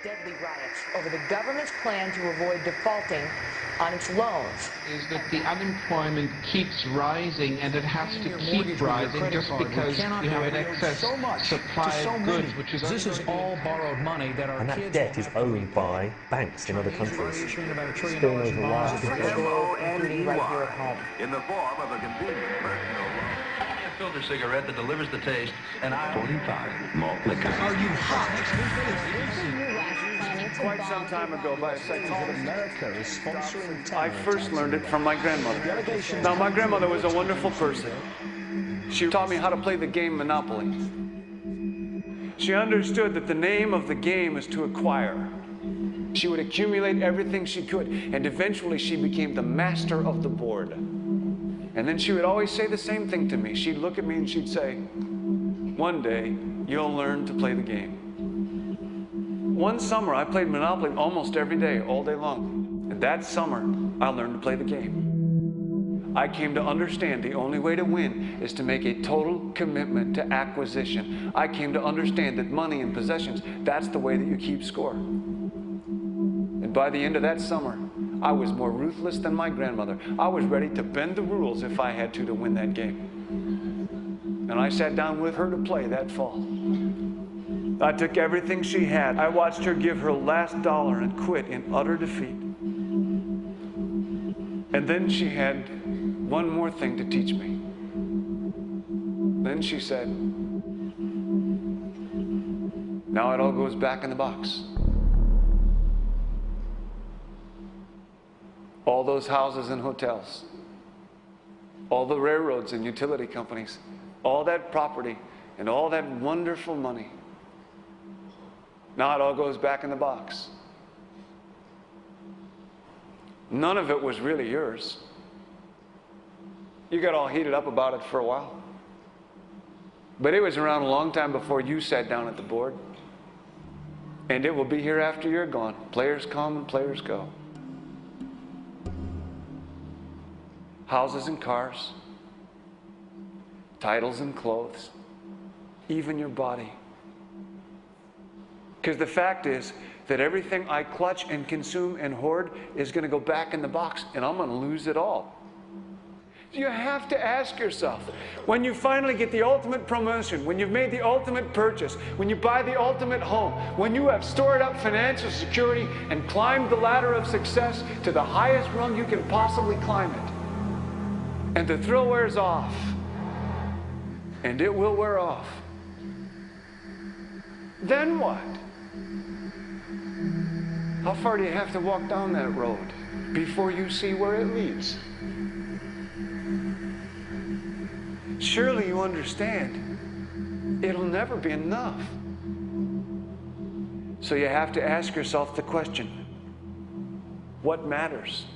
deadly riots over the government's plan to avoid defaulting on its loans. Is that the unemployment keeps rising, and it has to keep rising just because you have an excess supply of goods, which is this is all borrowed money that our and that debt is owned by banks in other countries. It's been over $1 trillion. Including right here at home. In the form of a convenient personal loan. A filter cigarette that delivers the taste, and 45 malt liquor. Are you hot? Quite some time ago, by a psychologist, America is sponsoring I first learned it from my grandmother. Now, my grandmother was a wonderful person. She taught me how to play the game Monopoly. She understood that the name of the game is to acquire. She would accumulate everything she could, and eventually she became the master of the board. And then she would always say the same thing to me. She'd look at me and she'd say, "One day, you'll learn to play the game." One summer, I played Monopoly almost every day, all day long. And that summer, I learned to play the game. I came to understand the only way to win is to make a total commitment to acquisition. I came to understand that money and possessions, that's the way that you keep score. And by the end of that summer, I was more ruthless than my grandmother. I was ready to bend the rules if I had to win that game. And I sat down with her to play that fall. I took everything she had. I watched her give her last dollar and quit in utter defeat. And then she had one more thing to teach me. Then she said, "Now it all goes back in the box." All those houses and hotels, all the railroads and utility companies, all that property and all that wonderful money. Now it all goes back in the box. None of it was really yours. You got all heated up about it for a while. But it was around a long time before you sat down at the board. And it will be here after you're gone. Players come and players go. Houses and cars, titles and clothes, even your body. Because the fact is that everything I clutch and consume and hoard is going to go back in the box, and I'm going to lose it all. You have to ask yourself, when you finally get the ultimate promotion, when you've made the ultimate purchase, when you buy the ultimate home, when you have stored up financial security and climbed the ladder of success to the highest rung you can possibly climb it, and the thrill wears off, and it will wear off, then what? How far do you have to walk down that road before you see where it leads? Surely you understand, it'll never be enough. So you have to ask yourself the question, what matters?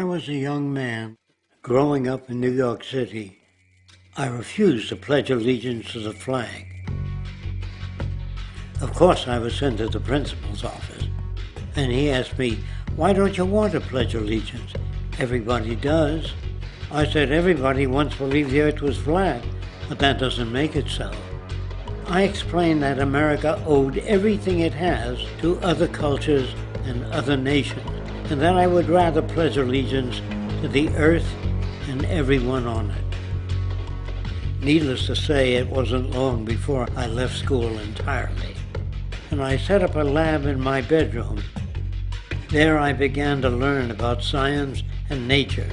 was a young man growing up in New York City, I refused to pledge allegiance to the flag. Of course, I was sent to the principal's office, and he asked me, "Why don't you want to pledge allegiance? Everybody does." I said, "Everybody once believed the earth was flat, but that doesn't make it so." I explained that America owed everything it has to other cultures and other nations, and that I would rather pledge allegiance to the earth and everyone on it. Needless to say, it wasn't long before I left school entirely, and I set up a lab in my bedroom. There I began to learn about science and nature.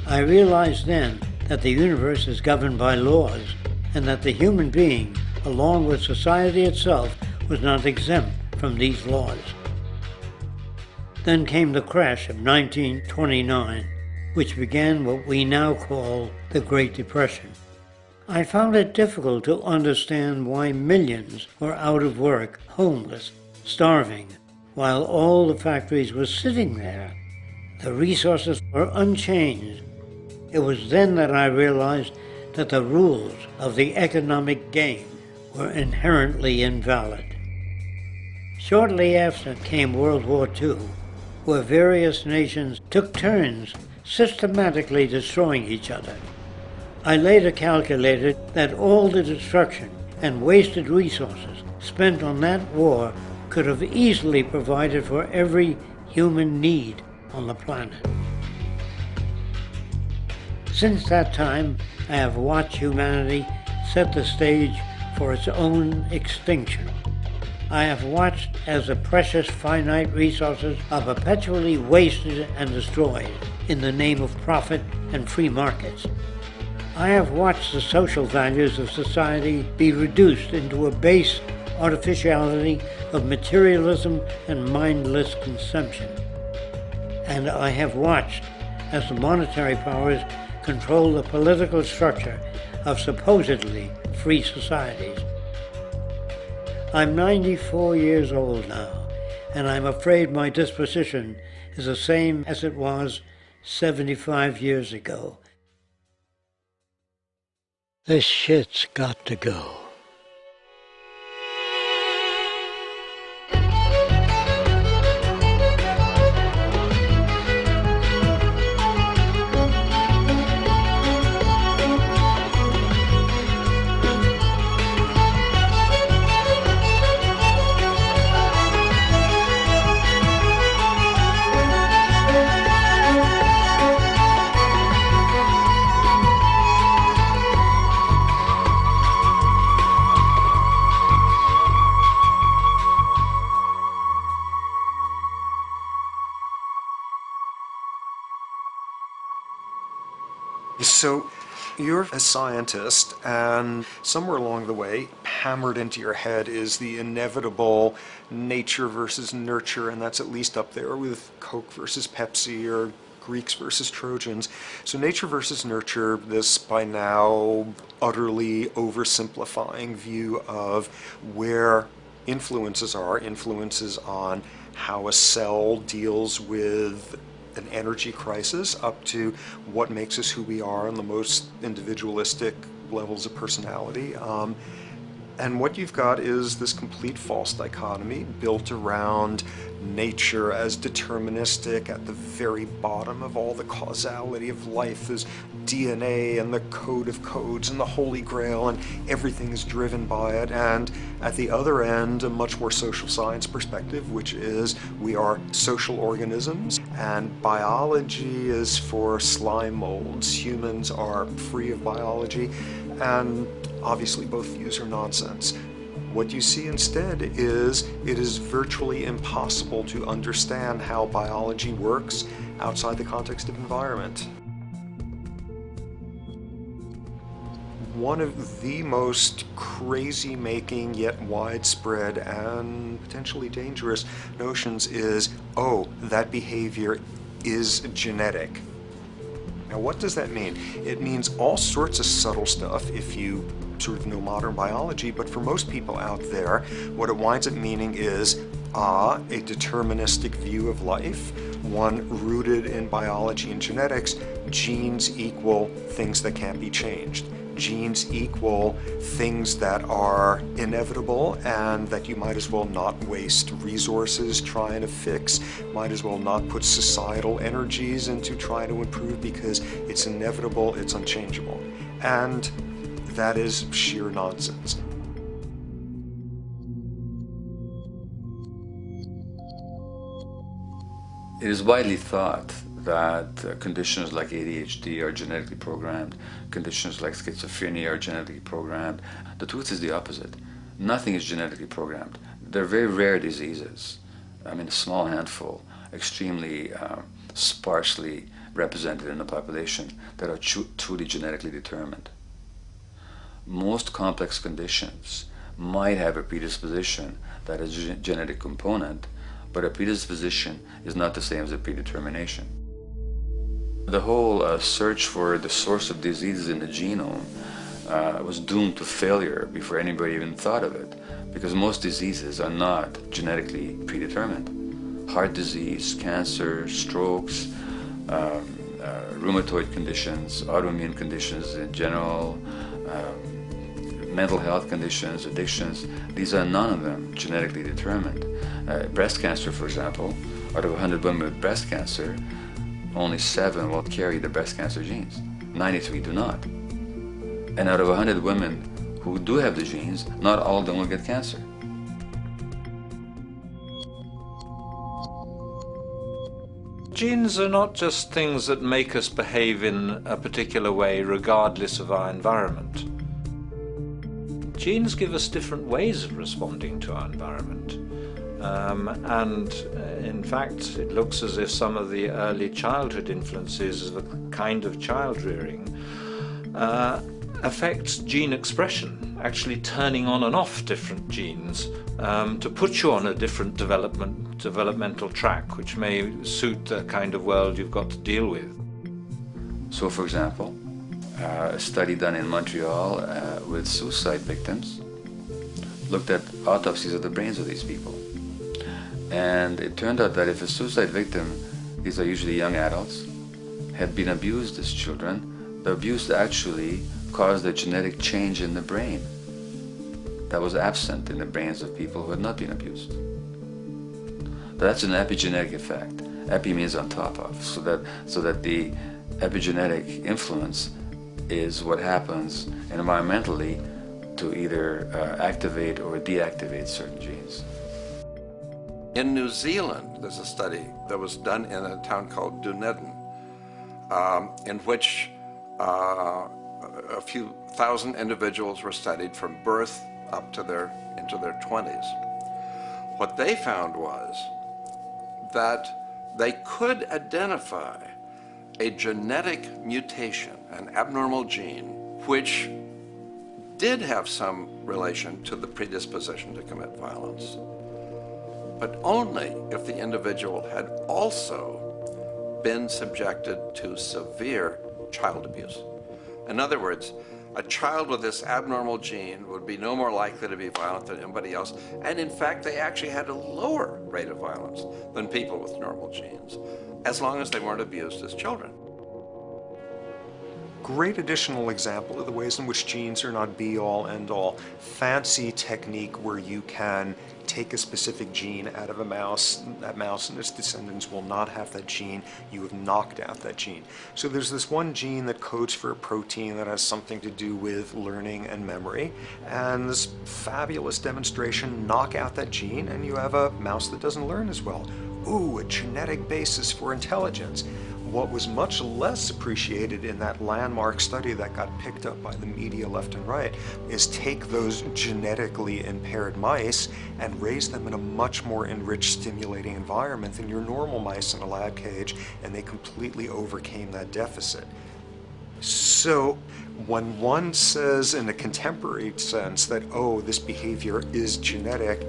I realized then that the universe is governed by laws, and that the human being, along with society itself, was not exempt from these laws. Then came the crash of 1929, which began what we now call the Great Depression. I found it difficult to understand why millions were out of work, homeless, starving, while all the factories were sitting there. The resources were unchanged. It was then that I realized that the rules of the economic game were inherently invalid. Shortly after came World War II, where various nations took turns systematically destroying each other. I later calculated that all the destruction and wasted resources spent on that war could have easily provided for every human need on the planet. Since that time, I have watched humanity set the stage for its own extinction. I have watched as the precious finite resources are perpetually wasted and destroyed in the name of profit and free markets. I have watched the social values of society be reduced into a base artificiality of materialism and mindless consumption. And I have watched as the monetary powers control the political structure of supposedly free societies. I'm 94 years old now, and I'm afraid my disposition is the same as it was 75 years ago. This shit's got to go. So you're a scientist, and somewhere along the way, hammered into your head is the inevitable nature versus nurture, and that's at least up there with Coke versus Pepsi or Greeks versus Trojans. So nature versus nurture, this by now utterly oversimplifying view of where influences are, influences on how a cell deals with an energy crisis, up to what makes us who we are on the most individualistic levels of personality. And what you've got is this complete false dichotomy built around nature as deterministic. At the very bottom of all the causality of life is DNA and the code of codes and the Holy Grail, and everything is driven by it. And at the other end, a much more social science perspective, which is we are social organisms, and biology is for slime molds. Humans are free of biology, and obviously both views are nonsense. What you see instead is it is virtually impossible to understand how biology works outside the context of environment. One of the most crazy-making yet widespread and potentially dangerous notions is, oh, that behavior is genetic. Now, what does that mean? It means all sorts of subtle stuff if you sort of know modern biology, but for most people out there, what it winds up meaning is a deterministic view of life, one rooted in biology and genetics. Genes equal things that can't be changed. Genes equal things that are inevitable and that you might as well not waste resources trying to fix, might as well not put societal energies into trying to improve because it's inevitable, it's unchangeable. And that is sheer nonsense. It is widely thought that conditions like ADHD are genetically programmed, conditions like schizophrenia are genetically programmed. The truth is the opposite. Nothing is genetically programmed. They're very rare diseases. I mean, a small handful, extremely sparsely represented in the population, that are truly genetically determined. Most complex conditions might have a predisposition that is a genetic component, but a predisposition is not the same as a predetermination. The whole search for the source of diseases in the genome was doomed to failure before anybody even thought of it, because most diseases are not genetically predetermined. Heart disease, cancer, strokes, rheumatoid conditions, autoimmune conditions in general, mental health conditions, addictions, these are none of them genetically determined. Breast cancer, for example, out of 100 women with breast cancer, only 7 will carry the breast cancer genes. 93 do not. And out of 100 women who do have the genes, not all of them will get cancer. Genes are not just things that make us behave in a particular way regardless of our environment. Genes give us different ways of responding to our environment. In fact, it looks as if some of the early childhood influences of a kind of child rearing affect gene expression, actually turning on and off different genes to put you on a different developmental track, which may suit the kind of world you've got to deal with. So, for example, a study done in Montreal with suicide victims looked at autopsies of the brains of these people. And it turned out that if a suicide victim, these are usually young adults, had been abused as children, the abuse actually caused a genetic change in the brain that was absent in the brains of people who had not been abused. That's an epigenetic effect. Epi means on top of, so that the epigenetic influence is what happens environmentally to either activate or deactivate certain genes. In New Zealand, there's a study that was done in a town called Dunedin, in which a few thousand individuals were studied from birth up to into their 20s. What they found was that they could identify a genetic mutation, an abnormal gene, which did have some relation to the predisposition to commit violence, but only if the individual had also been subjected to severe child abuse. In other words, a child with this abnormal gene would be no more likely to be violent than anybody else, and in fact they actually had a lower rate of violence than people with normal genes, as long as they weren't abused as children. Great additional example of the ways in which genes are not be-all, end-all. Fancy technique where you can take a specific gene out of a mouse, that mouse and its descendants will not have that gene, you have knocked out that gene. So there's this one gene that codes for a protein that has something to do with learning and memory, and this fabulous demonstration, knock out that gene and you have a mouse that doesn't learn as well. Ooh, a genetic basis for intelligence. What was much less appreciated in that landmark study that got picked up by the media left and right is take those genetically impaired mice and raise them in a much more enriched, stimulating environment than your normal mice in a lab cage, and they completely overcame that deficit. So when one says in a contemporary sense that, oh, this behavior is genetic,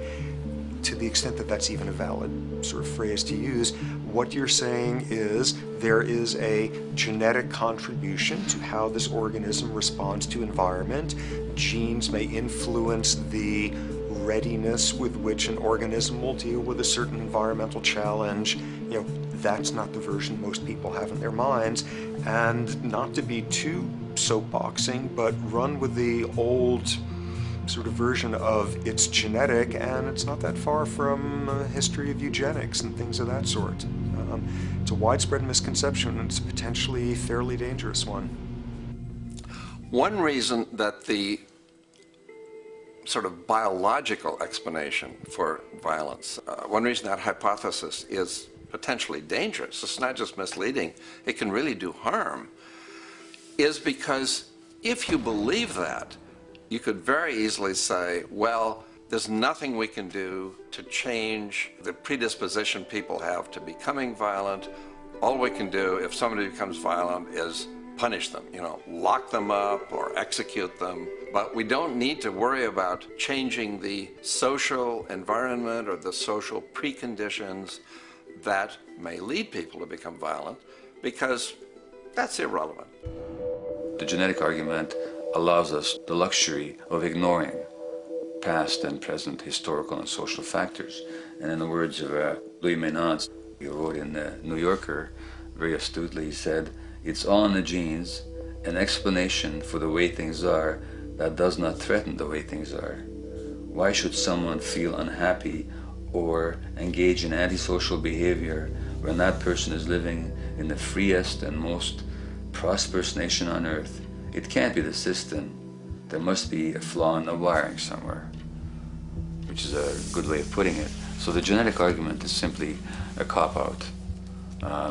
to the extent that that's even a valid sort of phrase to use, what you're saying is there is a genetic contribution to how this organism responds to environment. Genes may influence the readiness with which an organism will deal with a certain environmental challenge. You know, that's not the version most people have in their minds. And not to be too soapboxing, but run with the old sort of version of it's genetic, and it's not that far from a history of eugenics and things of that sort. It's a widespread misconception, and it's a potentially fairly dangerous one. One reason that the sort of biological explanation for violence, one reason that hypothesis is potentially dangerous, it's not just misleading, it can really do harm, is because if you believe that, you could very easily say, well, there's nothing we can do to change the predisposition people have to becoming violent. All we can do if somebody becomes violent is punish them, you know, lock them up or execute them. But we don't need to worry about changing the social environment or the social preconditions that may lead people to become violent, because that's irrelevant. The genetic argument allows us the luxury of ignoring past and present historical and social factors. And in the words of Louis Menand, he wrote in the New Yorker, very astutely, he said, "It's all in the genes, an explanation for the way things are that does not threaten the way things are. Why should someone feel unhappy or engage in antisocial behavior when that person is living in the freest and most prosperous nation on earth? It can't be the system. There must be a flaw in the wiring somewhere," which is a good way of putting it. So the genetic argument is simply a cop-out,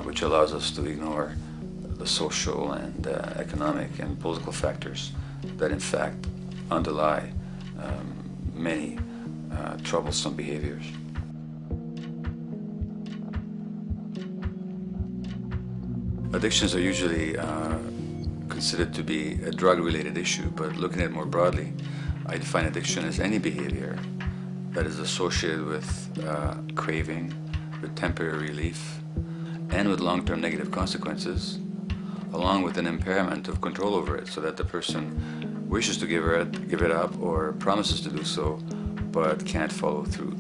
which allows us to ignore the social and economic and political factors that in fact underlie many troublesome behaviors. Addictions are usually considered to be a drug-related issue, but looking at it more broadly, I define addiction as any behavior that is associated with craving, with temporary relief, and with long-term negative consequences, along with an impairment of control over it, so that the person wishes to give it up or promises to do so, but can't follow through.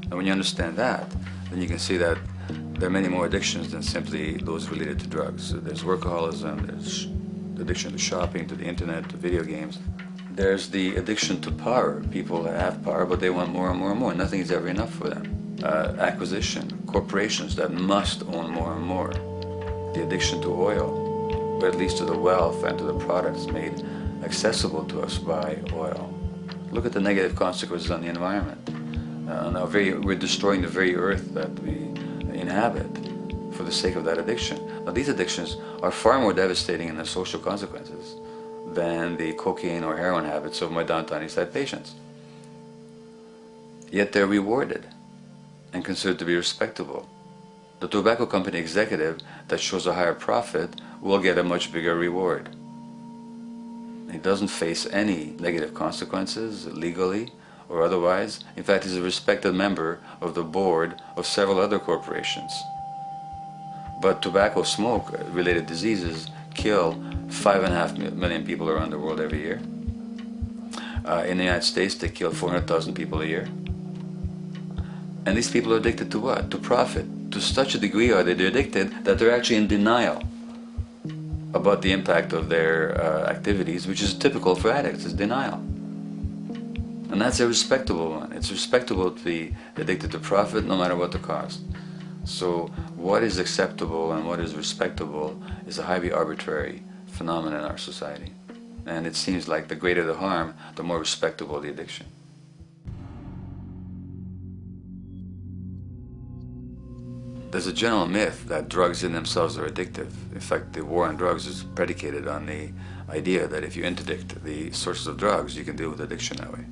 And when you understand that, then you can see that there are many more addictions than simply those related to drugs. So there's workaholism, there's addiction to shopping, to the internet, to video games. There's the addiction to power. People have power, but they want more and more and more. Nothing is ever enough for them. Acquisition, corporations that must own more and more. The addiction to oil, or at least to the wealth and to the products made accessible to us by oil. Look at the negative consequences on the environment. We're destroying the very earth that we inhabit for the sake of that addiction. Now, these addictions are far more devastating in their social consequences than the cocaine or heroin habits of my downtown East Side patients. Yet they're rewarded and considered to be respectable. The tobacco company executive that shows a higher profit will get a much bigger reward. He doesn't face any negative consequences legally or otherwise. In fact, he's a respected member of the board of several other corporations. But tobacco smoke-related diseases kill 5.5 million people around the world every year. In the United States, they kill 400,000 people a year. And these people are addicted to what? To profit. To such a degree are they addicted that they're actually in denial about the impact of their activities, which is typical for addicts, is denial. And that's a respectable one. It's respectable to be addicted to profit no matter what the cost. So what is acceptable and what is respectable is a highly arbitrary phenomenon in our society. And it seems like the greater the harm, the more respectable the addiction. There's a general myth that drugs in themselves are addictive. In fact, the war on drugs is predicated on the idea that if you interdict the sources of drugs, you can deal with addiction that way.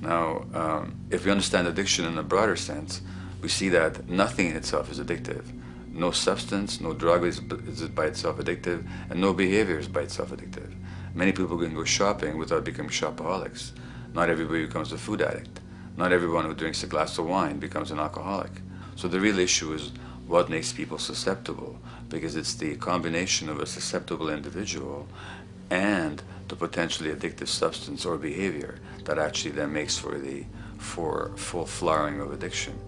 Now, if we understand addiction in a broader sense, we see that nothing in itself is addictive. No substance, no drug is by itself addictive, and no behavior is by itself addictive. Many people can go shopping without becoming shopaholics. Not everybody becomes a food addict. Not everyone who drinks a glass of wine becomes an alcoholic. So the real issue is what makes people susceptible, because it's the combination of a susceptible individual and the potentially addictive substance or behavior that actually then makes for full flowering of addiction.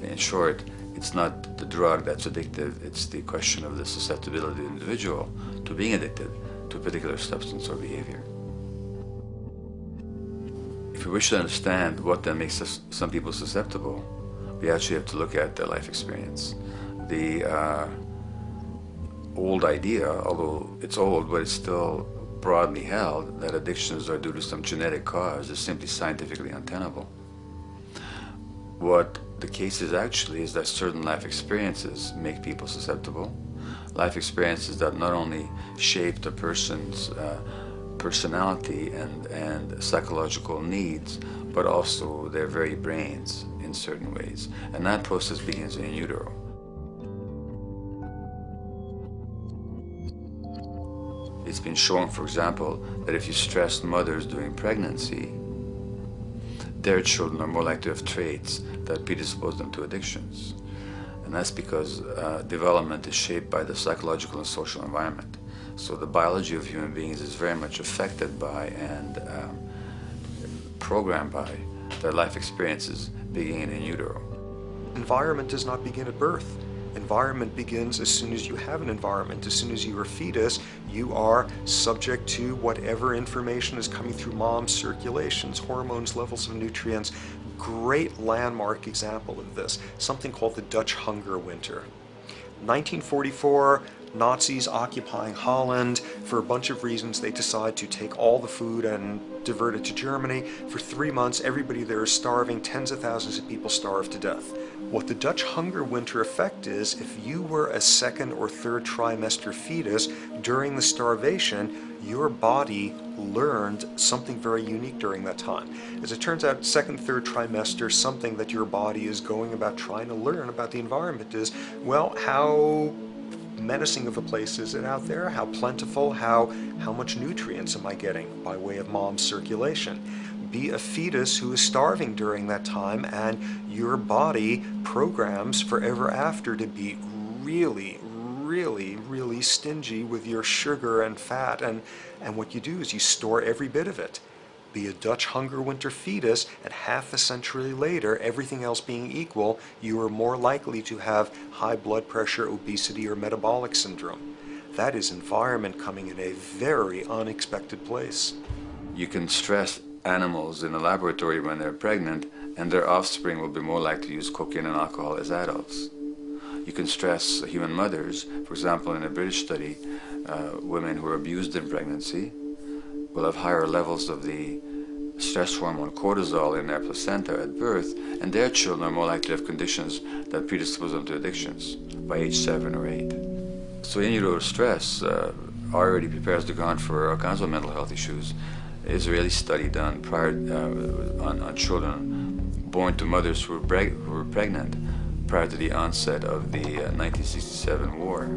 In short, it's not the drug that's addictive, it's the question of the susceptibility of the individual to being addicted to a particular substance or behavior. If we wish to understand what then makes some people susceptible, we actually have to look at their life experience. The old idea, although it's old, but it's still broadly held, that addictions are due to some genetic cause is simply scientifically untenable. What the case is actually is that certain life experiences make people susceptible. Life experiences that not only shape the person's personality and psychological needs, but also their very brains in certain ways. And that process begins in utero. It's been shown, for example, that if you stress mothers during pregnancy, their children are more likely to have traits that predispose them to addictions. And that's because development is shaped by the psychological and social environment. So the biology of human beings is very much affected by and programmed by their life experiences beginning in utero. Environment does not begin at birth. Environment begins as soon as you have an environment. As soon as you are a fetus, you are subject to whatever information is coming through mom's circulations, hormones, levels of nutrients. Great landmark example of this, something called the Dutch hunger winter. 1944, Nazis occupying Holland. For a bunch of reasons, they decide to take all the food and divert it to Germany. For 3 months, everybody there is starving. Tens of thousands of people starve to death. What the Dutch hunger winter effect is, if you were a second or third trimester fetus during the starvation, your body learned something very unique during that time. As it turns out, second, third trimester, something that your body is going about trying to learn about the environment is, well, how menacing of a place is it out there? How plentiful? How much nutrients am I getting by way of mom's circulation? Be a fetus who is starving during that time, and your body programs forever after to be really, really, really stingy with your sugar and fat, and what you do is you store every bit of it. Be a Dutch hunger winter fetus, and half a century later, everything else being equal, you are more likely to have high blood pressure, obesity, or metabolic syndrome. That is environment coming in a very unexpected place. You can stress animals in a laboratory when they're pregnant, and their offspring will be more likely to use cocaine and alcohol as adults. You can stress human mothers. For example, in a British study, women who are abused in pregnancy will have higher levels of the stress hormone cortisol in their placenta at birth, and their children are more likely to have conditions that predispose them to addictions by age 7 or 8. So in utero stress already prepares the ground for all kinds of mental health issues. Israeli study done prior on children born to mothers who were pregnant prior to the onset of the 1967 war.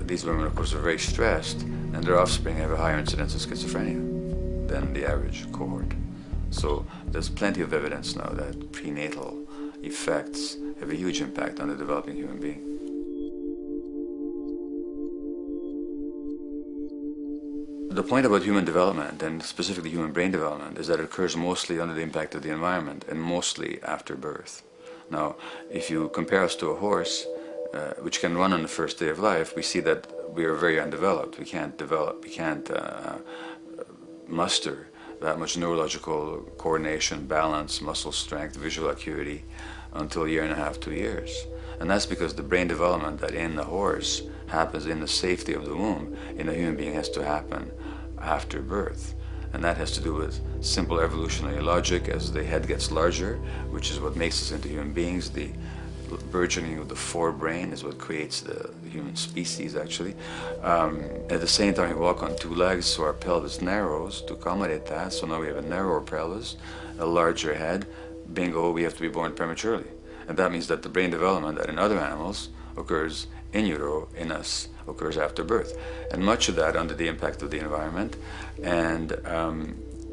These women, of course, are very stressed, and their offspring have a higher incidence of schizophrenia than the average cohort. So there's plenty of evidence now that prenatal effects have a huge impact on the developing human being. The point about human development, and specifically human brain development, is that it occurs mostly under the impact of the environment and mostly after birth. Now, if you compare us to a horse, which can run on the first day of life, we see that we are very undeveloped. We can't muster that much neurological coordination, balance, muscle strength, visual acuity until a year and a half, 2 years. And that's because the brain development that in the horse happens in the safety of the womb, in a human being has to happen after birth. And that has to do with simple evolutionary logic. As the head gets larger, which is what makes us into human beings, the burgeoning of the forebrain is what creates the human species, actually. At the same time, we walk on 2 legs, so our pelvis narrows to accommodate that. So now we have a narrower pelvis, a larger head. Bingo, we have to be born prematurely. And that means that the brain development that in other animals occurs in utero, in us, occurs after birth. And much of that under the impact of the environment. And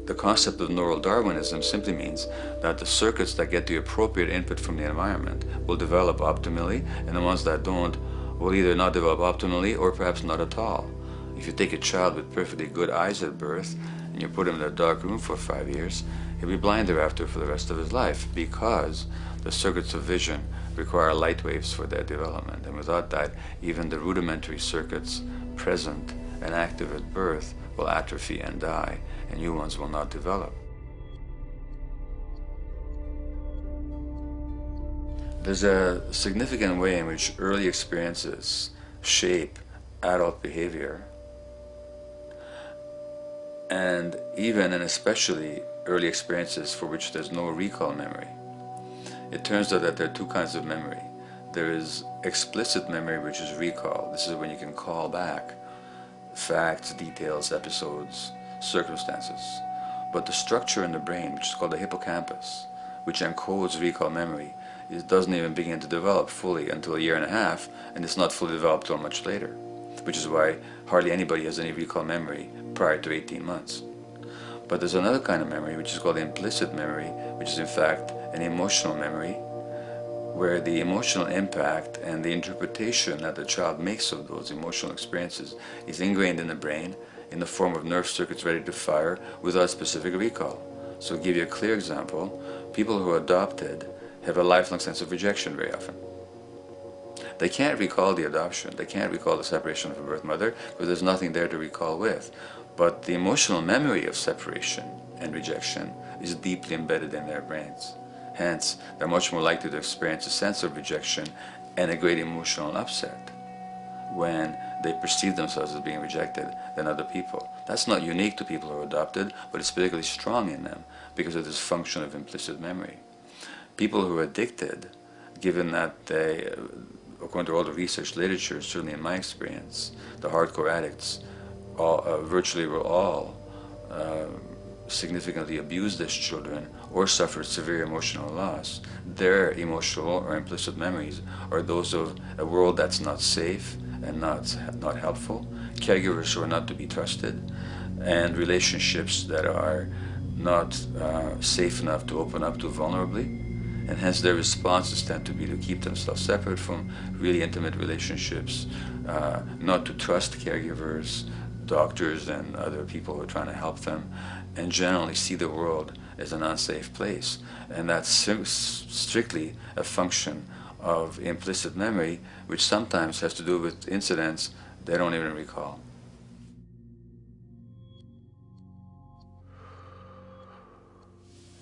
The concept of neural Darwinism simply means that the circuits that get the appropriate input from the environment will develop optimally, and the ones that don't will either not develop optimally or perhaps not at all. If you take a child with perfectly good eyes at birth and you put him in a dark room for 5 years, he'll be blind thereafter for the rest of his life, because the circuits of vision require light waves for their development. And without that, even the rudimentary circuits present and active at birth will atrophy and die, and new ones will not develop. There's a significant way in which early experiences shape adult behavior, and even and especially early experiences for which there's no recall memory. It turns out that there are two kinds of memory. There is explicit memory, which is recall. This is when you can call back facts, details, episodes, circumstances. But the structure in the brain, which is called the hippocampus, which encodes recall memory, it doesn't even begin to develop fully until a year and a half, and it's not fully developed till much later, which is why hardly anybody has any recall memory prior to 18 months. But there's another kind of memory, which is called implicit memory, which is in fact an emotional memory, where the emotional impact and the interpretation that the child makes of those emotional experiences is ingrained in the brain in the form of nerve circuits ready to fire without specific recall. So to give you a clear example, people who are adopted have a lifelong sense of rejection very often. They can't recall the adoption, they can't recall the separation of a birth mother, because there's nothing there to recall with. But the emotional memory of separation and rejection is deeply embedded in their brains. Hence, they're much more likely to experience a sense of rejection and a great emotional upset when they perceive themselves as being rejected than other people. That's not unique to people who are adopted, but it's particularly strong in them because of this function of implicit memory. People who are addicted, given that they, according to all the research literature, certainly in my experience, the hardcore addicts virtually were all significantly abused as children or suffered severe emotional loss. Their emotional or implicit memories are those of a world that's not safe and not helpful, caregivers who are not to be trusted, and relationships that are not safe enough to open up to vulnerably. And hence their responses tend to be to keep themselves separate from really intimate relationships, not to trust caregivers, doctors and other people who are trying to help them, and generally see the world as an unsafe place. And that's strictly a function of implicit memory, which sometimes has to do with incidents they don't even recall.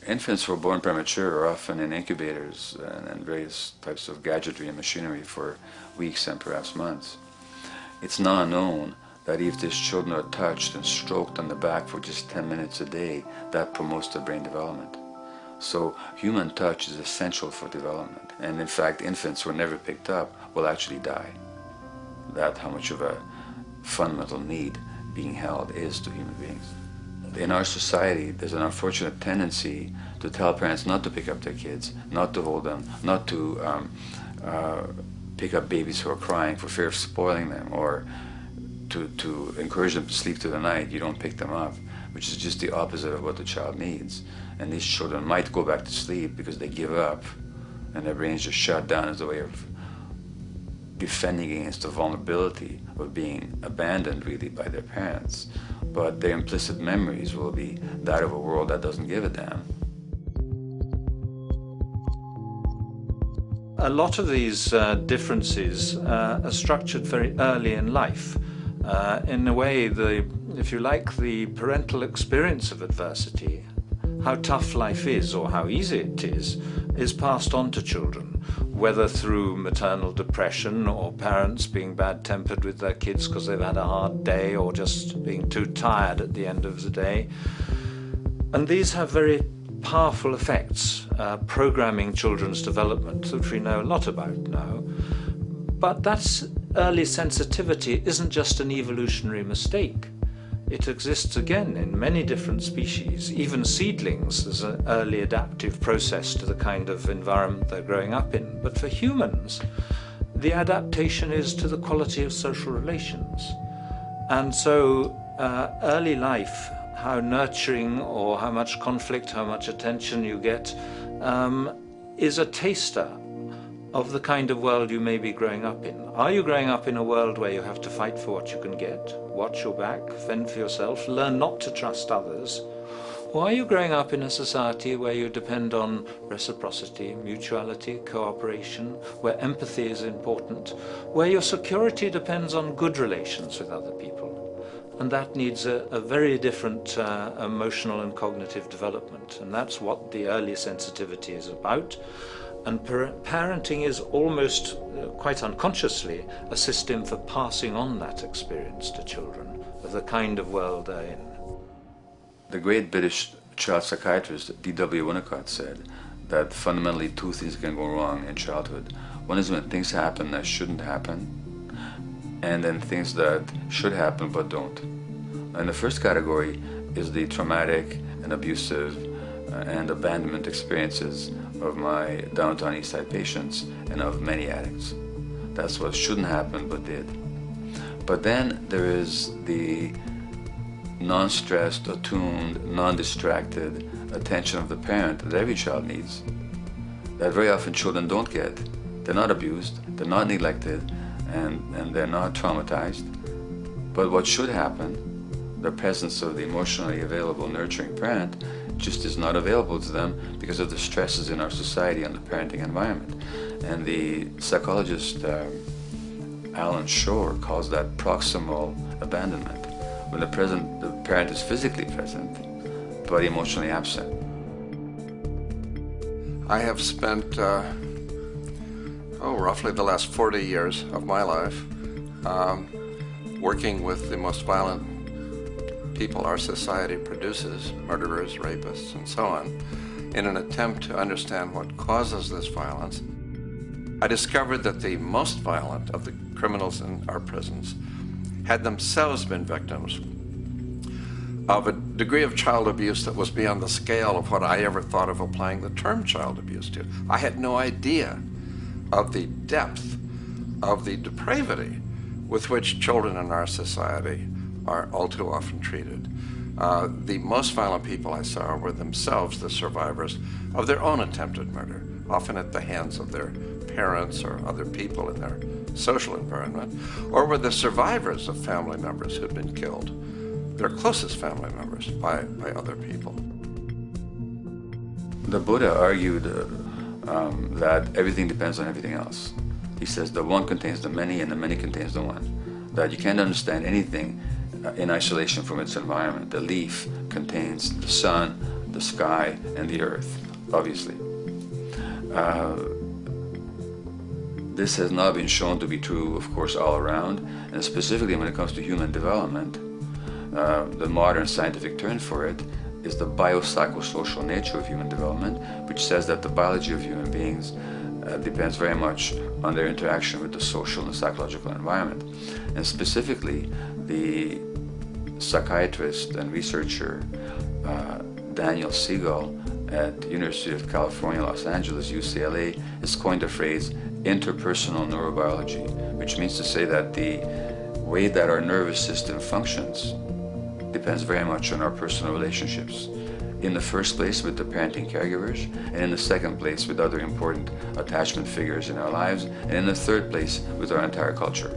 Infants who are born premature are often in incubators and various types of gadgetry and machinery for weeks and perhaps months. It's now known that if these children are touched and stroked on the back for just 10 minutes a day, that promotes their brain development. So human touch is essential for development. And in fact, infants who are never picked up will actually die. That's how much of a fundamental need being held is to human beings. In our society, there's an unfortunate tendency to tell parents not to pick up their kids, not to hold them, not to pick up babies who are crying for fear of spoiling them, or to encourage them to sleep through the night. You don't pick them up, which is just the opposite of what the child needs. And these children might go back to sleep because they give up and their brains just shut down as a way of defending against the vulnerability of being abandoned really by their parents. But their implicit memories will be that of a world that doesn't give a damn. A lot of these differences are structured very early in life. In a way, if you like, the parental experience of adversity, how tough life is or how easy it is passed on to children, whether through maternal depression or parents being bad-tempered with their kids because they've had a hard day or just being too tired at the end of the day. And these have very powerful effects, programming children's development, which we know a lot about now. But that's early sensitivity isn't just an evolutionary mistake. It exists again in many different species. Even seedlings, there's an early adaptive process to the kind of environment they're growing up in. But for humans, the adaptation is to the quality of social relations. And so early life how nurturing or how much conflict, how much attention you get, is a taster of the kind of world you may be growing up in. Are you growing up in a world where you have to fight for what you can get, watch your back, fend for yourself, learn not to trust others? Or are you growing up in a society where you depend on reciprocity, mutuality, cooperation, where empathy is important, where your security depends on good relations with other people? And that needs a very different emotional and cognitive development. And that's what the early sensitivity is about. And parenting is almost, quite unconsciously, a system for passing on that experience to children of the kind of world they're in. The great British child psychiatrist D.W. Winnicott said that fundamentally two things can go wrong in childhood. One is when things happen that shouldn't happen, and then things that should happen but don't. And the first category is the traumatic and abusive and abandonment experiences of my downtown East Side patients and of many addicts. That's what shouldn't happen but did. But then there is the non-stressed, attuned, non-distracted attention of the parent that every child needs, that very often children don't get. They're not abused, they're not neglected, and they're not traumatized. But what should happen, the presence of the emotionally available, nurturing parent, just is not available to them because of the stresses in our society and the parenting environment. And the psychologist Alan Shore calls that proximal abandonment, when the parent is physically present but emotionally absent. I have spent roughly the last 40 years of my life working with the most violent people our society produces, murderers, rapists, and so on, in an attempt to understand what causes this violence. I discovered that the most violent of the criminals in our prisons had themselves been victims of a degree of child abuse that was beyond the scale of what I ever thought of applying the term child abuse to. I had no idea of the depth of the depravity with which children in our society are all too often treated. The most violent people I saw were themselves the survivors of their own attempted murder, often at the hands of their parents or other people in their social environment, or were the survivors of family members who'd been killed, their closest family members, by other people. The Buddha argued that everything depends on everything else. He says the one contains the many and the many contains the one. That you can't understand anything in isolation from its environment. The leaf contains the sun, the sky, and the earth, obviously. This has not been shown to be true, of course, all around, and specifically when it comes to human development. The modern scientific term for it is the biopsychosocial nature of human development, which says that the biology of human beings depends very much on their interaction with the social and psychological environment. And specifically, the psychiatrist and researcher Daniel Siegel at University of California, Los Angeles, UCLA, has coined the phrase interpersonal neurobiology, which means to say that the way that our nervous system functions depends very much on our personal relationships. In the first place with the parenting caregivers, and in the second place with other important attachment figures in our lives, and in the third place with our entire culture.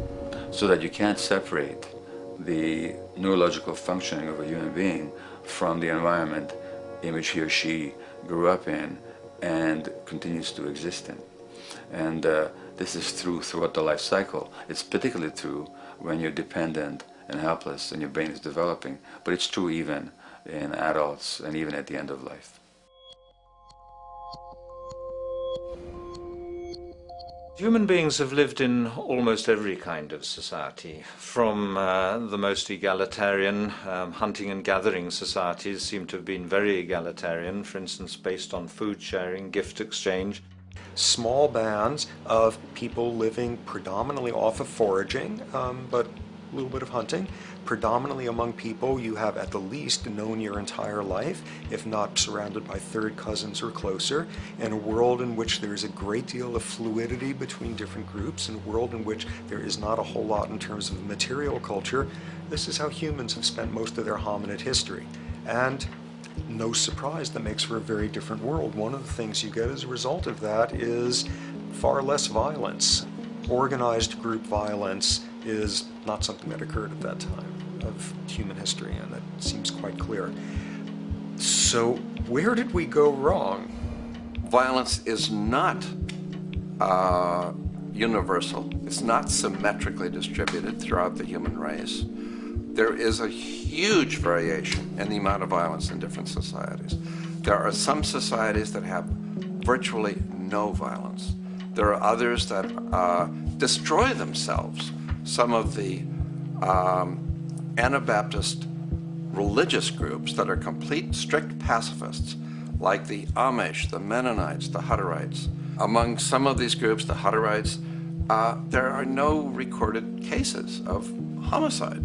So that you can't separate the neurological functioning of a human being from the environment in which he or she grew up in and continues to exist in. And this is true throughout the life cycle. It's particularly true when you're dependent and helpless and your brain is developing, but it's true even in adults and even at the end of life. Human beings have lived in almost every kind of society, from the most egalitarian, hunting and gathering societies seem to have been very egalitarian, for instance based on food sharing, gift exchange. Small bands of people living predominantly off of foraging, but a little bit of hunting. Predominantly among people you have at the least known your entire life, if not surrounded by third cousins or closer, in a world in which there is a great deal of fluidity between different groups, in a world in which there is not a whole lot in terms of material culture. This is how humans have spent most of their hominid history. And no surprise, that makes for a very different world. One of the things you get as a result of that is far less violence. Organized group violence is not something that occurred at that time of human history, and that seems quite clear. So where did we go wrong? Violence is not universal. It's not symmetrically distributed throughout the human race. There is a huge variation in the amount of violence in different societies. There are some societies that have virtually no violence. There are others that destroy themselves. Some of the Anabaptist religious groups that are complete strict pacifists, like the Amish, the Mennonites, the Hutterites. Among some of these groups, the Hutterites, there are no recorded cases of homicide.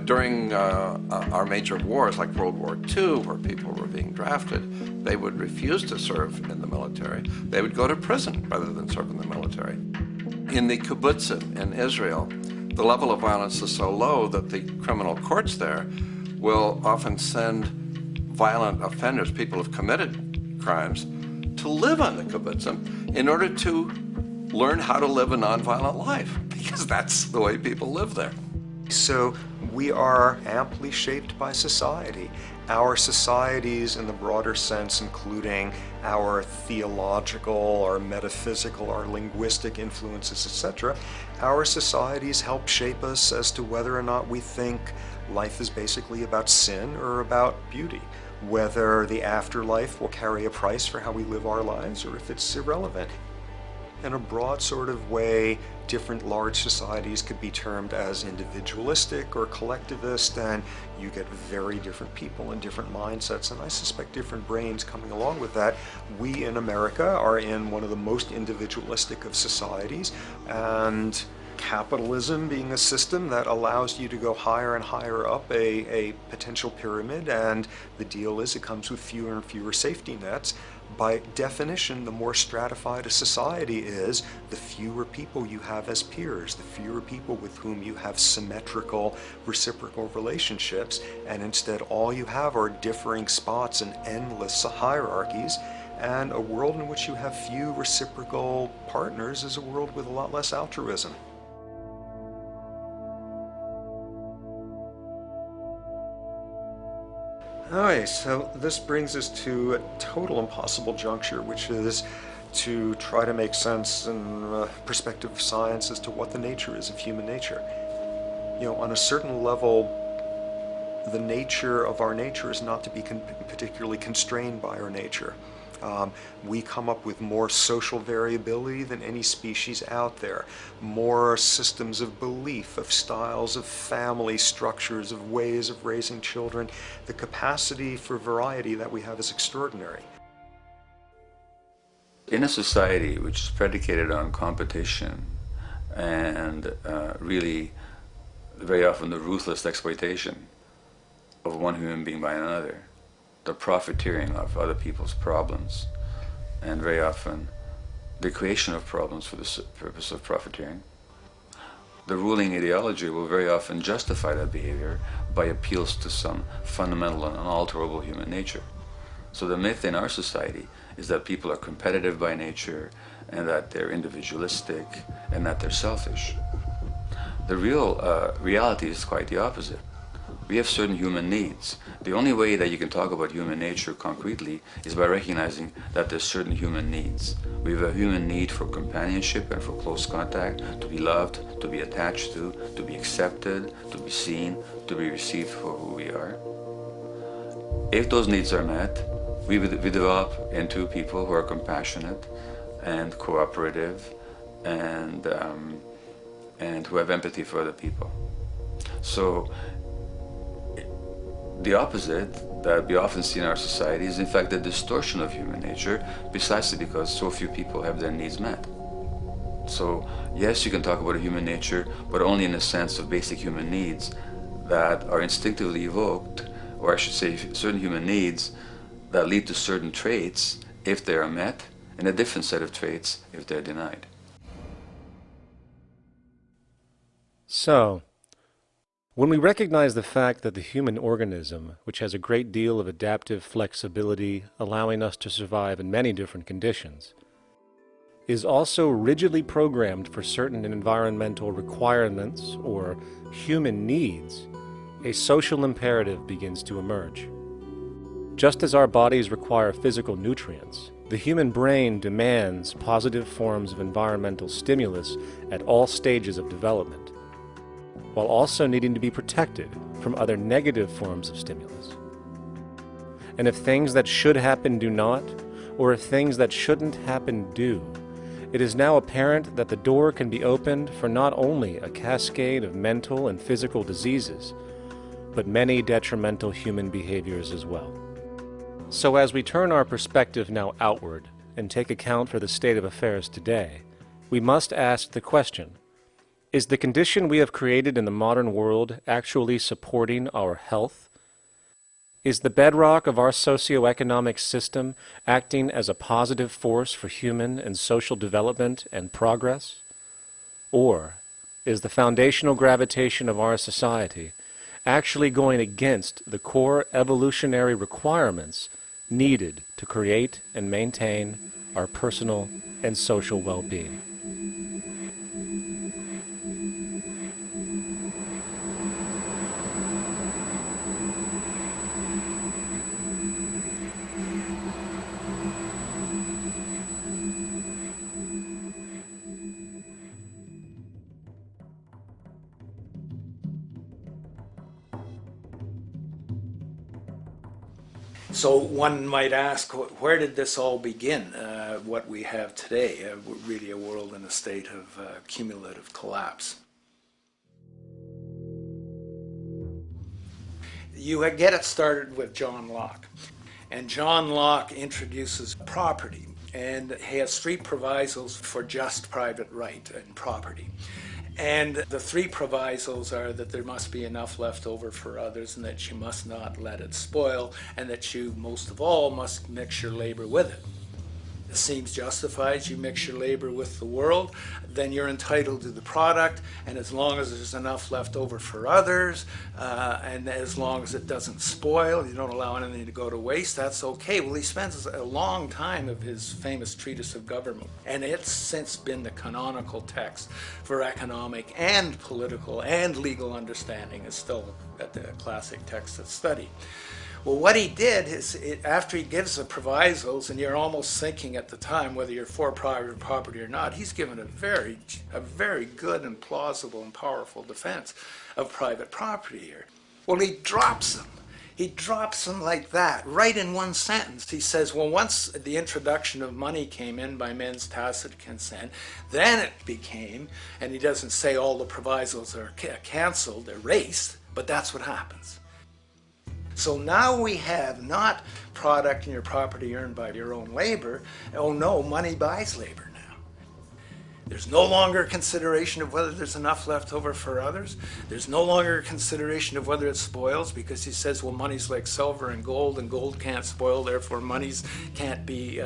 During our major wars, like World War II, where people were being drafted, they would refuse to serve in the military. They would go to prison rather than serve in the military. In the kibbutzim in Israel, the level of violence is so low that the criminal courts there will often send violent offenders, people who've committed crimes, to live on the kibbutzim in order to learn how to live a nonviolent life, because that's the way people live there. So we are amply shaped by society. Our societies in the broader sense, including our theological, our metaphysical, our linguistic influences, etc., our societies help shape us as to whether or not we think life is basically about sin or about beauty, whether the afterlife will carry a price for how we live our lives or if it's irrelevant. In a broad sort of way, different large societies could be termed as individualistic or collectivist, and you get very different people and different mindsets, and I suspect different brains coming along with that. We in America are in one of the most individualistic of societies, and capitalism being a system that allows you to go higher and higher up a potential pyramid, and the deal is it comes with fewer and fewer safety nets. By definition, the more stratified a society is, the fewer people you have as peers, the fewer people with whom you have symmetrical, reciprocal relationships, and instead all you have are differing spots and endless hierarchies. And a world in which you have few reciprocal partners is a world with a lot less altruism. Alright, so this brings us to a total impossible juncture, which is to try to make sense in perspective of science as to what the nature is of human nature. You know, on a certain level, the nature of our nature is not to be particularly constrained by our nature. We come up with more social variability than any species out there, more systems of belief, of styles of family structures, of ways of raising children. The capacity for variety that we have is extraordinary. In a society which is predicated on competition and really very often the ruthless exploitation of one human being by another, the profiteering of other people's problems, and very often the creation of problems for the purpose of profiteering, the ruling ideology will very often justify that behavior by appeals to some fundamental and unalterable human nature. So the myth in our society is that people are competitive by nature, and that they're individualistic, and that they're selfish. The real reality is quite the opposite. We have certain human needs. The only way that you can talk about human nature concretely is by recognizing that there's certain human needs. We have a human need for companionship and for close contact, to be loved, to be attached to be accepted, to be seen, to be received for who we are. If those needs are met, we develop into people who are compassionate and cooperative and who have empathy for other people. So the opposite that we often see in our society is in fact the distortion of human nature, precisely because so few people have their needs met. So yes, you can talk about a human nature, but only in the sense of basic human needs that are instinctively evoked, or I should say certain human needs that lead to certain traits if they are met, and a different set of traits if they're denied. So, When we recognize the fact that the human organism, which has a great deal of adaptive flexibility, allowing us to survive in many different conditions, is also rigidly programmed for certain environmental requirements or human needs, a social imperative begins to emerge. Just as our bodies require physical nutrients, the human brain demands positive forms of environmental stimulus at all stages of development, while also needing to be protected from other negative forms of stimulus. And if things that should happen do not, or if things that shouldn't happen do, it is now apparent that the door can be opened for not only a cascade of mental and physical diseases, but many detrimental human behaviors as well. So as we turn our perspective now outward and take account for the state of affairs today, we must ask the question, is the condition we have created in the modern world actually supporting our health? Is the bedrock of our socioeconomic system acting as a positive force for human and social development and progress? Or is the foundational gravitation of our society actually going against the core evolutionary requirements needed to create and maintain our personal and social well-being? So one might ask, where did this all begin, what we have today, really a world in a state of cumulative collapse? You get it started with John Locke. And John Locke introduces property, and he has three provisos for just private right and property. And the three provisos are that there must be enough left over for others, and that you must not let it spoil, and that you, most of all, must mix your labor with it. It seems justified. You mix your labor with the world, then you're entitled to the product, and as long as there's enough left over for others, and as long as it doesn't spoil, you don't allow anything to go to waste, that's okay. Well, he spends a long time of his famous treatise of government, and it's since been the canonical text for economic and political and legal understanding. Is still the classic text of study. Well, what he did is, after he gives the provisos, and you're almost thinking at the time whether you're for private property or not, he's given a very good and plausible and powerful defense of private property here. Well, he drops them. He drops them like that, right in one sentence. He says, well, once the introduction of money came in by men's tacit consent, then it became, and he doesn't say all the provisos are canceled, erased, but that's what happens. So now we have not product and your property earned by your own labor. Oh no, money buys labor now. There's no longer a consideration of whether there's enough left over for others. There's no longer a consideration of whether it spoils, because he says, well, money's like silver and gold can't spoil, therefore monies can't be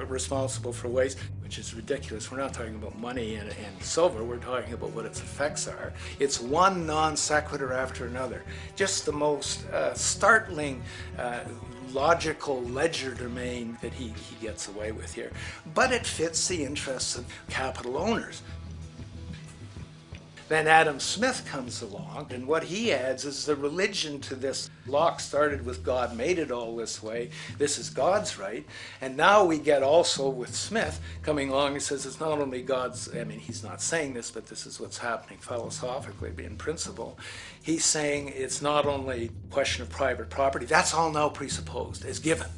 responsible for waste, which is ridiculous. We're not talking about money and silver, we're talking about what its effects are. It's one non sequitur after another. Just the most startling logical legerdemain that he gets away with here. But it fits the interests of capital owners. Then Adam Smith comes along, and what he adds is the religion to this. Locke started with God made it all this way. This is God's right. And now we get also with Smith coming along, he says it's not only God's, I mean, he's not saying this, but this is what's happening philosophically, in principle. He's saying it's not only a question of private property, that's all now presupposed, is given.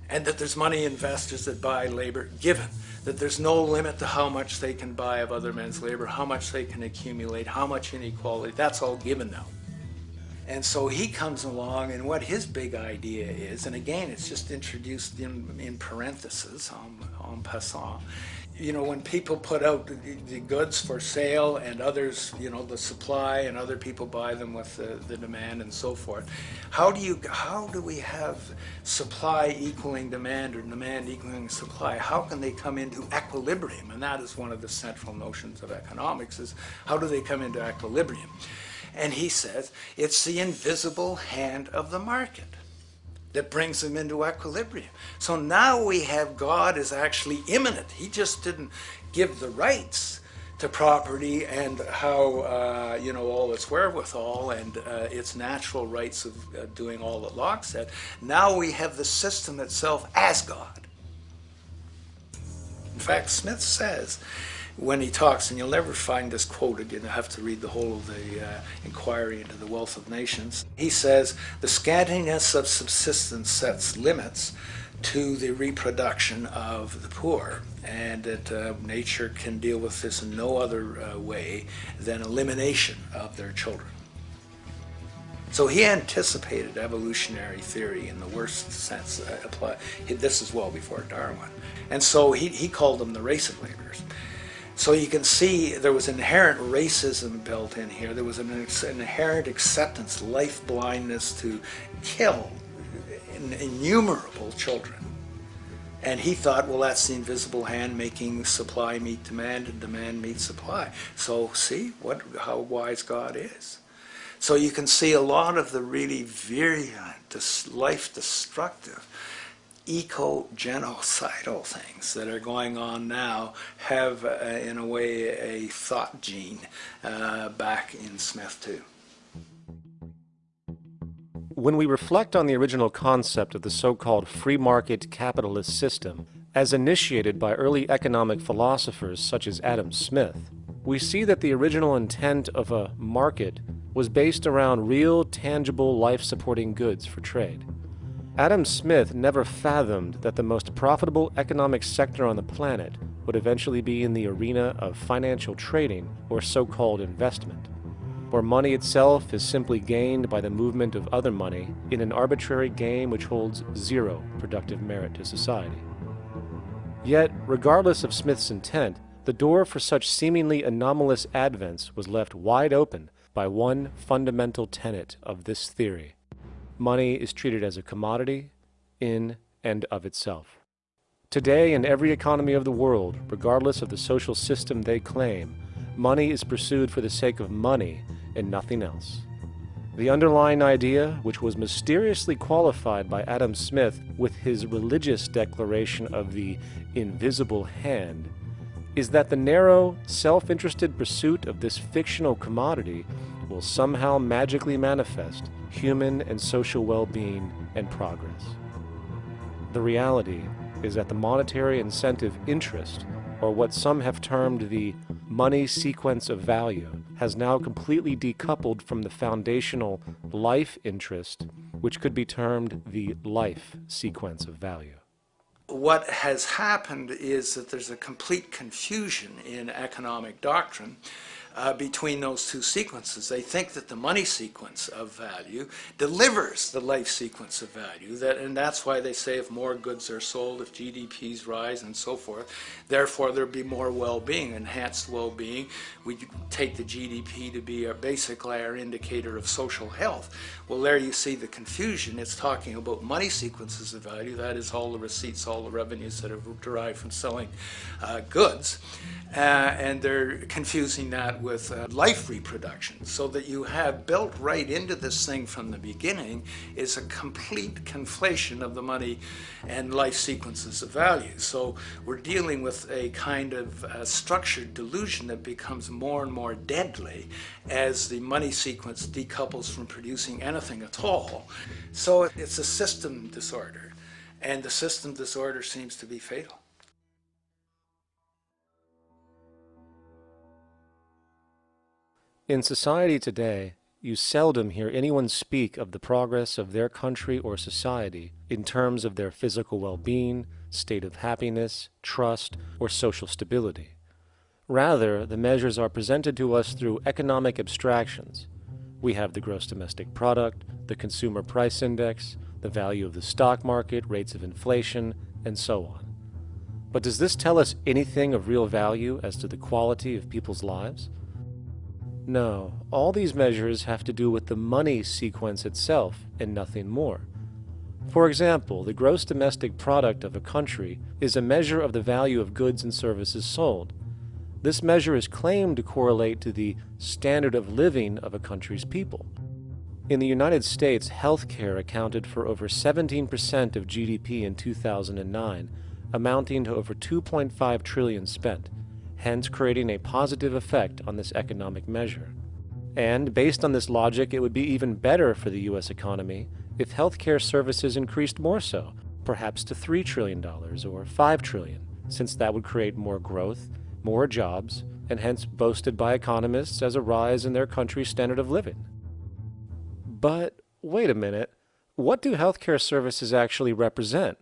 And that there's money investors that buy labor, given. That there's no limit to how much they can buy of other men's labor, how much they can accumulate, how much inequality, that's all given now. And so he comes along, and what his big idea is, and again, it's just introduced in parentheses, en passant. You know, when people put out the goods for sale and others, you know, the supply, and other people buy them with the demand and so forth, how do we have supply equaling demand or demand equaling supply? How can they come into equilibrium? And that is one of the central notions of economics, is how do they come into equilibrium? And he says it's the invisible hand of the market that brings them into equilibrium. So now we have God is actually immanent. He just didn't give the rights to property and how, you know, all its wherewithal and its natural rights of doing all that Locke said. Now we have the system itself as God. In fact, Smith says, when he talks, and you'll never find this quoted, you have to read the whole of the Inquiry into the Wealth of Nations. He says, the scantiness of subsistence sets limits to the reproduction of the poor, and that nature can deal with this in no other way than elimination of their children. So he anticipated evolutionary theory in the worst sense. This is well before Darwin. And so he called them the race of laborers. So you can see there was inherent racism built in here. There was an inherent acceptance, life blindness to kill innumerable children. And he thought, well, that's the invisible hand making supply meet demand and demand meet supply. So see how wise God is. So you can see a lot of the really virulent, life-destructive, eco-genocidal things that are going on now have, in a way, a thought gene back in Smith too. When we reflect on the original concept of the so-called free market capitalist system, as initiated by early economic philosophers such as Adam Smith, we see that the original intent of a market was based around real, tangible, life-supporting goods for trade. Adam Smith never fathomed that the most profitable economic sector on the planet would eventually be in the arena of financial trading, or so-called investment, where money itself is simply gained by the movement of other money in an arbitrary game which holds zero productive merit to society. Yet, regardless of Smith's intent, the door for such seemingly anomalous advents was left wide open by one fundamental tenet of this theory. Money is treated as a commodity in and of itself. Today, in every economy of the world, regardless of the social system they claim, money is pursued for the sake of money and nothing else. The underlying idea, which was mysteriously qualified by Adam Smith with his religious declaration of the invisible hand, is that the narrow, self-interested pursuit of this fictional commodity will somehow magically manifest human and social well-being and progress. The reality is that the monetary incentive interest, or what some have termed the money sequence of value, has now completely decoupled from the foundational life interest, which could be termed the life sequence of value. What has happened is that there's a complete confusion in economic doctrine between those two sequences. They think that the money sequence of value delivers the life sequence of value, and that's why they say if more goods are sold, if GDPs rise and so forth, therefore there'll be more well-being, enhanced well-being. We take the GDP to be basically our indicator of social health. Well, there you see the confusion. It's talking about money sequences of value, that is all the receipts, all the revenues that are derived from selling goods, and they're confusing that with life reproduction, so that you have built right into this thing from the beginning is a complete conflation of the money and life sequences of value. So we're dealing with a kind of structured delusion that becomes more and more deadly as the money sequence decouples from producing anything at all. So it's a system disorder, and the system disorder seems to be fatal. In society today, you seldom hear anyone speak of the progress of their country or society in terms of their physical well-being, state of happiness, trust, or social stability. Rather, the measures are presented to us through economic abstractions. We have the gross domestic product, the consumer price index, the value of the stock market, rates of inflation, and so on. But does this tell us anything of real value as to the quality of people's lives? No, all these measures have to do with the money sequence itself and nothing more. For example, the gross domestic product of a country is a measure of the value of goods and services sold. This measure is claimed to correlate to the standard of living of a country's people. In the United States, healthcare accounted for over 17% of GDP in 2009, amounting to over $2.5 trillion spent, hence creating a positive effect on this economic measure. And based on this logic, it would be even better for the U.S. economy if healthcare services increased more so, perhaps to $3 trillion or $5 trillion, since that would create more growth, more jobs, and hence boasted by economists as a rise in their country's standard of living. But wait a minute, what do healthcare services actually represent?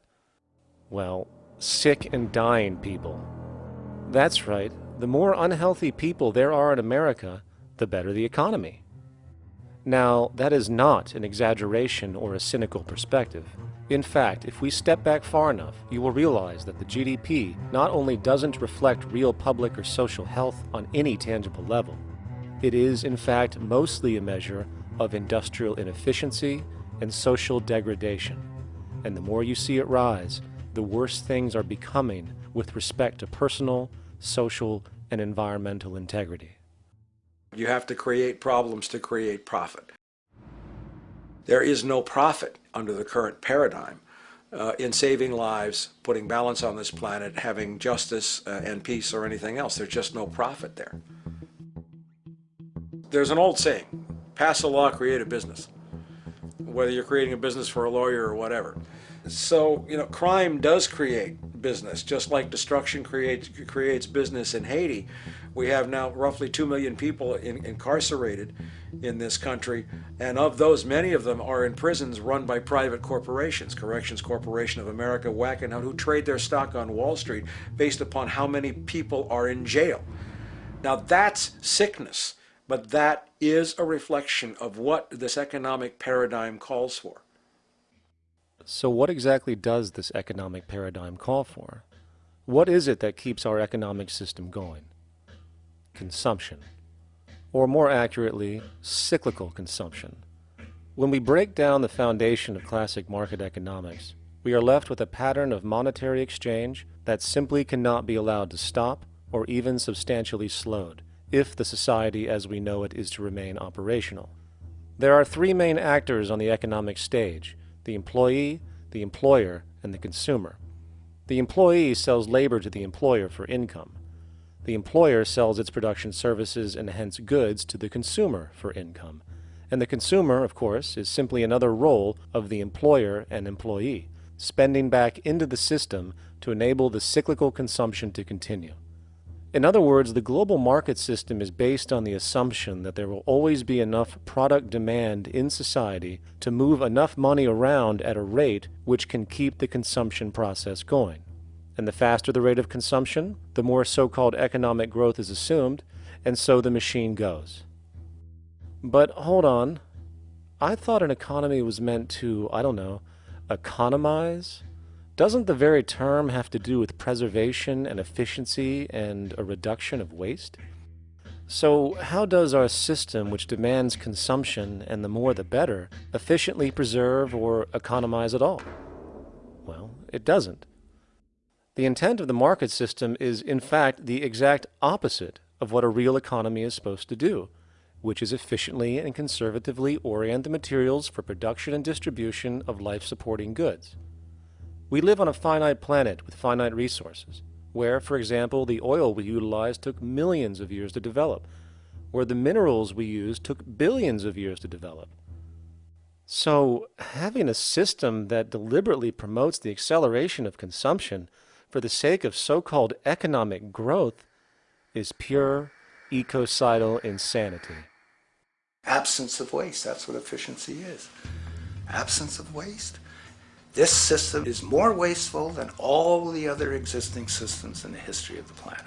Well, sick and dying people. That's right, the more unhealthy people there are in America, the better the economy. Now, that is not an exaggeration or a cynical perspective. In fact, if we step back far enough, you will realize that the GDP not only doesn't reflect real public or social health on any tangible level, it is, in fact, mostly a measure of industrial inefficiency and social degradation. And the more you see it rise, the worse things are becoming with respect to personal, social, and environmental integrity. You have to create problems to create profit. There is no profit under the current paradigm in saving lives, putting balance on this planet, having justice and peace or anything else. There's just no profit there. There's an old saying, pass a law, create a business, whether you're creating a business for a lawyer or whatever. So, crime does create business, just like destruction creates business in Haiti. We have now roughly 2 million people incarcerated in this country, and of those, many of them are in prisons run by private corporations, Corrections Corporation of America, Wackenhut, who trade their stock on Wall Street based upon how many people are in jail. Now that's sickness, but that is a reflection of what this economic paradigm calls for. So what exactly does this economic paradigm call for? What is it that keeps our economic system going? Consumption. Or more accurately, cyclical consumption. When we break down the foundation of classic market economics, we are left with a pattern of monetary exchange that simply cannot be allowed to stop or even substantially slowed, if the society as we know it is to remain operational. There are three main actors on the economic stage: the employee, the employer, and the consumer. The employee sells labor to the employer for income. The employer sells its production services and hence goods to the consumer for income. And the consumer, of course, is simply another role of the employer and employee, spending back into the system to enable the cyclical consumption to continue. In other words, the global market system is based on the assumption that there will always be enough product demand in society to move enough money around at a rate which can keep the consumption process going. And the faster the rate of consumption, the more so-called economic growth is assumed, and so the machine goes. But hold on, I thought an economy was meant to, economize? Doesn't the very term have to do with preservation and efficiency and a reduction of waste? So how does our system, which demands consumption and the more the better, efficiently preserve or economize at all? Well, it doesn't. The intent of the market system is, in fact, the exact opposite of what a real economy is supposed to do, which is efficiently and conservatively orient the materials for production and distribution of life-supporting goods. We live on a finite planet with finite resources, where, for example, the oil we utilize took millions of years to develop, where the minerals we use took billions of years to develop. So, having a system that deliberately promotes the acceleration of consumption for the sake of so-called economic growth is pure ecocidal insanity. Absence of waste, that's what efficiency is. Absence of waste. This system is more wasteful than all the other existing systems in the history of the planet.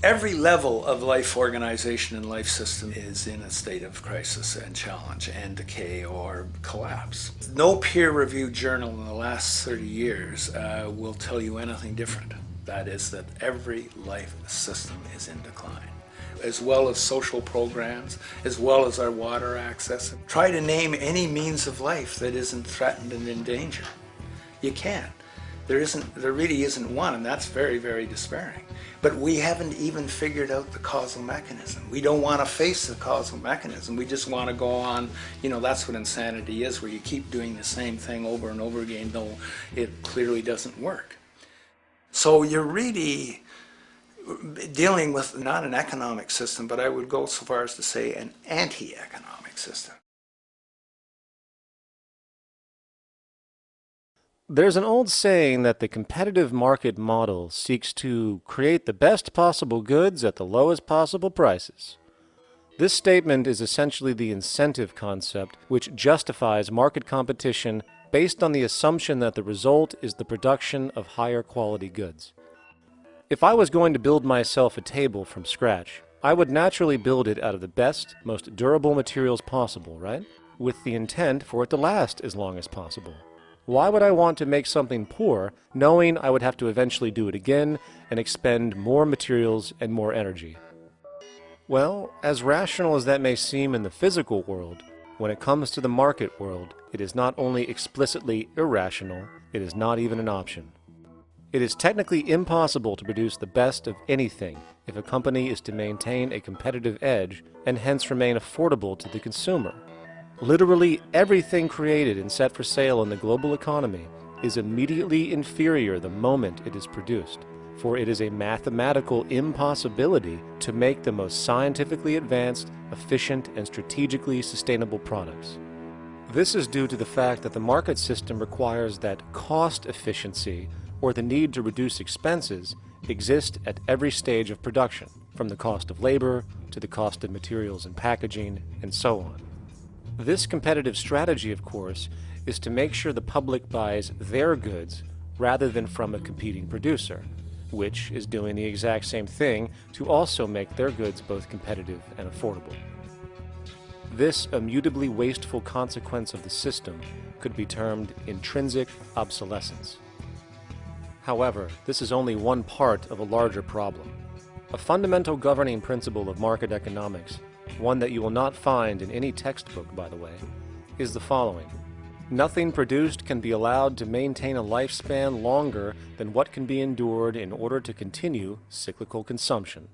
Every level of life organization and life system is in a state of crisis and challenge and decay or collapse. No peer-reviewed journal in the last 30 years will tell you anything different. That is that every life system is in decline, as well as social programs, as well as our water access. Try to name any means of life that isn't threatened and in danger. You can't. There really isn't one, and that's very, very despairing. But we haven't even figured out the causal mechanism. We don't want to face the causal mechanism. We just want to go on, that's what insanity is, where you keep doing the same thing over and over again, though it clearly doesn't work. So you're really dealing with not an economic system, but I would go so far as to say an anti-economic system. There's an old saying that the competitive market model seeks to create the best possible goods at the lowest possible prices. This statement is essentially the incentive concept, which justifies market competition based on the assumption that the result is the production of higher quality goods. If I was going to build myself a table from scratch, I would naturally build it out of the best, most durable materials possible, right? With the intent for it to last as long as possible. Why would I want to make something poor, knowing I would have to eventually do it again and expend more materials and more energy? Well, as rational as that may seem in the physical world, when it comes to the market world, it is not only explicitly irrational, it is not even an option. It is technically impossible to produce the best of anything if a company is to maintain a competitive edge and hence remain affordable to the consumer. Literally everything created and set for sale in the global economy is immediately inferior the moment it is produced, for it is a mathematical impossibility to make the most scientifically advanced, efficient, and strategically sustainable products. This is due to the fact that the market system requires that cost efficiency, or the need to reduce expenses, exist at every stage of production, from the cost of labor to the cost of materials and packaging, and so on. This competitive strategy, of course, is to make sure the public buys their goods rather than from a competing producer, which is doing the exact same thing to also make their goods both competitive and affordable. This immutably wasteful consequence of the system could be termed intrinsic obsolescence. However, this is only one part of a larger problem. A fundamental governing principle of market economics, one that you will not find in any textbook, by the way, is the following. Nothing produced can be allowed to maintain a lifespan longer than what can be endured in order to continue cyclical consumption.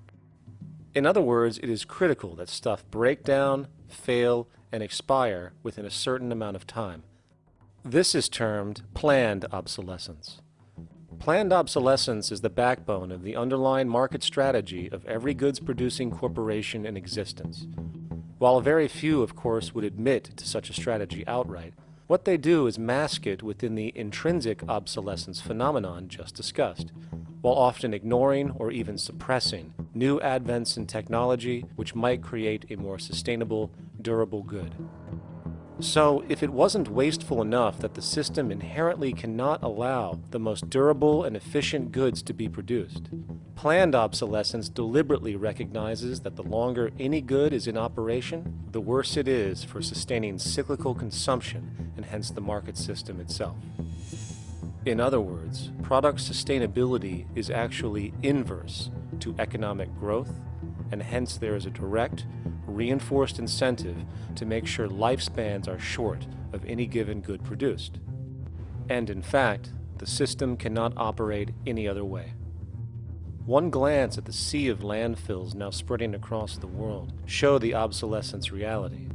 In other words, it is critical that stuff break down, fail, and expire within a certain amount of time. This is termed planned obsolescence. Planned obsolescence is the backbone of the underlying market strategy of every goods-producing corporation in existence. While very few, of course, would admit to such a strategy outright, what they do is mask it within the intrinsic obsolescence phenomenon just discussed, while often ignoring or even suppressing new advents in technology which might create a more sustainable, durable good. So, if it wasn't wasteful enough that the system inherently cannot allow the most durable and efficient goods to be produced, planned obsolescence deliberately recognizes that the longer any good is in operation, the worse it is for sustaining cyclical consumption and hence the market system itself. In other words, product sustainability is actually inverse to economic growth, and hence there is a direct, reinforced incentive to make sure lifespans are short of any given good produced. And in fact, the system cannot operate any other way. One glance at the sea of landfills now spreading across the world show the obsolescence reality.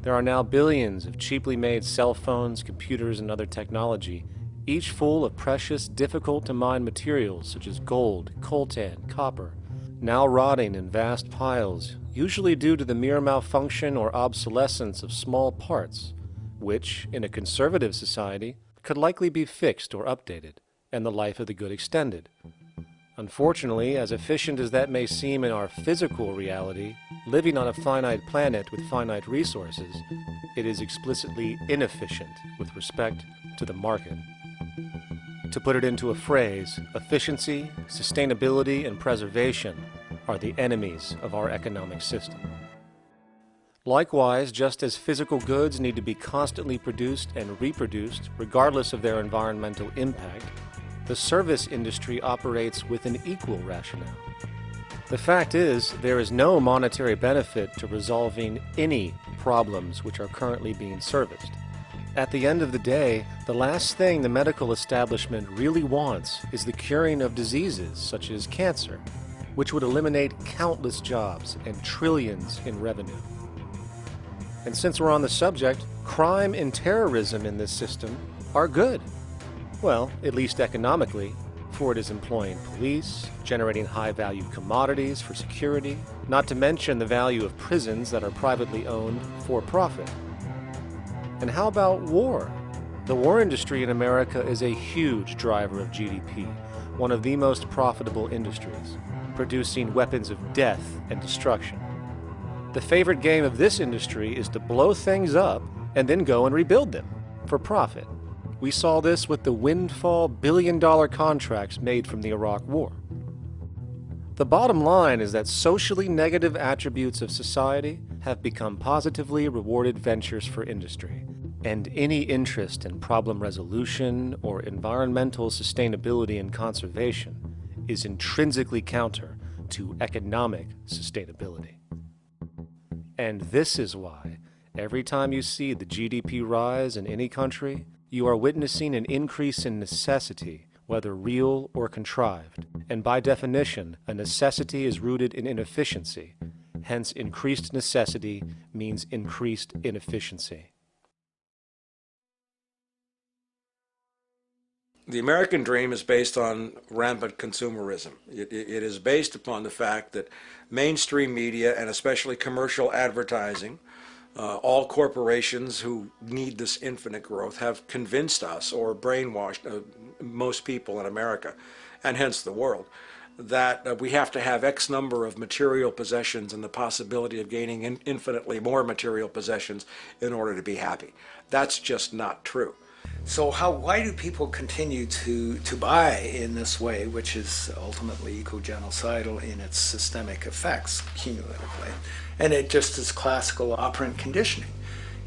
There are now billions of cheaply made cell phones, computers, and other technology, each full of precious, difficult-to-mine materials such as gold, coltan, copper, now rotting in vast piles, usually due to the mere malfunction or obsolescence of small parts, which, in a conservative society, could likely be fixed or updated, and the life of the good extended. Unfortunately, as efficient as that may seem in our physical reality, living on a finite planet with finite resources, it is explicitly inefficient with respect to the market. To put it into a phrase, efficiency, sustainability, and preservation are the enemies of our economic system. Likewise, just as physical goods need to be constantly produced and reproduced, regardless of their environmental impact, the service industry operates with an equal rationale. The fact is, there is no monetary benefit to resolving any problems which are currently being serviced, At the end of the day, the last thing the medical establishment really wants is the curing of diseases such as cancer, which would eliminate countless jobs and trillions in revenue. And since we're on the subject, crime and terrorism in this system are good. Well, at least economically, for it is employing police, generating high-value commodities for security, not to mention the value of prisons that are privately owned for profit. And how about war? The war industry in America is a huge driver of GDP, one of the most profitable industries, producing weapons of death and destruction. The favorite game of this industry is to blow things up and then go and rebuild them for profit. We saw this with the windfall billion-dollar contracts made from the Iraq War. The bottom line is that socially negative attributes of society have become positively rewarded ventures for industry, and any interest in problem resolution or environmental sustainability and conservation is intrinsically counter to economic sustainability. And this is why, every time you see the GDP rise in any country, you are witnessing an increase in necessity, whether real or contrived. And by definition, a necessity is rooted in inefficiency. Hence, increased necessity means increased inefficiency. The American dream is based on rampant consumerism. It is based upon the fact that mainstream media, and especially commercial advertising, all corporations who need this infinite growth have convinced us or brainwashed most people in America, and hence the world, that we have to have X number of material possessions and the possibility of gaining infinitely more material possessions in order to be happy. That's just not true. So why do people continue to buy in this way, which is ultimately eco-genocidal in its systemic effects cumulatively? And it just is classical operant conditioning.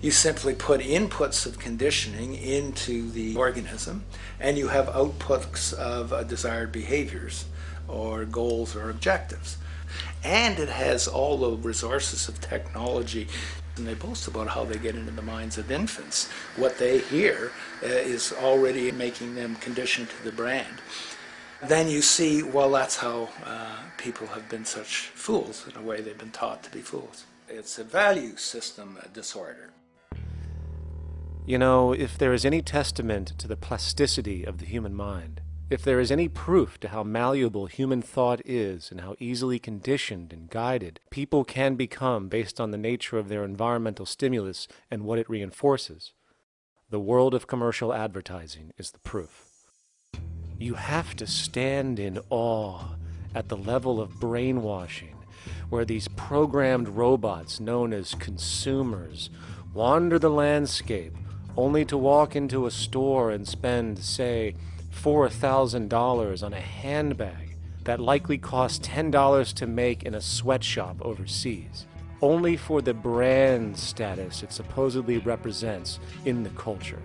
You simply put inputs of conditioning into the organism, and you have outputs of desired behaviors or goals or objectives. And it has all the resources of technology. And they boast about how they get into the minds of infants. What they hear is already making them conditioned to the brand. Then you see, well, that's how people have been such fools. In a way, they've been taught to be fools. It's a value system disorder. You know, if there is any testament to the plasticity of the human mind, if there is any proof to how malleable human thought is and how easily conditioned and guided people can become based on the nature of their environmental stimulus and what it reinforces, the world of commercial advertising is the proof. You have to stand in awe at the level of brainwashing where these programmed robots known as consumers wander the landscape only to walk into a store and spend, say, $4,000 on a handbag that likely costs $10 to make in a sweatshop overseas, only for the brand status it supposedly represents in the culture.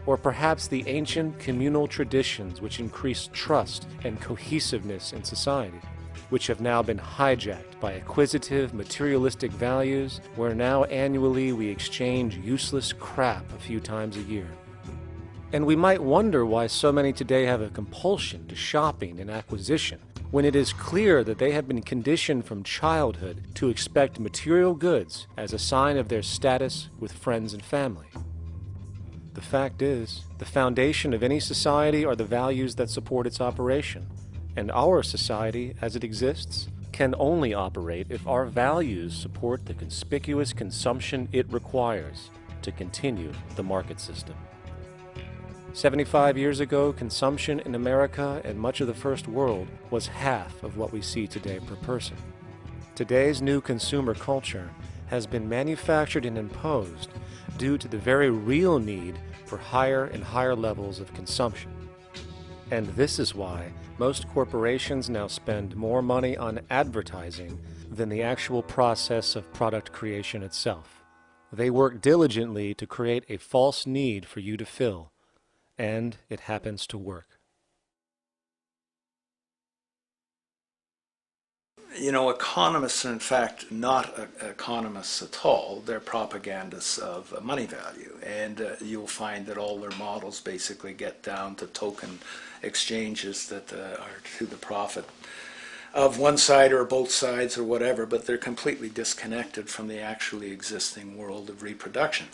Or perhaps the ancient communal traditions which increased trust and cohesiveness in society, which have now been hijacked by acquisitive, materialistic values, where now annually we exchange useless crap a few times a year. And we might wonder why so many today have a compulsion to shopping and acquisition, when it is clear that they have been conditioned from childhood to expect material goods as a sign of their status with friends and family. The fact is, the foundation of any society are the values that support its operation, and our society, as it exists, can only operate if our values support the conspicuous consumption it requires to continue the market system. 75 years ago, consumption in America and much of the First World was half of what we see today per person. Today's new consumer culture has been manufactured and imposed due to the very real need for higher and higher levels of consumption. And this is why most corporations now spend more money on advertising than the actual process of product creation itself. They work diligently to create a false need for you to fill, and it happens to work. You know, economists are in fact not economists at all. They're propagandists of money value, and you'll find that all their models basically get down to token exchanges that are to the profit of one side or both sides or whatever, but they're completely disconnected from the actually existing world of reproduction.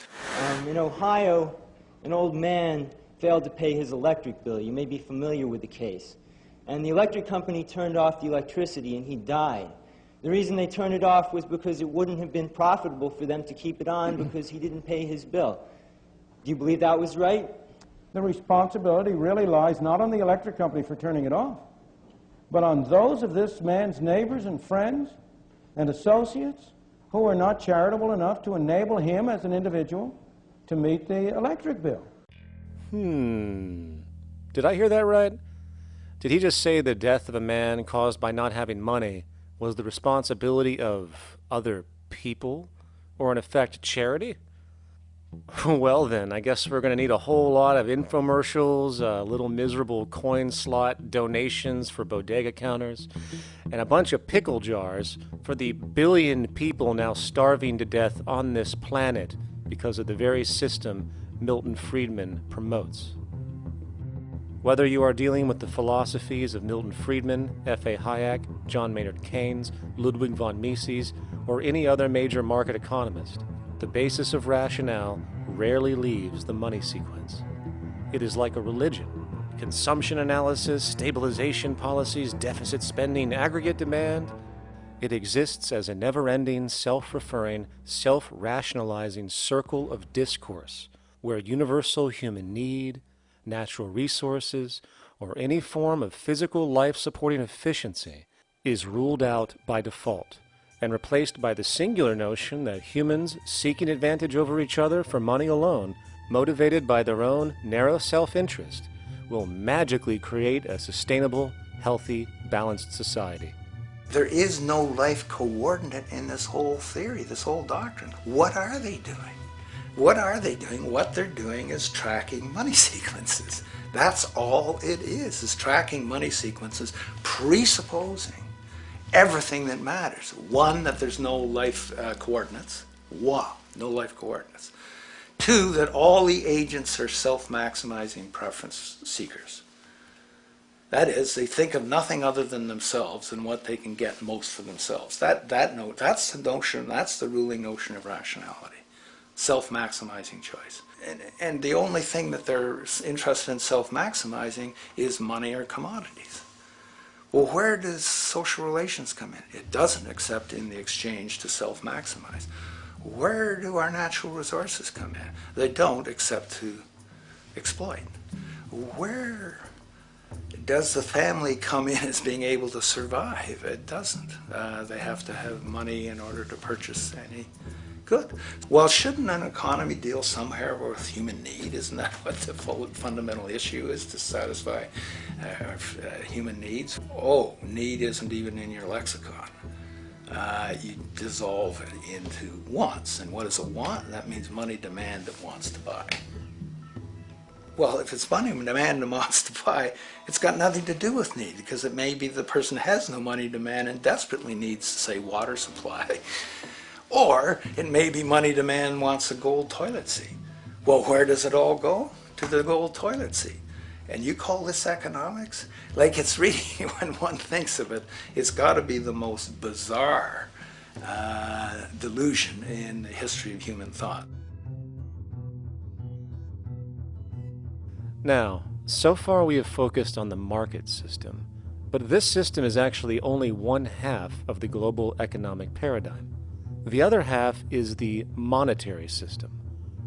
In Ohio, an old man failed to pay his electric bill. You may be familiar with the case. And the electric company turned off the electricity and he died. The reason they turned it off was because it wouldn't have been profitable for them to keep it on because he didn't pay his bill. Do you believe that was right? The responsibility really lies not on the electric company for turning it off, but on those of this man's neighbors and friends and associates who are not charitable enough to enable him as an individual to meet the electric bill. Did I hear that right? Did he just say the death of a man caused by not having money was the responsibility of other people, or in effect, charity? Well then, I guess we're going to need a whole lot of infomercials, little miserable coin slot donations for bodega counters, and a bunch of pickle jars for the billion people now starving to death on this planet because of the very system Milton Friedman promotes. Whether you are dealing with the philosophies of Milton Friedman, F.A. Hayek, John Maynard Keynes, Ludwig von Mises, or any other major market economist, the basis of rationale rarely leaves the money sequence. It is like a religion. Consumption analysis, stabilization policies, deficit spending, aggregate demand. It exists as a never-ending, self-referring, self-rationalizing circle of discourse where universal human need, natural resources, or any form of physical life-supporting efficiency is ruled out by default and replaced by the singular notion that humans seeking advantage over each other for money alone, motivated by their own narrow self-interest, will magically create a sustainable, healthy, balanced society. There is no life coordinate in this whole theory, this whole doctrine. What are they doing? What are they doing? What they're doing is tracking money sequences. That's all it is tracking money sequences, presupposing everything that matters. One, that there's no life coordinates. Wow, no life coordinates. Two, that all the agents are self-maximizing preference seekers. That is, they think of nothing other than themselves and what they can get most for themselves. That's the notion, that's the ruling notion of rationality. Self-maximizing choice. And the only thing that they're interested in self-maximizing is money or commodities. Well, where does social relations come in? It doesn't, except in the exchange to self-maximize. Where do our natural resources come in? They don't, except to exploit. Where does the family come in as being able to survive? It doesn't. They have to have money in order to purchase any good. Well, shouldn't an economy deal somewhere with human need? Isn't that what the fundamental issue is, to satisfy human needs? Oh, need isn't even in your lexicon. You dissolve it into wants. And what is a want? That means money demand that wants to buy. Well, if it's money demand that wants to buy, it's got nothing to do with need, because it may be the person has no money demand and desperately needs, say, water supply. Or it may be money demand wants a gold toilet seat. Well, where does it all go? To the gold toilet seat. And you call this economics? Like, it's really, when one thinks of it, it's got to be the most bizarre delusion in the history of human thought. Now, so far we have focused on the market system, but this system is actually only one half of the global economic paradigm. The other half is the monetary system.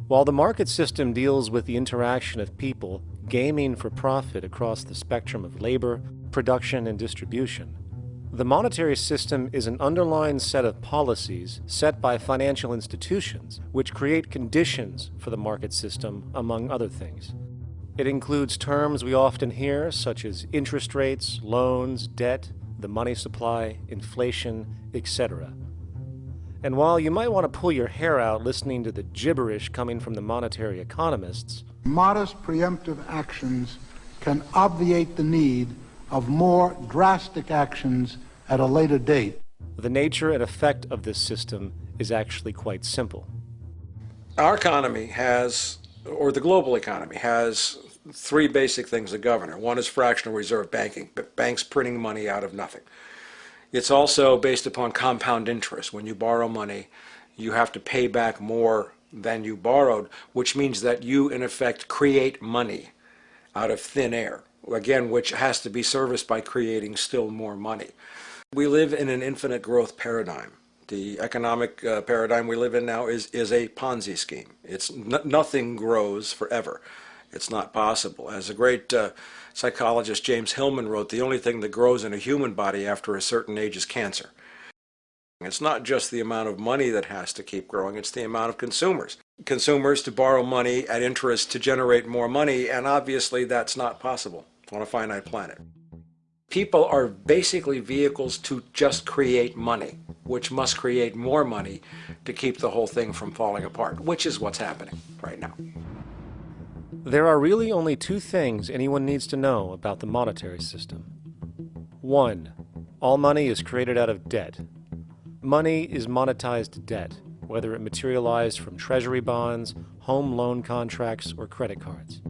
While the market system deals with the interaction of people gaming for profit across the spectrum of labor, production, and distribution, the monetary system is an underlying set of policies set by financial institutions which create conditions for the market system, among other things. It includes terms we often hear, such as interest rates, loans, debt, the money supply, inflation, etc. And while you might want to pull your hair out listening to the gibberish coming from the monetary economists, modest preemptive actions can obviate the need of more drastic actions at a later date. the nature and effect of this system is actually quite simple. Our economy has, or the global economy has, three basic things that govern it. One is fractional reserve banking, banks printing money out of nothing. It's also based upon compound interest. When you borrow money, you have to pay back more than you borrowed, which means that you, in effect, create money out of thin air, again, which has to be serviced by creating still more money. We live in an infinite growth paradigm. The economic paradigm we live in now is a Ponzi scheme. Nothing grows forever. It's not possible. As a great psychologist James Hillman wrote, the only thing that grows in a human body after a certain age is cancer. It's not just the amount of money that has to keep growing, it's the amount of consumers. Consumers to borrow money at interest to generate more money, and obviously that's not possible on a finite planet. People are basically vehicles to just create money, which must create more money to keep the whole thing from falling apart, which is what's happening right now. There are really only two things anyone needs to know about the monetary system. 1. All money is created out of debt. Money is monetized debt, whether it materialized from treasury bonds, home loan contracts, or credit cards.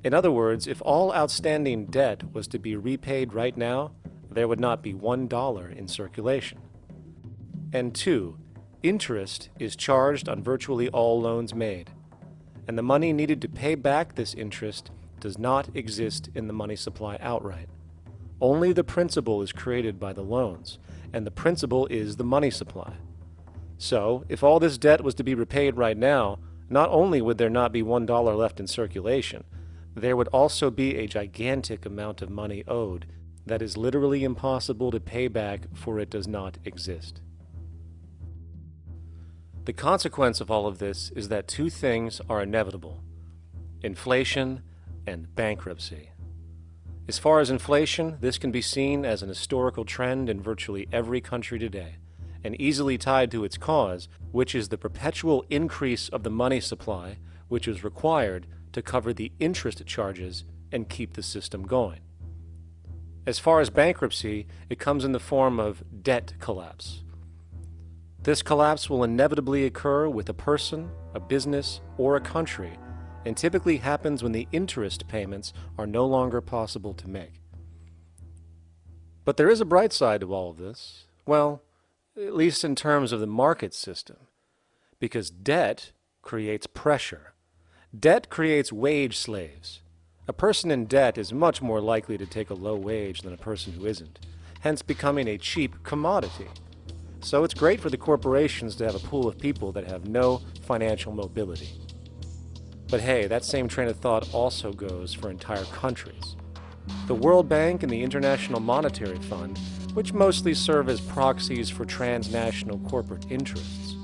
In other words, if all outstanding debt was to be repaid right now, there would not be $1 in circulation. And 2, interest is charged on virtually all loans made, and the money needed to pay back this interest does not exist in the money supply outright. Only the principal is created by the loans, and the principal is the money supply. So, if all this debt was to be repaid right now, not only would there not be $1 left in circulation, there would also be a gigantic amount of money owed that is literally impossible to pay back, for it does not exist. The consequence of all of this is that two things are inevitable: inflation and bankruptcy. As far as inflation, this can be seen as an historical trend in virtually every country today, and easily tied to its cause, which is the perpetual increase of the money supply, which is required to cover the interest charges and keep the system going. As far as bankruptcy, it comes in the form of debt collapse. This collapse will inevitably occur with a person, a business, or a country, and typically happens when the interest payments are no longer possible to make. But there is a bright side to all of this, well, at least in terms of the market system, because debt creates pressure. Debt creates wage slaves. A person in debt is much more likely to take a low wage than a person who isn't, hence becoming a cheap commodity. So it's great for the corporations to have a pool of people that have no financial mobility. But hey, that same train of thought also goes for entire countries. The World Bank and the International Monetary Fund, which mostly serve as proxies for transnational corporate interests,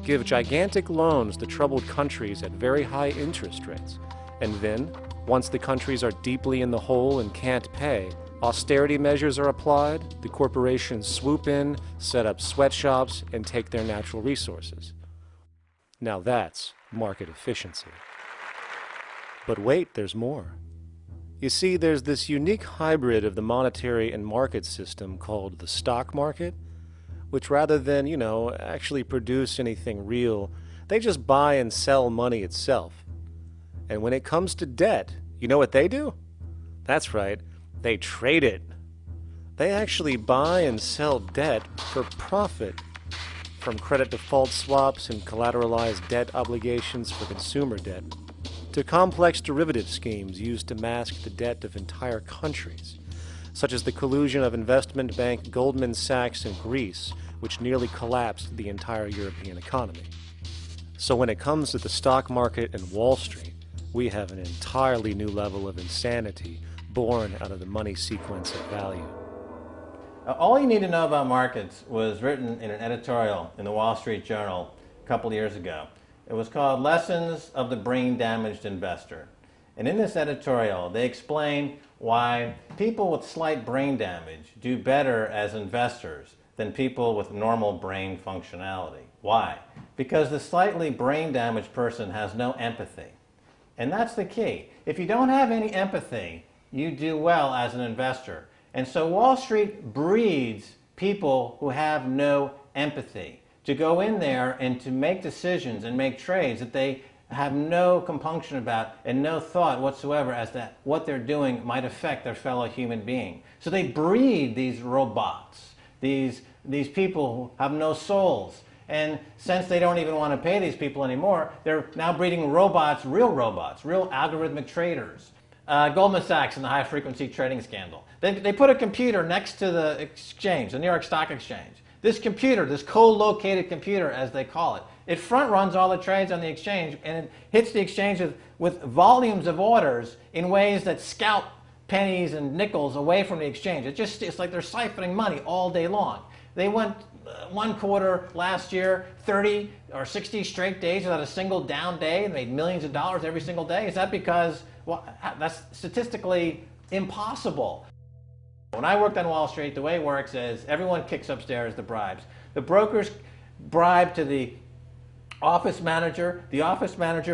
give gigantic loans to troubled countries at very high interest rates, and then, once the countries are deeply in the hole and can't pay, austerity measures are applied, the corporations swoop in, set up sweatshops, and take their natural resources. Now that's market efficiency. But wait, there's more. You see, there's this unique hybrid of the monetary and market system called the stock market, which rather than, actually produce anything real, they just buy and sell money itself. And when it comes to debt, you know what they do? That's right, they trade it. They actually buy and sell debt for profit, from credit default swaps and collateralized debt obligations for consumer debt, to complex derivative schemes used to mask the debt of entire countries, such as the collusion of investment bank Goldman Sachs in Greece, which nearly collapsed the entire European economy. So when it comes to the stock market and Wall Street, we have an entirely new level of insanity born out of the money sequence of value. All you need to know about markets was written in an editorial in the Wall Street Journal a couple of years ago. It was called Lessons of the Brain-Damaged Investor. And in this editorial, they explain why people with slight brain damage do better as investors than people with normal brain functionality. Why? Because the slightly brain-damaged person has no empathy. And that's the key. If you don't have any empathy, you do well as an investor. And so Wall Street breeds people who have no empathy, to go in there and to make decisions and make trades that they have no compunction about and no thought whatsoever as to what they're doing might affect their fellow human being. So they breed these robots, these people who have no souls. And since they don't even want to pay these people anymore, they're now breeding robots, real algorithmic traders. Goldman Sachs in the high-frequency trading scandal. They put a computer next to the exchange, the New York Stock Exchange. This computer, this co-located computer, as they call it, it front-runs all the trades on the exchange, and it hits the exchange with volumes of orders in ways that scalp pennies and nickels away from the exchange. It's like they're siphoning money all day long. They went one quarter last year, 30 or 60 straight days without a single down day and made millions of dollars every single day. Is that because, well, that's statistically impossible. When I worked on Wall Street, the way it works is everyone kicks upstairs the bribes. The brokers bribe to the office manager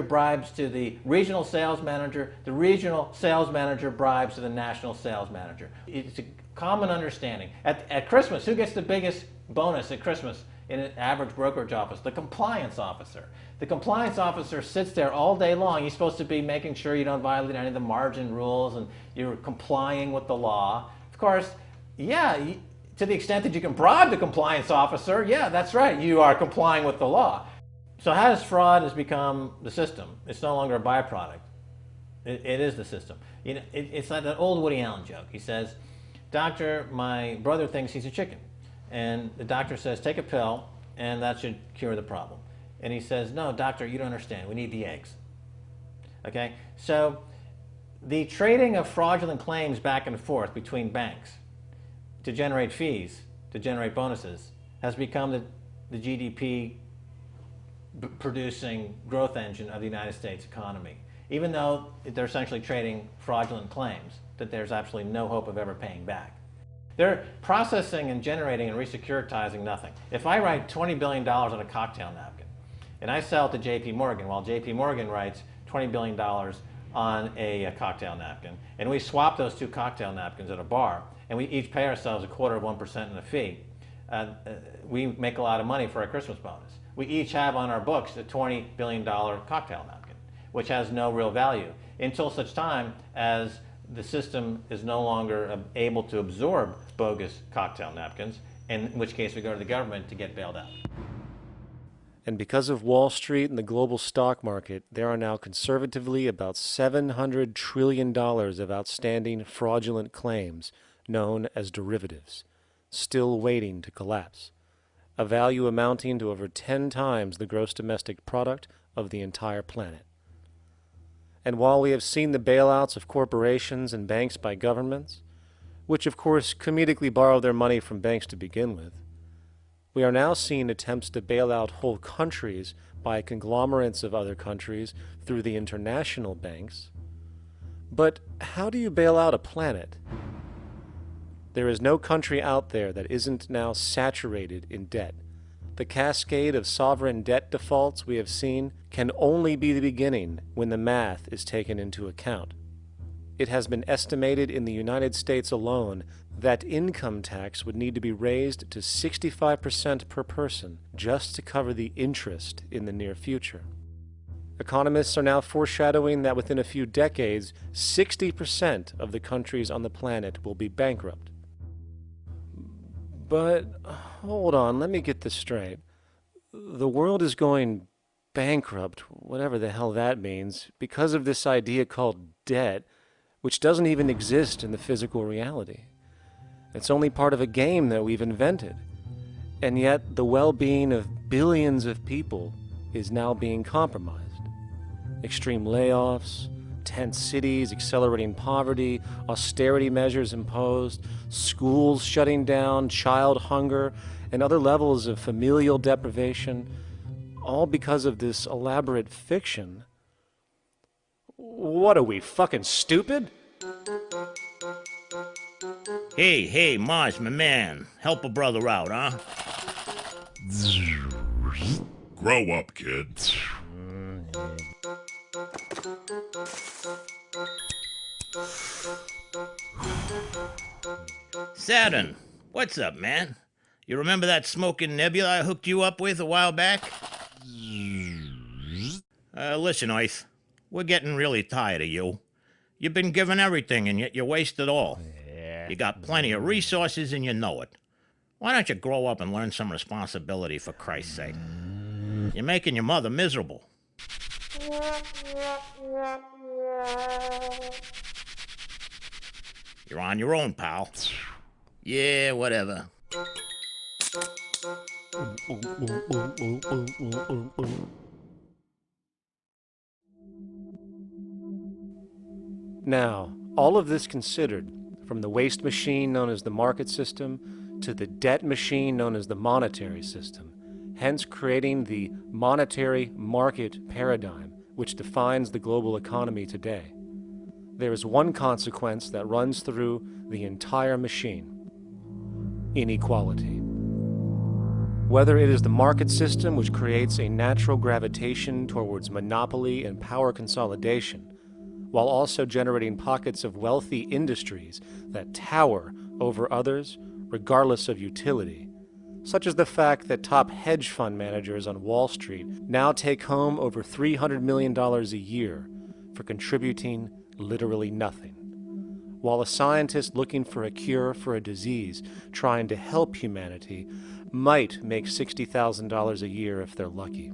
bribes to the regional sales manager bribes to the national sales manager. It's a common understanding. At Christmas, who gets the biggest bonus at Christmas in an average brokerage office? The compliance officer. The compliance officer sits there all day long. He's supposed to be making sure you don't violate any of the margin rules and you're complying with the law. Of course, yeah, to the extent that you can bribe the compliance officer, yeah, that's right, you are complying with the law. So as fraud has become the system, it's no longer a byproduct. It is the system. You know, it's like that old Woody Allen joke. He says, "Doctor, my brother thinks he's a chicken." And the doctor says, "Take a pill, and that should cure the problem." And he says, "No, doctor, you don't understand. We need the eggs." Okay? So the trading of fraudulent claims back and forth between banks to generate fees, to generate bonuses, has become the GDP producing growth engine of the United States economy. Even though they're essentially trading fraudulent claims that there's absolutely no hope of ever paying back. They're processing and generating and resecuritizing nothing. If I write $20 billion on a cocktail napkin and I sell it to JP Morgan while JP Morgan writes $20 billion on a cocktail napkin, and we swap those two cocktail napkins at a bar and we each pay ourselves 1/4% in a fee, we make a lot of money for our Christmas bonus. We each have on our books a $20 billion cocktail napkin, which has no real value until such time as the system is no longer able to absorb bogus cocktail napkins, in which case we go to the government to get bailed out. And because of Wall Street and the global stock market, there are now conservatively about $700 trillion of outstanding fraudulent claims known as derivatives, still waiting to collapse, a value amounting to over 10 times the gross domestic product of the entire planet. And while we have seen the bailouts of corporations and banks by governments, which of course comedically borrow their money from banks to begin with, we are now seeing attempts to bail out whole countries by conglomerates of other countries through the international banks. But how do you bail out a planet? There is no country out there that isn't now saturated in debt. The cascade of sovereign debt defaults we have seen can only be the beginning when the math is taken into account. It has been estimated in the United States alone that income tax would need to be raised to 65% per person just to cover the interest in the near future. Economists are now foreshadowing that within a few decades, 60% of the countries on the planet will be bankrupt. But hold on, let me get this straight. The world is going bankrupt, whatever the hell that means, because of this idea called debt, which doesn't even exist in the physical reality. It's only part of a game that we've invented. And yet the well-being of billions of people is now being compromised. Extreme layoffs, tent cities, accelerating poverty, austerity measures imposed, schools shutting down, child hunger, and other levels of familial deprivation, all because of this elaborate fiction. What are we, fucking stupid? Hey, Mars, my man. Help a brother out, huh? Grow up, kid. Saturn, what's up, man? You remember that smoking nebula I hooked you up with a while back? Listen, Earth, we're getting really tired of you. You've been given everything, and yet you waste it all. You got plenty of resources, and you know it. Why don't you grow up and learn some responsibility, for Christ's sake? You're making your mother miserable. You're on your own, pal. Yeah, whatever. Now, all of this considered, from the waste machine known as the market system to the debt machine known as the monetary system, hence creating the monetary market paradigm which defines the global economy today, there is one consequence that runs through the entire machine: inequality. Whether it is the market system which creates a natural gravitation towards monopoly and power consolidation, while also generating pockets of wealthy industries that tower over others regardless of utility, such as the fact that top hedge fund managers on Wall Street now take home over $300 million a year for contributing literally nothing, while a scientist looking for a cure for a disease trying to help humanity might make $60,000 a year if they're lucky.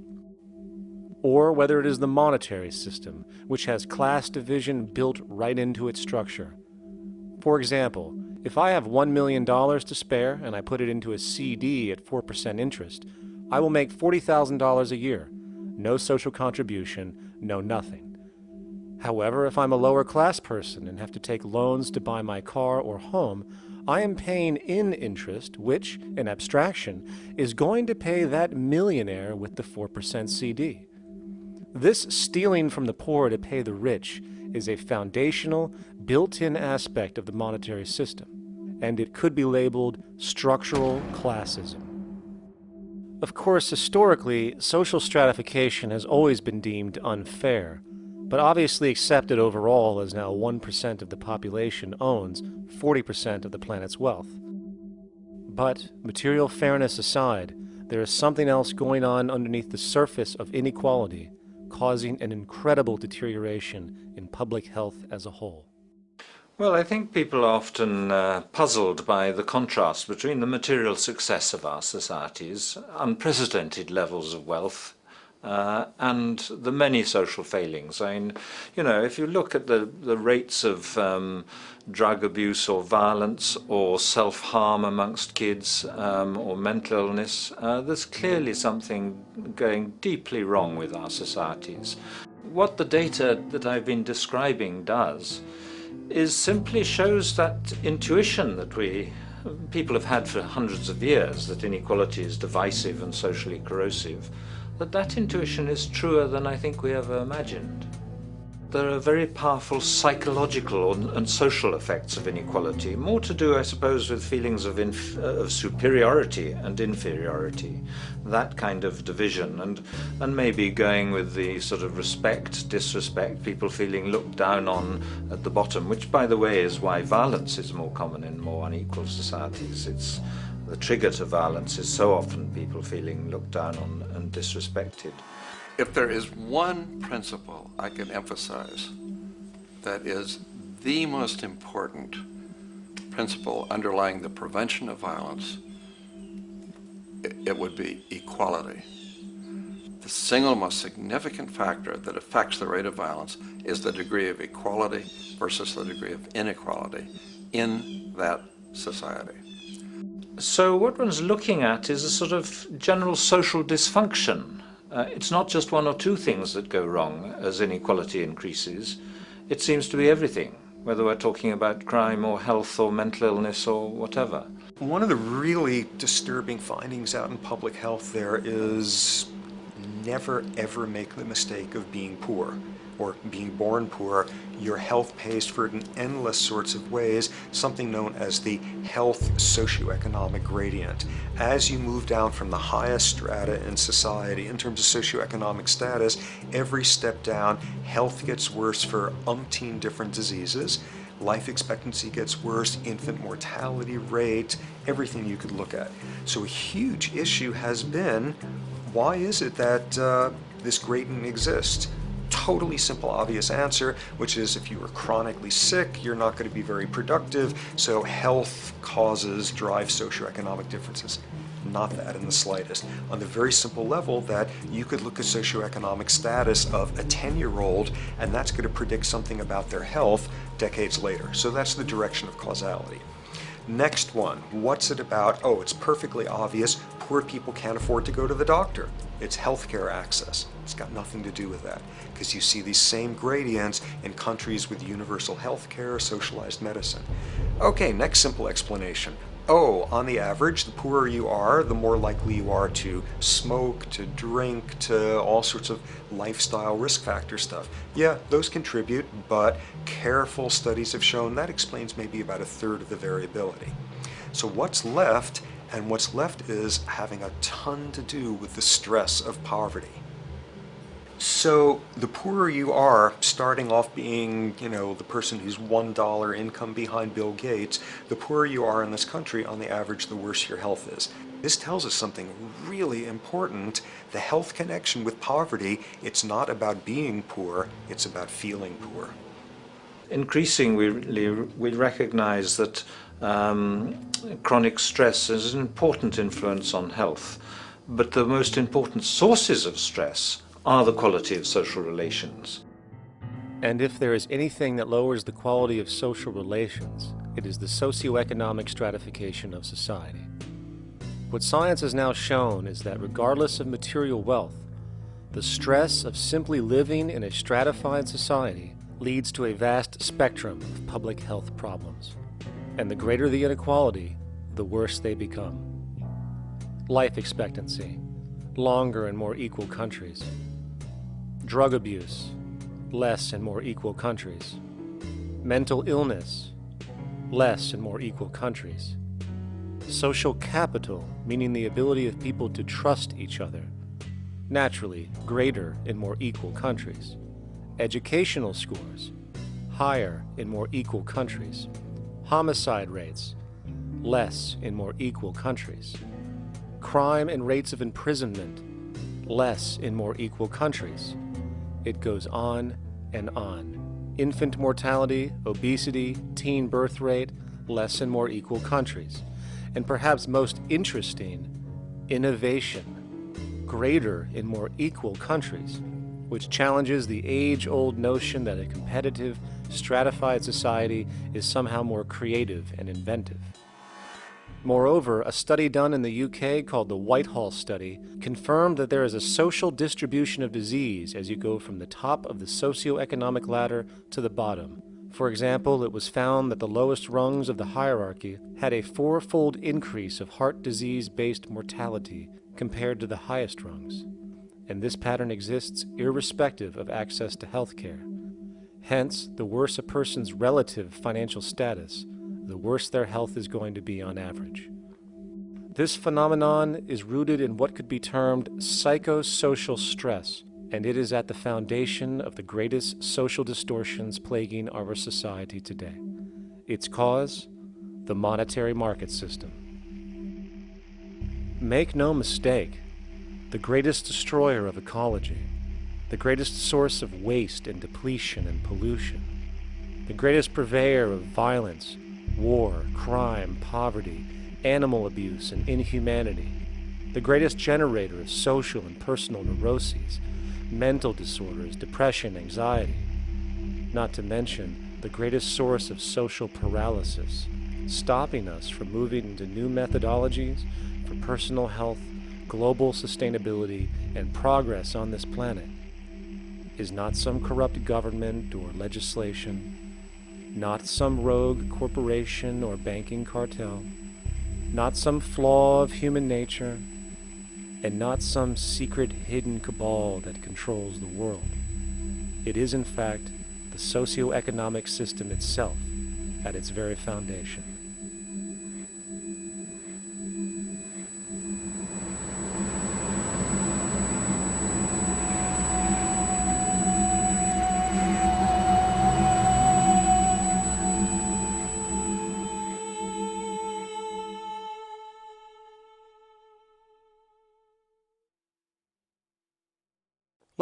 Or whether it is the monetary system, which has class division built right into its structure. For example, if I have $1 million to spare and I put it into a CD at 4% interest, I will make $40,000 a year. No social contribution, no nothing. However, if I'm a lower class person and have to take loans to buy my car or home, I am paying in interest, which, in abstraction, is going to pay that millionaire with the 4% CD. This stealing from the poor to pay the rich is a foundational, built-in aspect of the monetary system, and it could be labeled structural classism. Of course, historically, social stratification has always been deemed unfair, but obviously accepted overall as now 1% of the population owns 40% of the planet's wealth. But, material fairness aside, there is something else going on underneath the surface of inequality, causing an incredible deterioration in public health as a whole. Well, I think people are often puzzled by the contrast between the material success of our societies, unprecedented levels of wealth, and the many social failings. I mean, you know, if you look at the rates of drug abuse or violence or self-harm amongst kids or mental illness, there's clearly something going deeply wrong with our societies. What the data that I've been describing does is simply shows that intuition that people have had for hundreds of years, that inequality is divisive and socially corrosive, that intuition is truer than I think we ever imagined. There are very powerful psychological and social effects of inequality, more to do, I suppose, with feelings of superiority and inferiority, that kind of division, and maybe going with the sort of respect, disrespect, people feeling looked down on at the bottom, which, by the way, is why violence is more common in more unequal societies. It's the trigger to violence is so often people feeling looked down on and disrespected. If there is one principle I can emphasize that is the most important principle underlying the prevention of violence, it would be equality. The single most significant factor that affects the rate of violence is the degree of equality versus the degree of inequality in that society. So what one's looking at is a sort of general social dysfunction. It's not just one or two things that go wrong as inequality increases. It seems to be everything, whether we're talking about crime or health or mental illness or whatever. One of the really disturbing findings out in public health there is never ever make the mistake of being poor or being born poor. Your health pays for it in endless sorts of ways, something known as the health socioeconomic gradient. As you move down from the highest strata in society in terms of socioeconomic status, every step down, health gets worse for umpteen different diseases. life expectancy gets worse, infant mortality rate, everything you could look at. So a huge issue has been, why is it that this gradient exists? Totally simple, obvious answer, which is if you are chronically sick, you're not going to be very productive, so health causes drive socioeconomic differences. Not that in the slightest. On the very simple level that you could look at socioeconomic status of a 10-year-old, and that's going to predict something about their health decades later. So that's the direction of causality. Next one, what's it about? Oh, it's perfectly obvious. Poor people can't afford to go to the doctor. It's healthcare access. It's got nothing to do with that, because you see these same gradients in countries with universal healthcare, socialized medicine. Okay, next simple explanation. Oh, on the average, the poorer you are, the more likely you are to smoke, to drink, to all sorts of lifestyle risk factor stuff. Yeah, those contribute, but careful studies have shown that explains maybe about a third of the variability. So what's left? And what's left is having a ton to do with the stress of poverty. So the poorer you are, starting off being, the person who's $1 income behind Bill Gates, the poorer you are in this country, on the average, the worse your health is. This tells us something really important. The health connection with poverty, it's not about being poor, it's about feeling poor. Increasingly, we recognize that chronic stress is an important influence on health, but the most important sources of stress are the quality of social relations. And if there is anything that lowers the quality of social relations, it is the socioeconomic stratification of society. What science has now shown is that regardless of material wealth, the stress of simply living in a stratified society leads to a vast spectrum of public health problems. And the greater the inequality, the worse they become. Life expectancy, longer in more equal countries. Drug abuse, less in more equal countries. Mental illness, less in more equal countries. Social capital, meaning the ability of people to trust each other, naturally greater in more equal countries. Educational scores, higher in more equal countries. Homicide rates, less in more equal countries. Crime and rates of imprisonment, less in more equal countries. It goes on and on. Infant mortality, obesity, teen birth rate, less in more equal countries. And perhaps most interesting, innovation, greater in more equal countries, which challenges the age-old notion that a competitive, stratified society is somehow more creative and inventive. Moreover, a study done in the UK called the Whitehall Study confirmed that there is a social distribution of disease as you go from the top of the socioeconomic ladder to the bottom. For example, it was found that the lowest rungs of the hierarchy had a 4-fold increase of heart disease-based mortality compared to the highest rungs. And this pattern exists irrespective of access to health care. Hence, the worse a person's relative financial status, the worse their health is going to be on average. This phenomenon is rooted in what could be termed psychosocial stress, and it is at the foundation of the greatest social distortions plaguing our society today. Its cause? The monetary market system. Make no mistake, the greatest destroyer of ecology, the greatest source of waste and depletion and pollution, the greatest purveyor of violence, war, crime, poverty, animal abuse, and inhumanity, the greatest generator of social and personal neuroses, mental disorders, depression, anxiety, not to mention the greatest source of social paralysis, stopping us from moving into new methodologies for personal health, global sustainability, and progress on this planet, is not some corrupt government or legislation, not some rogue corporation or banking cartel, not some flaw of human nature, and not some secret hidden cabal that controls the world. It is, in fact, the socio-economic system itself at its very foundation.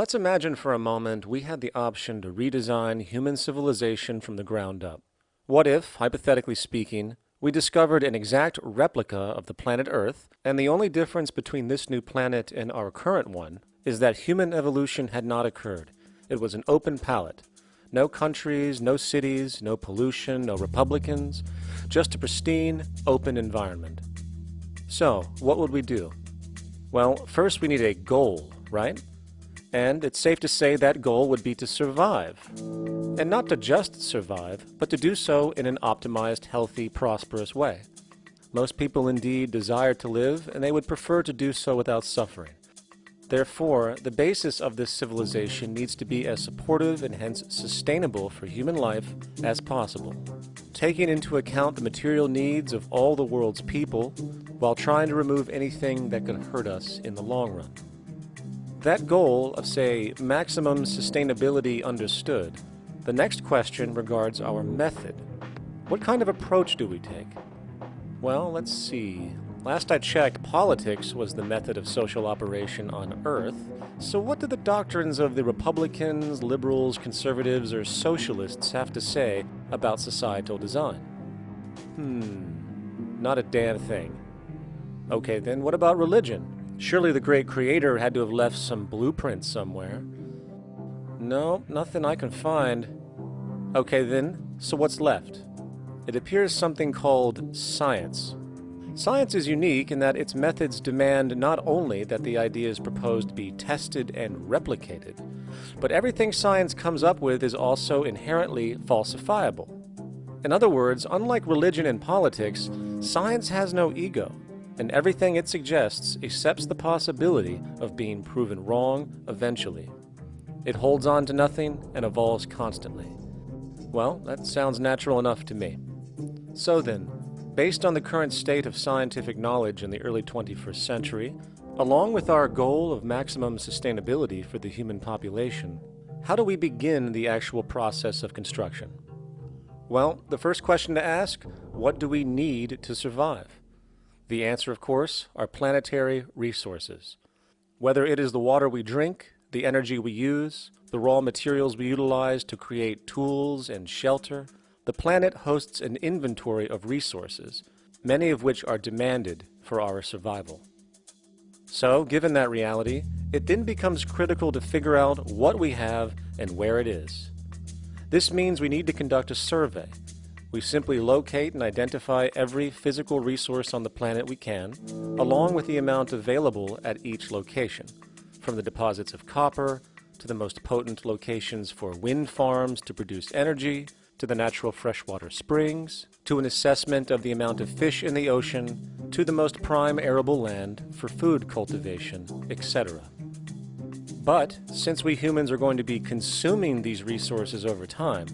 Let's imagine for a moment we had the option to redesign human civilization from the ground up. What if, hypothetically speaking, we discovered an exact replica of the planet Earth, and the only difference between this new planet and our current one is that human evolution had not occurred. It was an open palette. No countries, no cities, no pollution, no Republicans, just a pristine, open environment. So, what would we do? Well, first we need a goal, right? And it's safe to say that goal would be to survive. And not to just survive, but to do so in an optimized, healthy, prosperous way. Most people indeed desire to live, and they would prefer to do so without suffering. Therefore, the basis of this civilization needs to be as supportive and hence sustainable for human life as possible, taking into account the material needs of all the world's people while trying to remove anything that could hurt us in the long run. That goal of, say, maximum sustainability understood, the next question regards our method. What kind of approach do we take? Well, let's see. Last I checked, politics was the method of social operation on Earth. So what do the doctrines of the Republicans, liberals, conservatives, or socialists have to say about societal design? Not a damn thing. Okay, then what about religion? Surely the great creator had to have left some blueprint somewhere. No, nothing I can find. Okay then, so what's left? It appears something called science. Science is unique in that its methods demand not only that the ideas proposed be tested and replicated, but everything science comes up with is also inherently falsifiable. In other words, unlike religion and politics, science has no ego, and everything it suggests accepts the possibility of being proven wrong eventually. It holds on to nothing and evolves constantly. Well, that sounds natural enough to me. So then, based on the current state of scientific knowledge in the early 21st century, along with our goal of maximum sustainability for the human population, how do we begin the actual process of construction? Well, the first question to ask, what do we need to survive? The answer, of course, are planetary resources. Whether it is the water we drink, the energy we use, the raw materials we utilize to create tools and shelter, the planet hosts an inventory of resources, many of which are demanded for our survival. So, given that reality, it then becomes critical to figure out what we have and where it is. This means we need to conduct a survey. We simply locate and identify every physical resource on the planet we can, along with the amount available at each location, from the deposits of copper, to the most potent locations for wind farms to produce energy, to the natural freshwater springs, to an assessment of the amount of fish in the ocean, to the most prime arable land for food cultivation, etc. But, since we humans are going to be consuming these resources over time,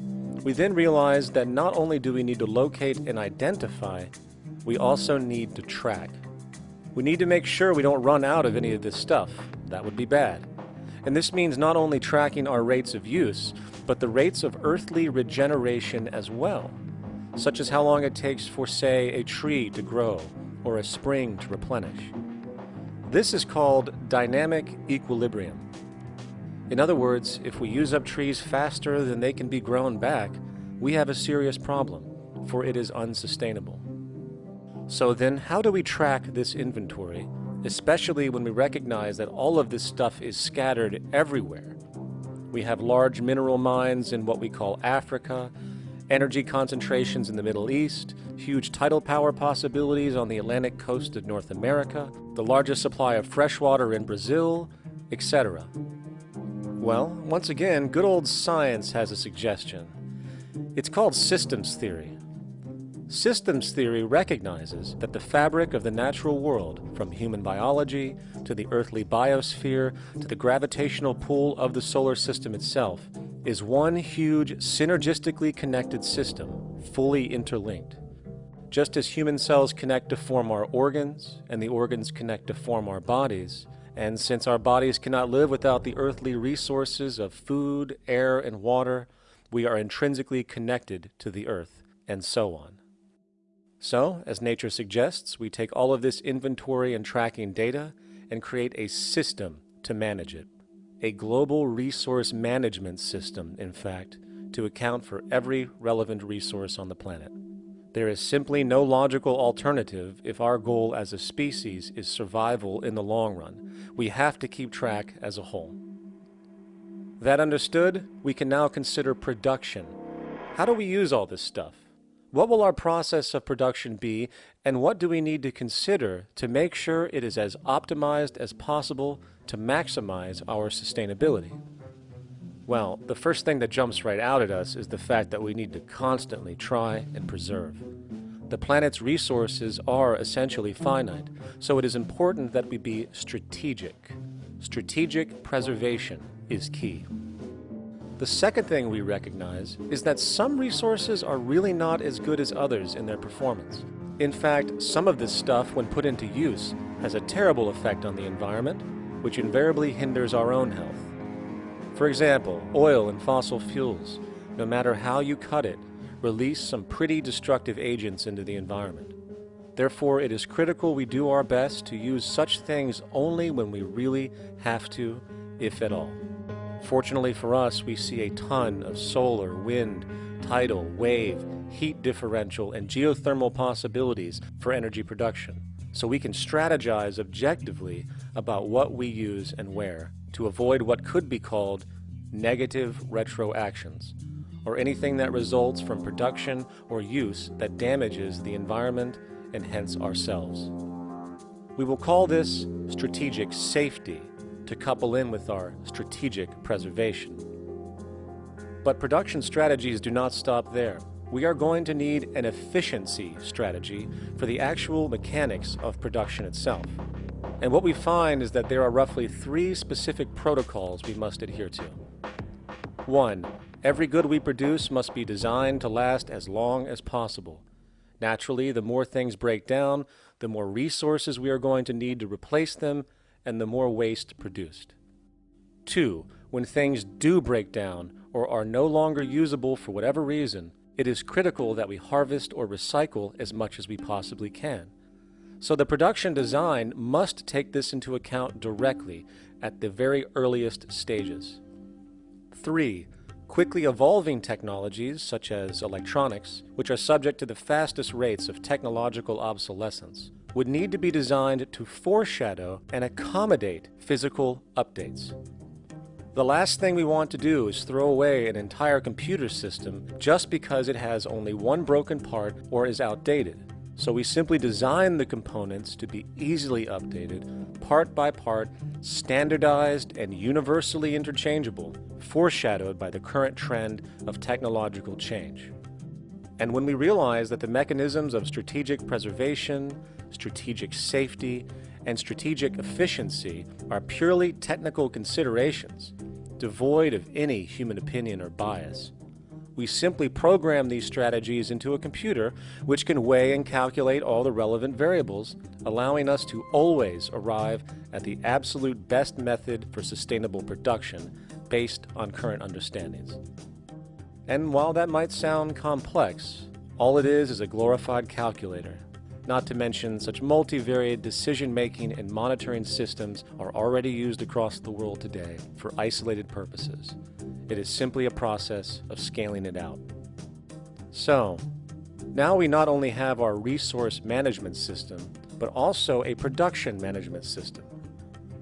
we then realize that not only do we need to locate and identify, we also need to track. We need to make sure we don't run out of any of this stuff. That would be bad. And this means not only tracking our rates of use, but the rates of earthly regeneration as well, such as how long it takes for, say, a tree to grow or a spring to replenish. This is called dynamic equilibrium. In other words, if we use up trees faster than they can be grown back, we have a serious problem, for it is unsustainable. So then, how do we track this inventory, especially when we recognize that all of this stuff is scattered everywhere? We have large mineral mines in what we call Africa, energy concentrations in the Middle East, huge tidal power possibilities on the Atlantic coast of North America, the largest supply of freshwater in Brazil, etc. Well, once again, good old science has a suggestion. It's called systems theory. Systems theory recognizes that the fabric of the natural world, from human biology to the earthly biosphere to the gravitational pull of the solar system itself, is one huge synergistically connected system, fully interlinked. Just as human cells connect to form our organs, and the organs connect to form our bodies, and since our bodies cannot live without the earthly resources of food, air, and water, we are intrinsically connected to the earth, and so on. So, as nature suggests, we take all of this inventory and tracking data and create a system to manage it. a global resource management system, in fact, to account for every relevant resource on the planet. There is simply no logical alternative if our goal as a species is survival in the long run. We have to keep track as a whole. That understood, we can now consider production. How do we use all this stuff? What will our process of production be, and what do we need to consider to make sure it is as optimized as possible to maximize our sustainability? Well, the first thing that jumps right out at us is the fact that we need to constantly try and preserve. The planet's resources are essentially finite, so it is important that we be strategic. Strategic preservation is key. The second thing we recognize is that some resources are really not as good as others in their performance. In fact, some of this stuff, when put into use, has a terrible effect on the environment, which invariably hinders our own health. For example, oil and fossil fuels, no matter how you cut it, release some pretty destructive agents into the environment. Therefore, it is critical we do our best to use such things only when we really have to, if at all. Fortunately for us, we see a ton of solar, wind, tidal, wave, heat differential, and geothermal possibilities for energy production, so we can strategize objectively about what we use and where to avoid what could be called negative retroactions, or anything that results from production or use that damages the environment and hence ourselves. We will call this strategic safety, to couple in with our strategic preservation. But production strategies do not stop there. We are going to need an efficiency strategy for the actual mechanics of production itself. And what we find is that there are roughly 3 specific protocols we must adhere to. 1. Every good we produce must be designed to last as long as possible. Naturally, the more things break down, the more resources we are going to need to replace them, and the more waste produced. 2. When things do break down or are no longer usable for whatever reason, it is critical that we harvest or recycle as much as we possibly can. So the production design must take this into account directly at the very earliest stages. 3. Quickly evolving technologies, such as electronics, which are subject to the fastest rates of technological obsolescence, would need to be designed to foreshadow and accommodate physical updates. The last thing we want to do is throw away an entire computer system just because it has only one broken part or is outdated. So we simply design the components to be easily updated, part by part, standardized and universally interchangeable, foreshadowed by the current trend of technological change. And when we realize that the mechanisms of strategic preservation, strategic safety, and strategic efficiency are purely technical considerations, devoid of any human opinion or bias, we simply program these strategies into a computer which can weigh and calculate all the relevant variables, allowing us to always arrive at the absolute best method for sustainable production based on current understandings. And while that might sound complex, all it is a glorified calculator. Not to mention, such multivariate decision-making and monitoring systems are already used across the world today for isolated purposes. It is simply a process of scaling it out. So, now we not only have our resource management system, but also a production management system,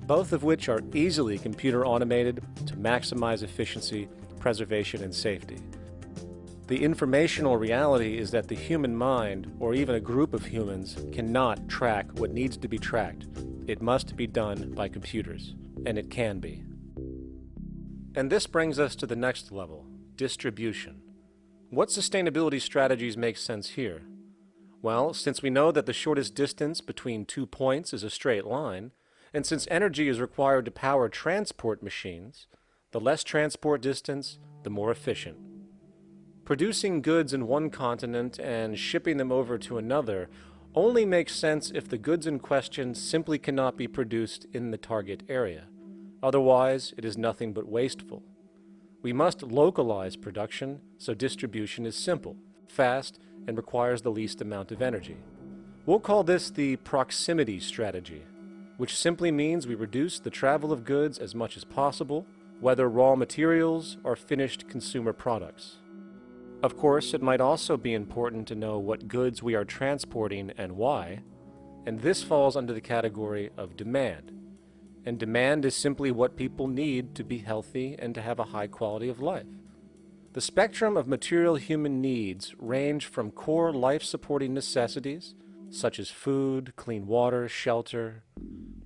both of which are easily computer automated to maximize efficiency, preservation, and safety. The informational reality is that the human mind, or even a group of humans, cannot track what needs to be tracked. It must be done by computers, and it can be. And this brings us to the next level, distribution. What sustainability strategies make sense here? Well, since we know that the shortest distance between 2 points is a straight line, and since energy is required to power transport machines, the less transport distance, the more efficient. Producing goods in one continent and shipping them over to another only makes sense if the goods in question simply cannot be produced in the target area. Otherwise, it is nothing but wasteful. We must localize production so distribution is simple, fast, and requires the least amount of energy. We'll call this the proximity strategy. which simply means we reduce the travel of goods as much as possible, whether raw materials or finished consumer products. Of course, it might also be important to know what goods we are transporting and why, and this falls under the category of demand. And demand is simply what people need to be healthy and to have a high quality of life. The spectrum of material human needs range from core life-supporting necessities, such as food, clean water, shelter,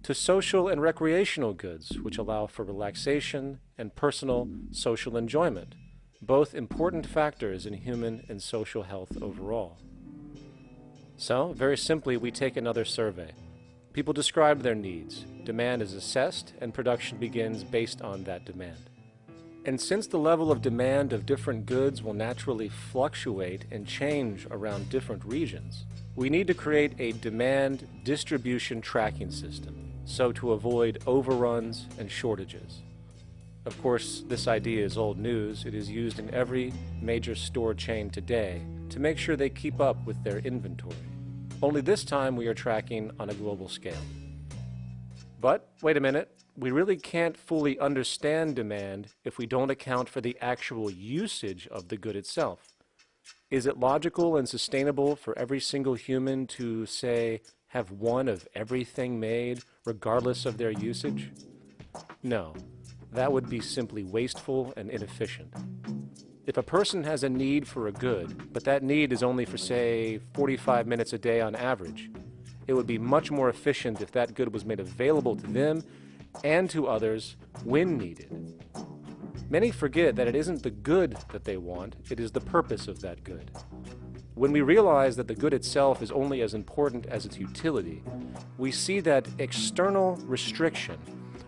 to social and recreational goods, which allow for relaxation and personal social enjoyment, both important factors in human and social health overall. So, very simply, we take another survey. People describe their needs. Demand is assessed, and production begins based on that demand. And since the level of demand of different goods will naturally fluctuate and change around different regions, we need to create a demand distribution tracking system, so to avoid overruns and shortages. Of course, this idea is old news. It is used in every major store chain today to make sure they keep up with their inventory. Only this time we are tracking on a global scale. But, wait a minute, we really can't fully understand demand if we don't account for the actual usage of the good itself. Is it logical and sustainable for every single human to, say, have one of everything made, regardless of their usage? No, that would be simply wasteful and inefficient. If a person has a need for a good, but that need is only for, say, 45 minutes a day on average, it would be much more efficient if that good was made available to them and to others when needed. Many forget that it isn't the good that they want, it is the purpose of that good. When we realize that the good itself is only as important as its utility, we see that external restriction,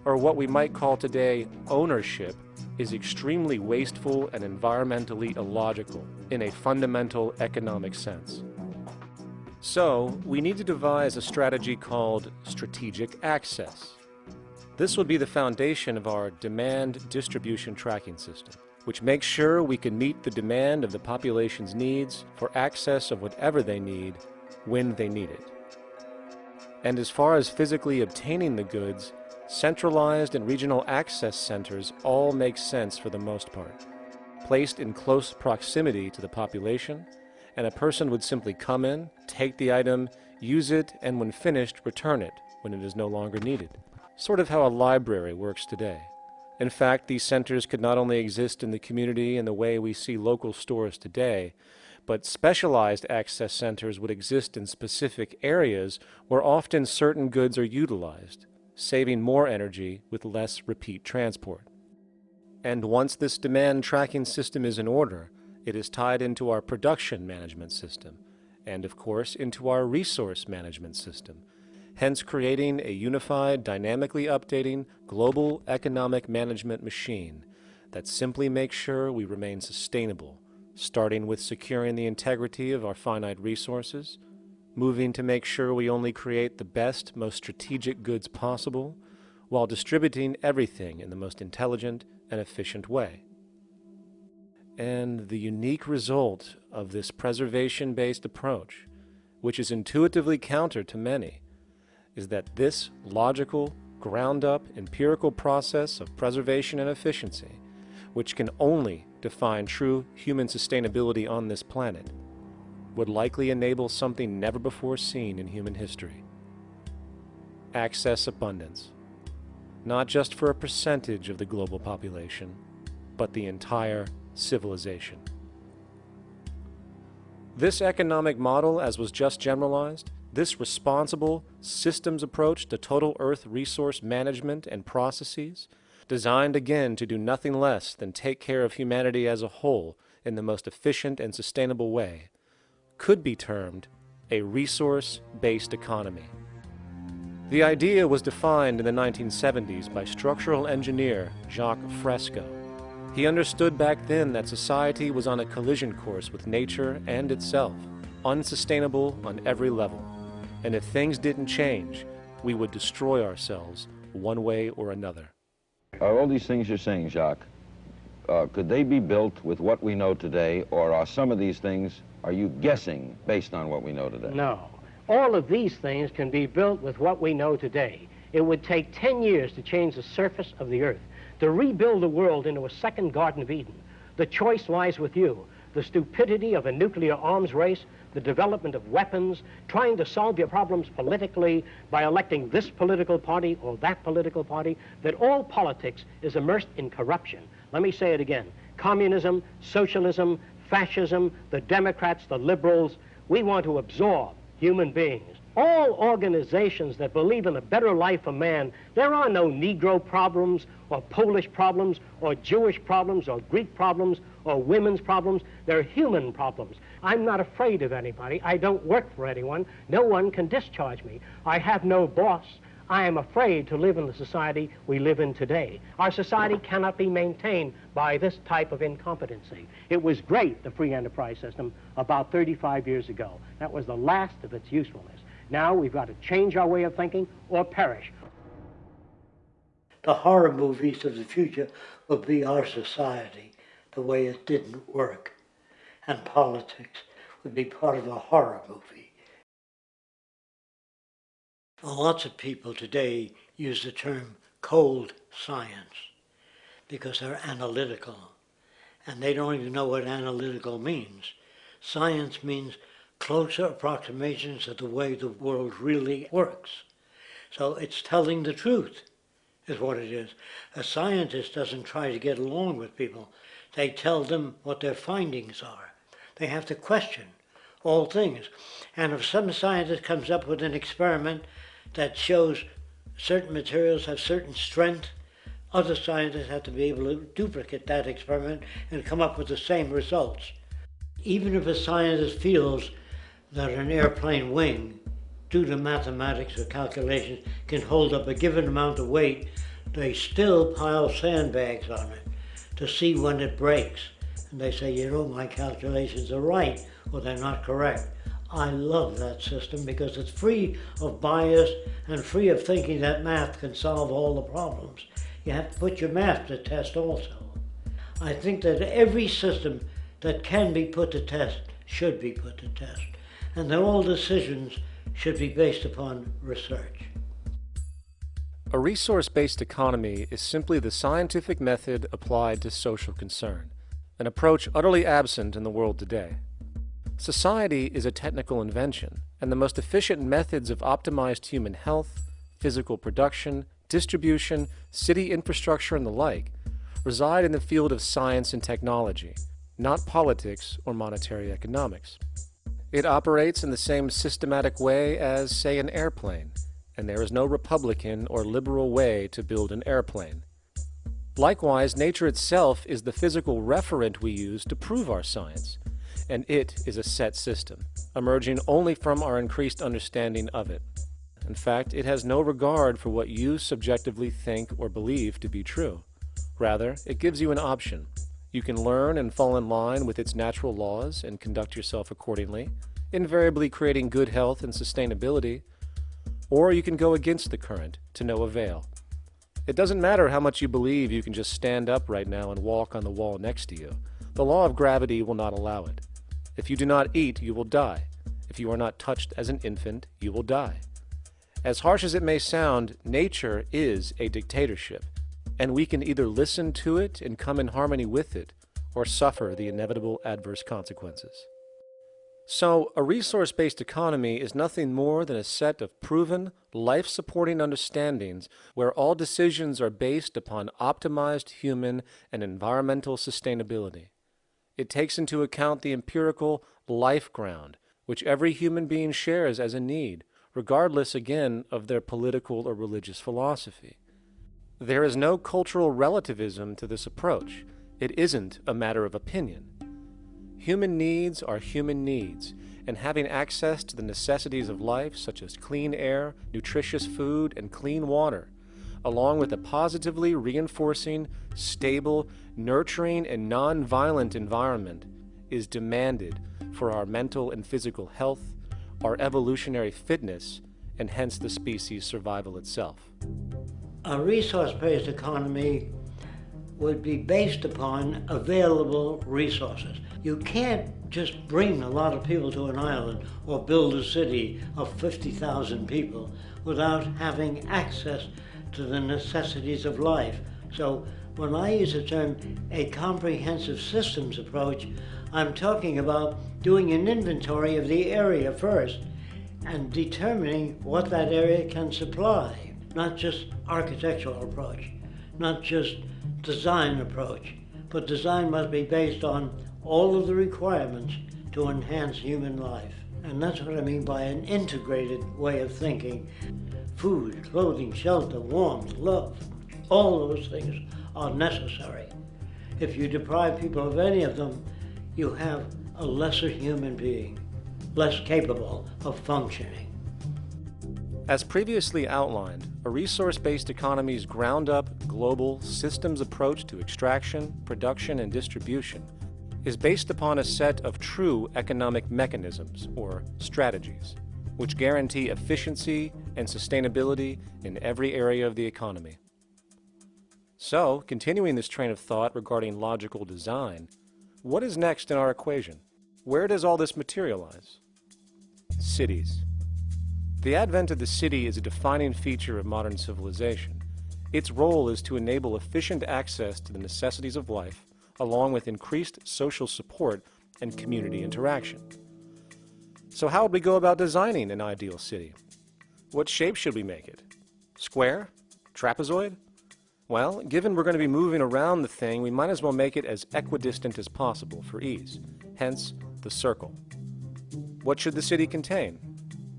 or what we might call today ownership, is extremely wasteful and environmentally illogical in a fundamental economic sense. So, we need to devise a strategy called strategic access. This will be the foundation of our demand distribution tracking system, which makes sure we can meet the demand of the population's needs for access of whatever they need when they need it. And as far as physically obtaining the goods, centralized and regional access centers all make sense for the most part, placed in close proximity to the population, and a person would simply come in, take the item, use it, and when finished, return it when it is no longer needed. Sort of how a library works today. In fact, these centers could not only exist in the community in the way we see local stores today, but specialized access centers would exist in specific areas where often certain goods are utilized, saving more energy with less repeat transport. And once this demand tracking system is in order, it is tied into our production management system, and of course into our resource management system, hence creating a unified, dynamically updating, global economic management machine that simply makes sure we remain sustainable, starting with securing the integrity of our finite resources, moving to make sure we only create the best, most strategic goods possible, while distributing everything in the most intelligent and efficient way. And the unique result of this preservation-based approach, which is intuitively counter to many, is that this logical, ground-up, empirical process of preservation and efficiency, which can only define true human sustainability on this planet, would likely enable something never before seen in human history. Access abundance, not just for a percentage of the global population, but the entire civilization. This economic model, as was just generalized, this responsible systems approach to total Earth resource management and processes, designed again to do nothing less than take care of humanity as a whole in the most efficient and sustainable way, could be termed a resource-based economy. The idea was defined in the 1970s by structural engineer Jacques Fresco. He understood back then that society was on a collision course with nature and itself, unsustainable on every level. And if things didn't change, we would destroy ourselves one way or another. Are all these things you're saying, Jacques, could they be built with what we know today, or are some of these things, are you guessing based on what we know today? No. All of these things can be built with what we know today. It would take 10 years to change the surface of the earth, to rebuild the world into a second Garden of Eden. The choice lies with you. The stupidity of a nuclear arms race, the development of weapons, trying to solve your problems politically by electing this political party or that political party, that all politics is immersed in corruption. Let me say it again. Communism, socialism, fascism, the Democrats, the liberals, we want to absorb human beings. All organizations that believe in a better life for man, there are no Negro problems or Polish problems or Jewish problems or Greek problems or women's problems. They're human problems. I'm not afraid of anybody. I don't work for anyone. No one can discharge me. I have no boss. I am afraid to live in the society we live in today. Our society cannot be maintained by this type of incompetency. It was great, the free enterprise system, about 35 years ago. That was the last of its usefulness. Now we've got to change our way of thinking or perish. The horror movies of the future will be our society, the way it didn't work. And politics would be part of a horror movie. Lots of people today use the term cold science because they're analytical. And they don't even know what analytical means. Science means closer approximations of the way the world really works. So it's telling the truth, is what it is. A scientist doesn't try to get along with people. They tell them what their findings are. They have to question all things. And if some scientist comes up with an experiment that shows certain materials have certain strength, other scientists have to be able to duplicate that experiment and come up with the same results. Even if a scientist feels that an airplane wing, due to mathematics or calculations, can hold up a given amount of weight, they still pile sandbags on it to see when it breaks. And they say, you know, my calculations are right, or they're not correct. I love that system because it's free of bias and free of thinking that math can solve all the problems. You have to put your math to test also. I think that every system that can be put to test should be put to test, and that all decisions should be based upon research. A resource-based economy is simply the scientific method applied to social concern, an approach utterly absent in the world today. Society is a technical invention, and the most efficient methods of optimized human health, physical production, distribution, city infrastructure, and the like reside in the field of science and technology, not politics or monetary economics. It operates in the same systematic way as, say, an airplane, and there is no Republican or liberal way to build an airplane. Likewise, nature itself is the physical referent we use to prove our science, and it is a set system, emerging only from our increased understanding of it. In fact, it has no regard for what you subjectively think or believe to be true. Rather, it gives you an option. You can learn and fall in line with its natural laws and conduct yourself accordingly, invariably creating good health and sustainability, or you can go against the current to no avail. It doesn't matter how much you believe you can just stand up right now and walk on the wall next to you. The law of gravity will not allow it. If you do not eat, you will die. If you are not touched as an infant, you will die. As harsh as it may sound, nature is a dictatorship, and we can either listen to it and come in harmony with it, or suffer the inevitable adverse consequences. So, a resource-based economy is nothing more than a set of proven, life-supporting understandings where all decisions are based upon optimized human and environmental sustainability. It takes into account the empirical life ground, which every human being shares as a need, regardless, again, of their political or religious philosophy. There is no cultural relativism to this approach. It isn't a matter of opinion. Human needs are human needs, and having access to the necessities of life, such as clean air, nutritious food, and clean water, along with a positively reinforcing, stable, nurturing, and non-violent environment, is demanded for our mental and physical health, our evolutionary fitness, and hence the species' survival itself. A resource-based economy would be based upon available resources. You can't just bring a lot of people to an island or build a city of 50,000 people without having access to the necessities of life. So when I use the term a comprehensive systems approach, I'm talking about doing an inventory of the area first and determining what that area can supply, not just architectural approach, not just design approach, but design must be based on all of the requirements to enhance human life. And that's what I mean by an integrated way of thinking. Food, clothing, shelter, warmth, love, all those things are necessary. If you deprive people of any of them, you have a lesser human being, less capable of functioning. As previously outlined, a resource-based economy's ground-up, global, systems approach to extraction, production, and distribution is based upon a set of true economic mechanisms, or strategies, which guarantee efficiency and sustainability in every area of the economy. So, continuing this train of thought regarding logical design, what is next in our equation? Where does all this materialize? Cities. The advent of the city is a defining feature of modern civilization. Its role is to enable efficient access to the necessities of life, along with increased social support and community interaction. So how would we go about designing an ideal city? What shape should we make it? Square? Trapezoid? Well, given we're going to be moving around the thing, we might as well make it as equidistant as possible for ease, hence the circle. What should the city contain?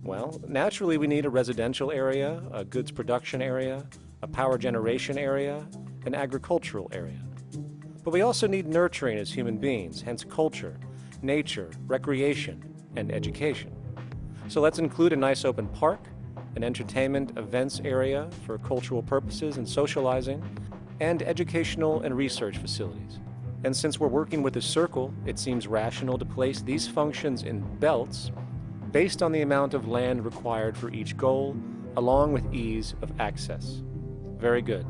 Well, naturally we need a residential area, a goods production area, a power generation area, an agricultural area. But we also need nurturing as human beings, hence culture, nature, recreation, and education. So let's include a nice open park, an entertainment events area for cultural purposes and socializing, and educational and research facilities. And since we're working with a circle, it seems rational to place these functions in belts based on the amount of land required for each goal, along with ease of access. Very good.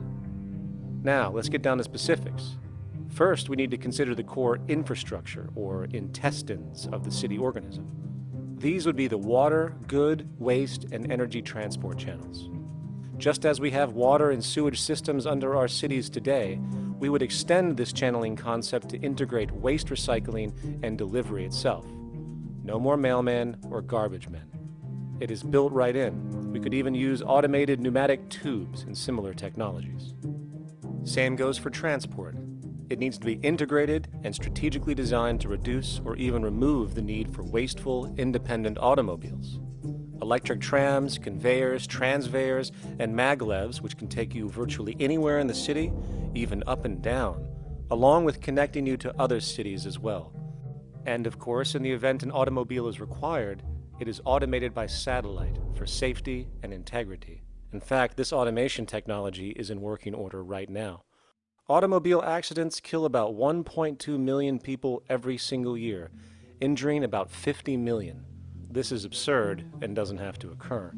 Now, let's get down to specifics. First, we need to consider the core infrastructure, or intestines, of the city organism. These would be the water, good, waste, and energy transport channels. Just as we have water and sewage systems under our cities today, we would extend this channeling concept to integrate waste recycling and delivery itself. No more mailmen or garbage men. It is built right in. We could even use automated pneumatic tubes and similar technologies. Same goes for transport. It needs to be integrated and strategically designed to reduce or even remove the need for wasteful, independent automobiles. Electric trams, conveyors, transveyors, and maglevs, which can take you virtually anywhere in the city, even up and down, along with connecting you to other cities as well. And of course, in the event an automobile is required, it is automated by satellite for safety and integrity. In fact, this automation technology is in working order right now. Automobile accidents kill about 1.2 million people every single year, injuring about 50 million. This is absurd and doesn't have to occur.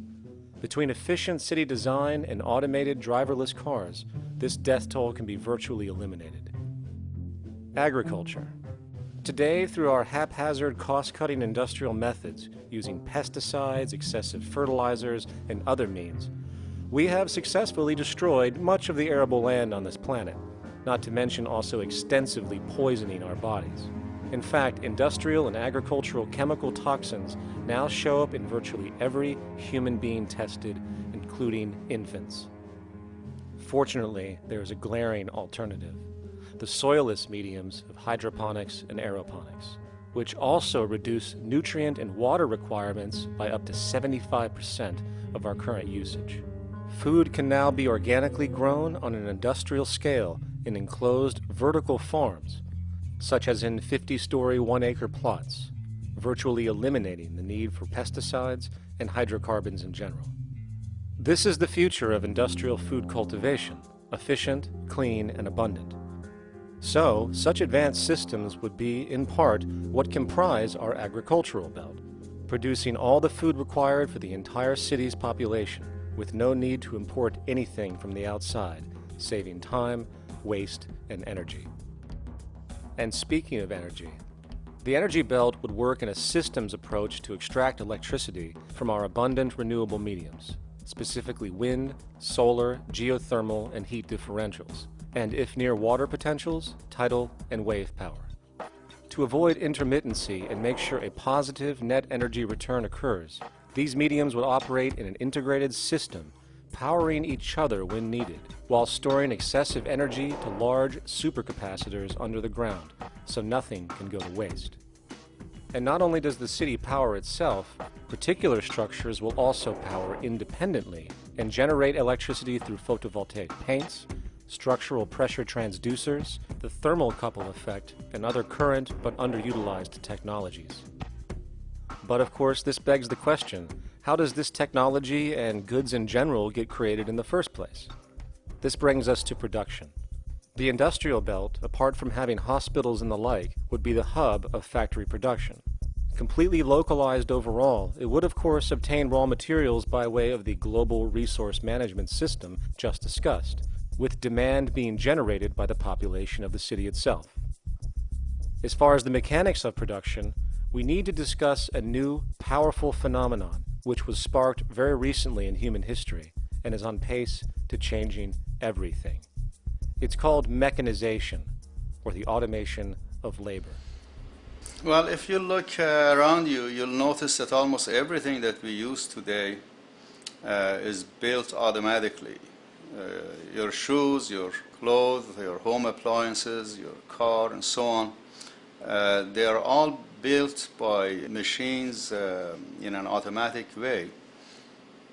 Between efficient city design and automated driverless cars, this death toll can be virtually eliminated. Agriculture. Today, through our haphazard, cost-cutting industrial methods, using pesticides, excessive fertilizers, and other means, we have successfully destroyed much of the arable land on this planet, not to mention also extensively poisoning our bodies. In fact, industrial and agricultural chemical toxins now show up in virtually every human being tested, including infants. Fortunately, there is a glaring alternative: the soilless mediums of hydroponics and aeroponics, which also reduce nutrient and water requirements by up to 75% of our current usage. Food can now be organically grown on an industrial scale in enclosed vertical farms, such as in 50-story 1-acre plots, virtually eliminating the need for pesticides and hydrocarbons in general. This is the future of industrial food cultivation, efficient, clean, and abundant. So, such advanced systems would be, in part, what comprise our agricultural belt, producing all the food required for the entire city's population, with no need to import anything from the outside, saving time, waste, and energy. And speaking of energy, the energy belt would work in a systems approach to extract electricity from our abundant renewable mediums, specifically wind, solar, geothermal, and heat differentials, and if near water potentials, tidal and wave power. To avoid intermittency and make sure a positive net energy return occurs, these mediums would operate in an integrated system, powering each other when needed, while storing excessive energy to large supercapacitors under the ground, so nothing can go to waste. And not only does the city power itself, particular structures will also power independently and generate electricity through photovoltaic paints, structural pressure transducers, the thermocouple effect, and other current but underutilized technologies. But of course, this begs the question, how does this technology and goods in general get created in the first place? This brings us to production. The industrial belt, apart from having hospitals and the like, would be the hub of factory production. Completely localized overall, it would of course obtain raw materials by way of the global resource management system just discussed, with demand being generated by the population of the city itself. As far as the mechanics of production, we need to discuss a new, powerful phenomenon, which was sparked very recently in human history and is on pace to changing everything. It's called mechanization, or the automation of labor. Well, if you look around you, you'll notice that almost everything that we use today is built automatically. Your shoes, your clothes, your home appliances, your car, and so on, they are all built by machines in an automatic way.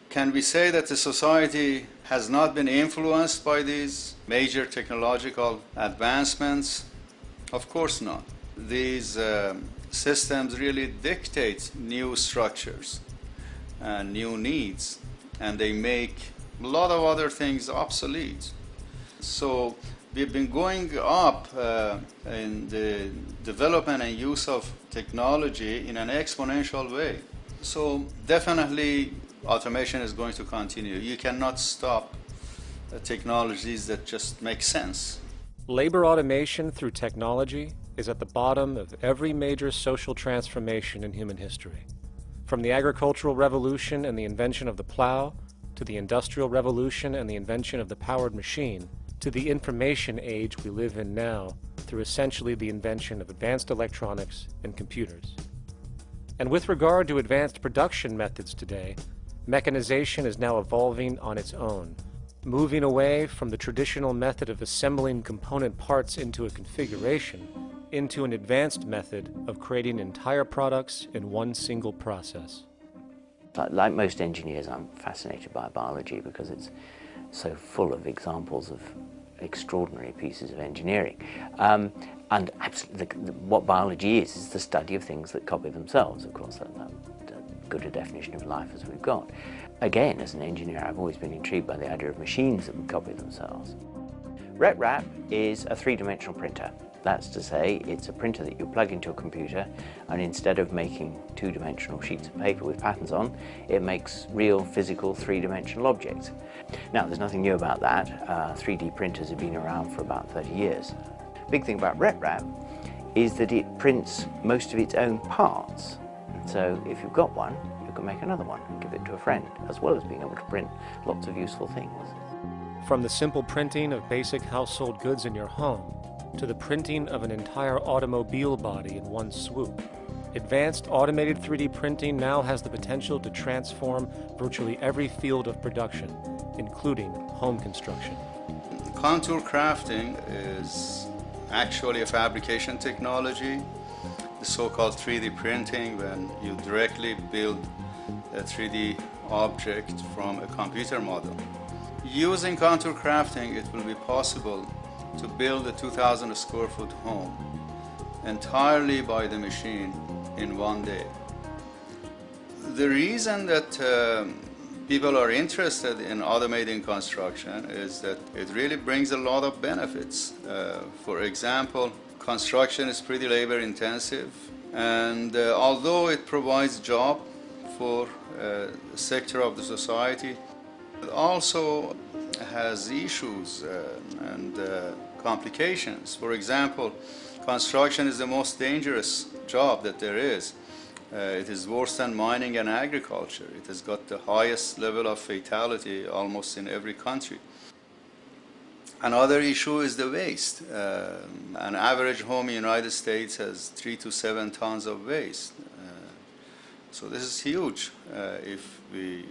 Can we say that the society has not been influenced by these major technological advancements? Of course not. These systems really dictate new structures and new needs, and they make a lot of other things obsolete. So we've been going up in the development and use of technology in an exponential way. So definitely automation is going to continue. You cannot stop technologies that just make sense. Labor automation through technology is at the bottom of every major social transformation in human history. From the agricultural revolution and the invention of the plow, to the industrial revolution and the invention of the powered machine, to the information age we live in now through essentially the invention of advanced electronics and computers. And with regard to advanced production methods today, mechanization is now evolving on its own, moving away from the traditional method of assembling component parts into a configuration into an advanced method of creating entire products in one single process. Like most engineers, I'm fascinated by biology because it's so full of examples of extraordinary pieces of engineering. And absolutely, what biology is the study of things that copy themselves. Of course, that's good a definition of life as we've got. Again, as an engineer, I've always been intrigued by the idea of machines that would copy themselves. RepRap is a three-dimensional printer. That's to say, it's a printer that you plug into a computer, and instead of making two-dimensional sheets of paper with patterns on, it makes real, physical, three-dimensional objects. Now, there's nothing new about that. 3D printers have been around for about 30 years. The big thing about RepRap is that it prints most of its own parts. So if you've got one, you can make another one and give it to a friend, as well as being able to print lots of useful things. From the simple printing of basic household goods in your home, to the printing of an entire automobile body in one swoop, advanced automated 3D printing now has the potential to transform virtually every field of production, including home construction. Contour crafting is actually a fabrication technology, the so-called 3D printing, when you directly build a 3D object from a computer model. Using contour crafting, it will be possible to build a 2,000 square foot home entirely by the machine in one day. The reason that people are interested in automating construction is that it really brings a lot of benefits. For example, construction is pretty labor intensive, and although it provides job for a sector of the society, it also has issues and complications. For example, construction is the most dangerous job that there is. It is worse than mining and agriculture. It has got the highest level of fatality almost in every country. Another issue is the waste. An average home in the United States has 3 to 7 tons of waste. So this is huge if we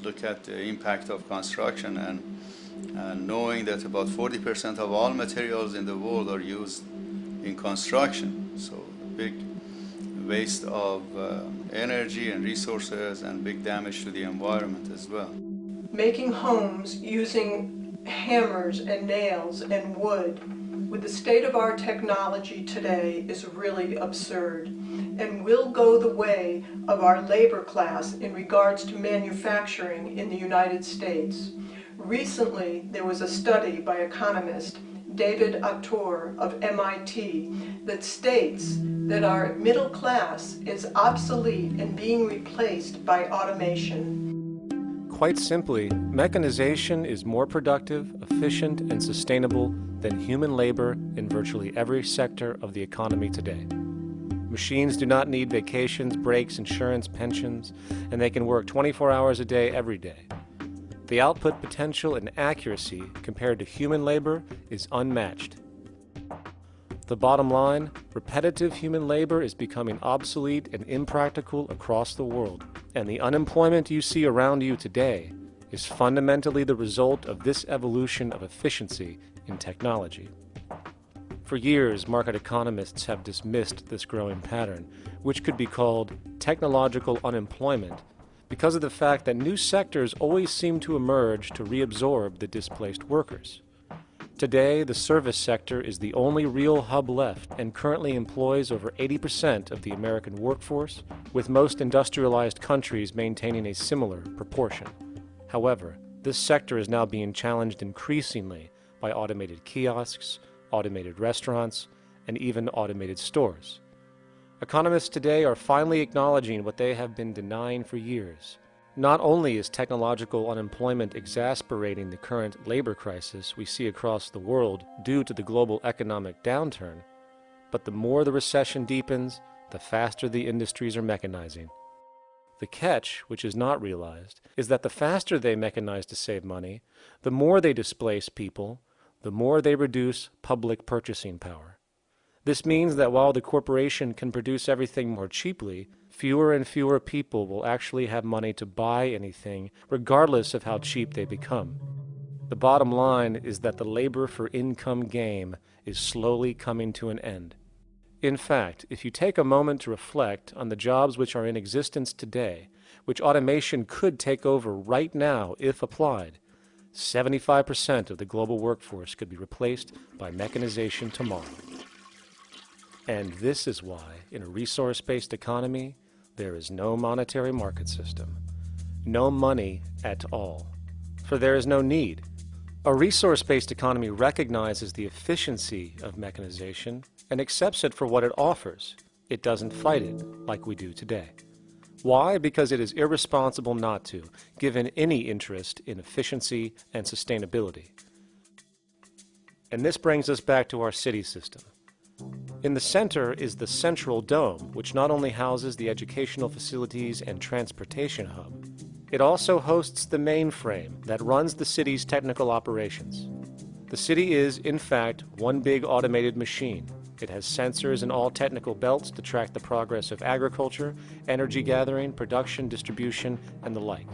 look at the impact of construction and knowing that about 40% of all materials in the world are used in construction. So big waste of energy and resources and big damage to the environment as well. Making homes using hammers and nails and wood with the state of our technology today is really absurd and will go the way of our labor class in regards to manufacturing in the United States. Recently, there was a study by economist David Autor of MIT that states that our middle class is obsolete and being replaced by automation. Quite simply, mechanization is more productive, efficient, and sustainable than human labor in virtually every sector of the economy today. Machines do not need vacations, breaks, insurance, pensions, and they can work 24 hours a day every day. The output potential and accuracy compared to human labor is unmatched. The bottom line, repetitive human labor is becoming obsolete and impractical across the world, and the unemployment you see around you today is fundamentally the result of this evolution of efficiency in technology. For years, market economists have dismissed this growing pattern, which could be called technological unemployment, because of the fact that new sectors always seem to emerge to reabsorb the displaced workers. Today, the service sector is the only real hub left and currently employs over 80% of the American workforce, with most industrialized countries maintaining a similar proportion. However, this sector is now being challenged increasingly by automated kiosks, automated restaurants, and even automated stores. Economists today are finally acknowledging what they have been denying for years. Not only is technological unemployment exacerbating the current labor crisis we see across the world due to the global economic downturn, but the more the recession deepens, the faster the industries are mechanizing. The catch, which is not realized, is that the faster they mechanize to save money, the more they displace people, the more they reduce public purchasing power. This means that while the corporation can produce everything more cheaply, fewer and fewer people will actually have money to buy anything, regardless of how cheap they become. The bottom line is that the labor for income game is slowly coming to an end. In fact, if you take a moment to reflect on the jobs which are in existence today, which automation could take over right now if applied, 75% of the global workforce could be replaced by mechanization tomorrow. And this is why, in a resource-based economy, there is no monetary market system, no money at all, for there is no need. A resource-based economy recognizes the efficiency of mechanization and accepts it for what it offers. It doesn't fight it like we do today. Why? Because it is irresponsible not to, given any interest in efficiency and sustainability. And this brings us back to our city system. In the center is the central dome, which not only houses the educational facilities and transportation hub, it also hosts the mainframe that runs the city's technical operations. The city is, in fact, one big automated machine. It has sensors in all technical belts to track the progress of agriculture, energy gathering, production, distribution, and the like.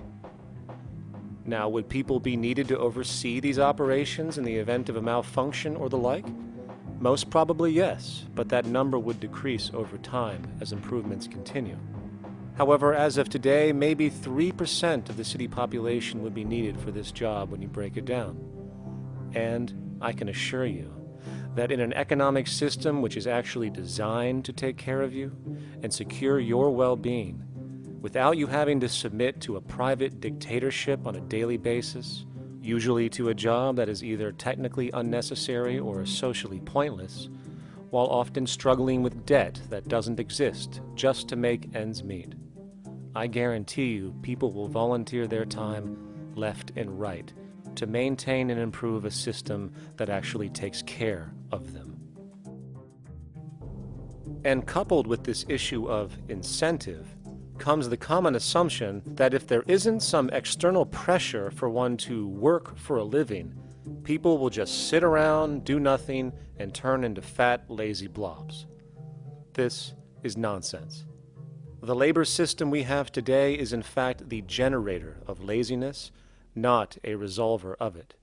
Now, would people be needed to oversee these operations in the event of a malfunction or the like? Most probably yes, but that number would decrease over time as improvements continue. However, as of today, maybe 3% of the city population would be needed for this job when you break it down. And I can assure you that in an economic system which is actually designed to take care of you and secure your well-being, without you having to submit to a private dictatorship on a daily basis, usually to a job that is either technically unnecessary or socially pointless, while often struggling with debt that doesn't exist just to make ends meet. I guarantee you people will volunteer their time left and right to maintain and improve a system that actually takes care of them. And coupled with this issue of incentive comes the common assumption that if there isn't some external pressure for one to work for a living, people will just sit around, do nothing, and turn into fat, lazy blobs. This is nonsense. The labor system we have today is in fact the generator of laziness, not a resolver of it.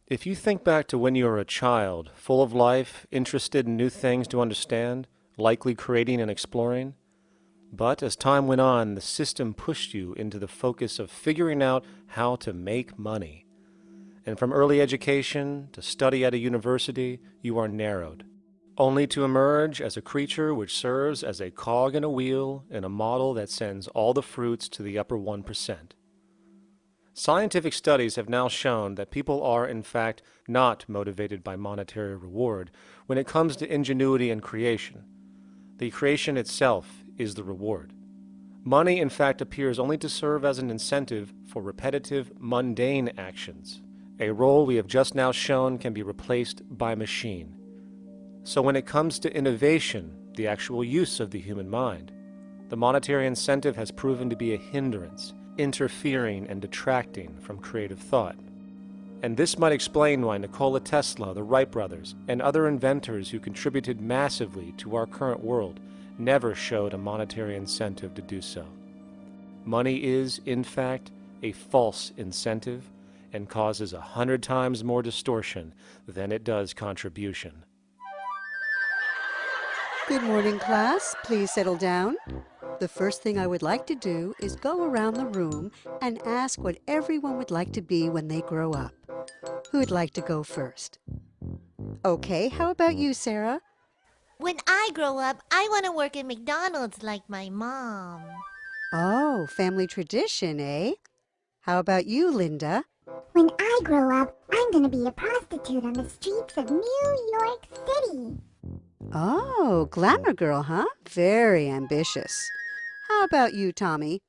If you think back to when you were a child, full of life, interested in new things to understand, likely creating and exploring, but as time went on, the system pushed you into the focus of figuring out how to make money. And from early education to study at a university, you are narrowed, only to emerge as a creature which serves as a cog in a wheel in a model that sends all the fruits to the upper 1%. Scientific studies have now shown that people are, in fact, not motivated by monetary reward when it comes to ingenuity and creation. The creation itself is the reward. Money, in fact, appears only to serve as an incentive for repetitive, mundane actions, a role we have just now shown can be replaced by machine. So when it comes to innovation, the actual use of the human mind, the monetary incentive has proven to be a hindrance, interfering and detracting from creative thought. And this might explain why Nikola Tesla, the Wright brothers, and other inventors who contributed massively to our current world never showed a monetary incentive to do so. Money is, in fact, a false incentive and causes 100 times more distortion than it does contribution. Good morning, class. Please settle down. The first thing I would like to do is go around the room and ask what everyone would like to be when they grow up. Who would like to go first? Okay, how about you, Sarah? When I grow up, I want to work at McDonald's like my mom. Oh, family tradition, eh? How about you, Linda? When I grow up, I'm going to be a prostitute on the streets of New York City. Oh, glamour girl, huh? Very ambitious. How about you, Tommy?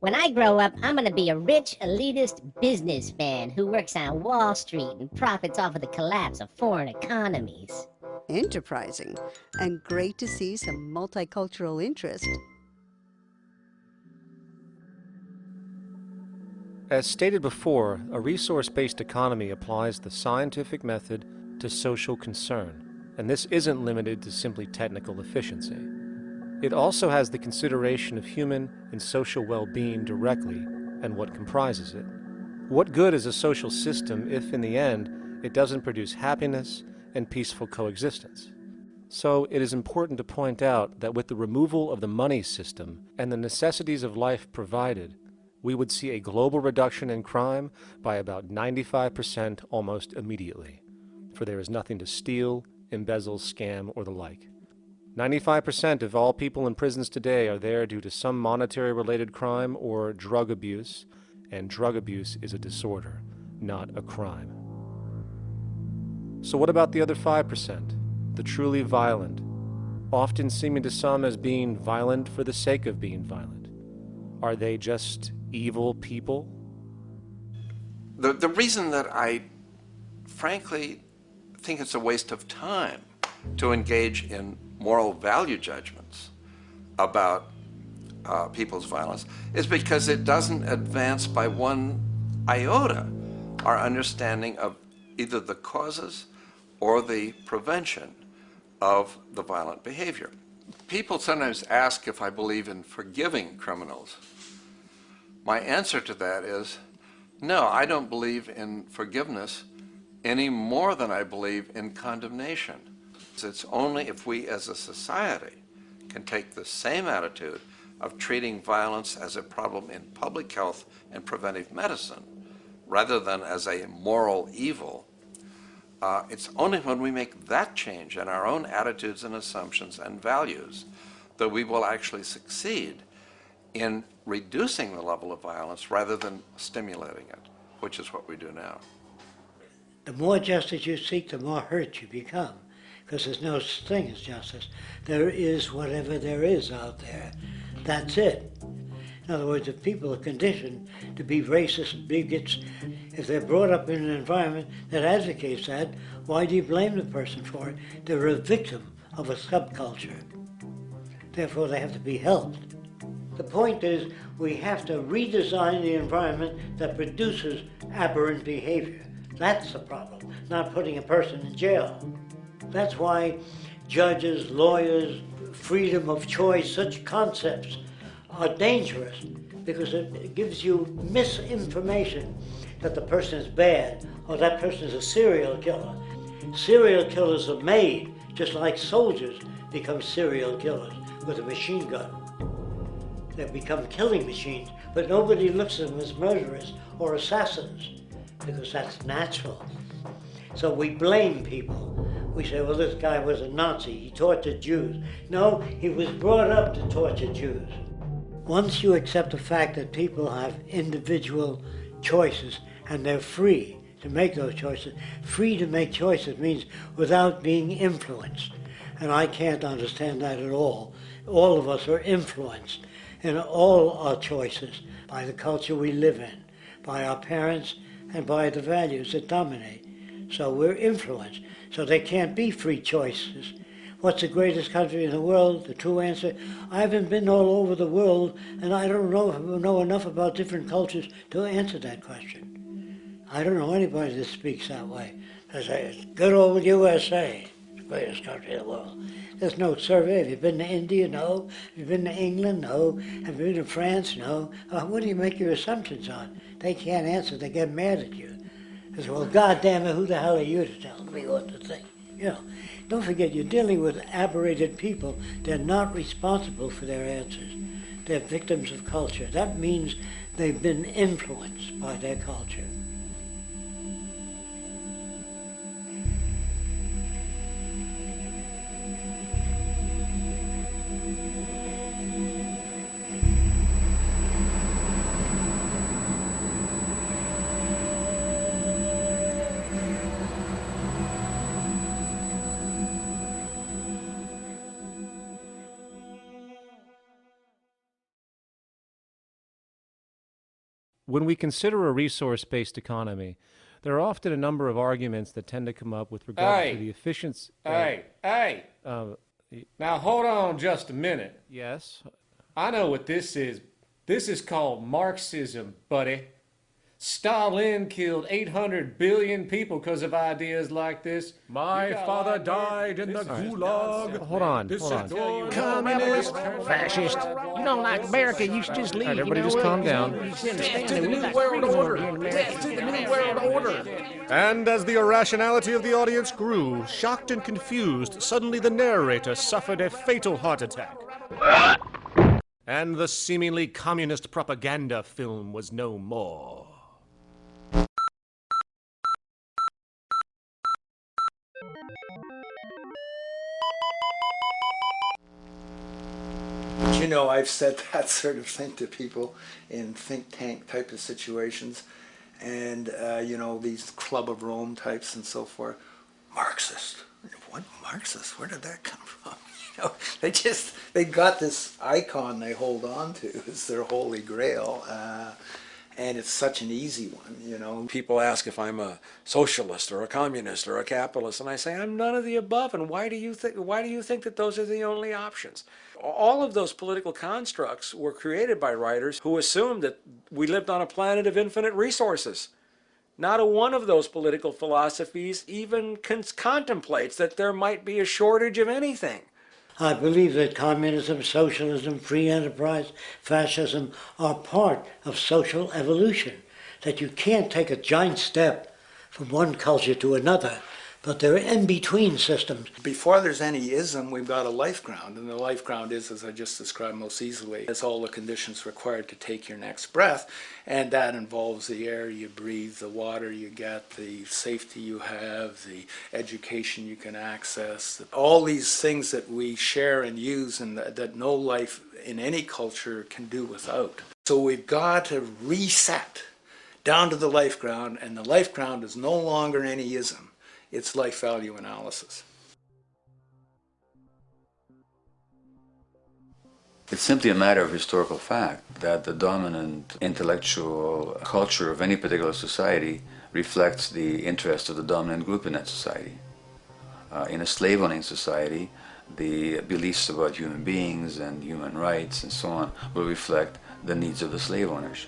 When I grow up, I'm gonna be a rich, elitist businessman who works on Wall Street and profits off of the collapse of foreign economies. Enterprising. And great to see some multicultural interest. As stated before, a resource-based economy applies the scientific method to social concern, and this isn't limited to simply technical efficiency. It also has the consideration of human and social well-being directly and what comprises it. What good is a social system if, in the end, it doesn't produce happiness and peaceful coexistence? So it is important to point out that with the removal of the money system and the necessities of life provided, we would see a global reduction in crime by about 95% almost immediately, for there is nothing to steal, embezzle, scam, or the like. 95% of all people in prisons today are there due to some monetary-related crime or drug abuse, and drug abuse is a disorder, not a crime. So what about the other 5%, the truly violent, often seeming to some as being violent for the sake of being violent? Are they just evil people? The reason that I frankly think it's a waste of time to engage in moral value judgments about people's violence is because it doesn't advance by one iota our understanding of either the causes or the prevention of the violent behavior. People sometimes ask if I believe in forgiving criminals. My answer to that is, no, I don't believe in forgiveness any more than I believe in condemnation. It's only if we as a society can take the same attitude of treating violence as a problem in public health and preventive medicine rather than as a moral evil, it's only when we make that change in our own attitudes and assumptions and values that we will actually succeed in reducing the level of violence rather than stimulating it, which is what we do now. The more justice you seek, the more hurt you become, because there's no such thing as justice. There is whatever there is out there. That's it. In other words, if people are conditioned to be racist and bigots, if they're brought up in an environment that advocates that, why do you blame the person for it? They're a victim of a subculture. Therefore, they have to be helped. The point is, we have to redesign the environment that produces aberrant behavior. That's the problem, not putting a person in jail. That's why judges, lawyers, freedom of choice, such concepts are dangerous, because it gives you misinformation that the person is bad or that person is a serial killer. Serial killers are made, just like soldiers become serial killers with a machine gun. They become killing machines, but nobody looks at them as murderers or assassins, because that's natural. So we blame people. We say, well, this guy was a Nazi, he tortured Jews. No, he was brought up to torture Jews. Once you accept the fact that people have individual choices and they're free to make those choices, free to make choices means without being influenced. And I can't understand that at all. All of us are influenced in all our choices by the culture we live in, by our parents, and by the values that dominate. So we're influenced. So there can't be free choices. What's the greatest country in the world? The true answer, I haven't been all over the world, and I don't know enough about different cultures to answer that question. I don't know anybody that speaks that way. They say, good old USA, the greatest country in the world. There's no survey. Have you been to India? No. Have you been to England? No. Have you been to France? No. What do you make your assumptions on? They can't answer. They get mad at you. They say, well, goddamn it, who the hell are you to tell me what to think? You know, don't forget, you're dealing with aberrated people. They're not responsible for their answers. They're victims of culture. That means they've been influenced by their culture. When we consider a resource-based economy, there are often a number of arguments that tend to come up with regard to the efficiency. Now hold on just a minute. Yes? I know what this is. This is called Marxism, buddy. Stalin killed 800 billion people because of ideas like this. My father died in the gulag. Hold on. Communist, fascist. You don't like America, you should just leave. All right, everybody just calm down. Death to the New World Order. Death to the New World Order. And as the irrationality of the audience grew, shocked and confused, suddenly the narrator suffered a fatal heart attack. And the seemingly communist propaganda film was no more. You know, I've said that sort of thing to people in think tank type of situations, and you know, these Club of Rome types and so forth. Marxist? What Marxist? Where did that come from? You know, they got this icon they hold on to as their holy grail, and it's such an easy one, you know. People ask if I'm a socialist or a communist or a capitalist, and I say I'm none of the above. And why do you think that those are the only options? All of those political constructs were created by writers who assumed that we lived on a planet of infinite resources. Not a one of those political philosophies even contemplates that there might be a shortage of anything. I believe that communism, socialism, free enterprise, fascism are part of social evolution, that you can't take a giant step from one culture to another, but they're in-between systems. Before there's any ism, we've got a life ground, and the life ground is, as I just described most easily, it's all the conditions required to take your next breath, and that involves the air you breathe, the water you get, the safety you have, the education you can access, all these things that we share and use and that no life in any culture can do without. So we've got to reset down to the life ground, and the life ground is no longer any ism. It's life value analysis. It's simply a matter of historical fact that the dominant intellectual culture of any particular society reflects the interest of the dominant group in that society. In a slave-owning society, the beliefs about human beings and human rights and so on will reflect the needs of the slave owners.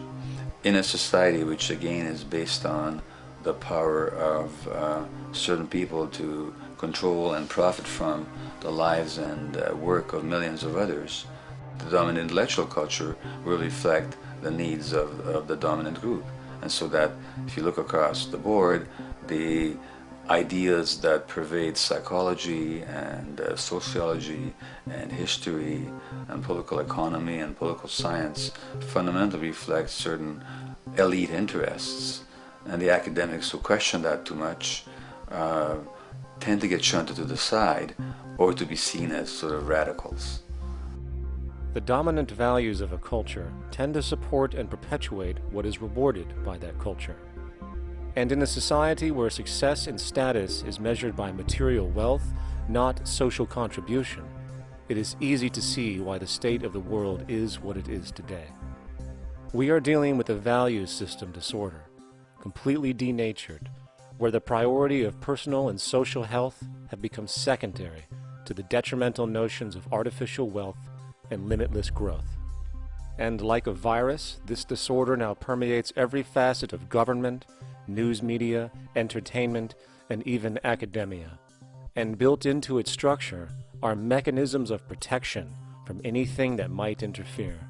In a society which again is based on the power of certain people to control and profit from the lives and work of millions of others, the dominant intellectual culture will reflect the needs of the dominant group. And so that if you look across the board, the ideas that pervade psychology and sociology and history and political economy and political science fundamentally reflect certain elite interests. And the academics who question that too much tend to get shunted to the side or to be seen as sort of radicals. The dominant values of a culture tend to support and perpetuate what is rewarded by that culture. And in a society where success and status is measured by material wealth, not social contribution, it is easy to see why the state of the world is what it is today. We are dealing with a value system disorder, completely denatured, where the priority of personal and social health have become secondary to the detrimental notions of artificial wealth and limitless growth. And like a virus, this disorder now permeates every facet of government, news media, entertainment, and even academia. And built into its structure are mechanisms of protection from anything that might interfere.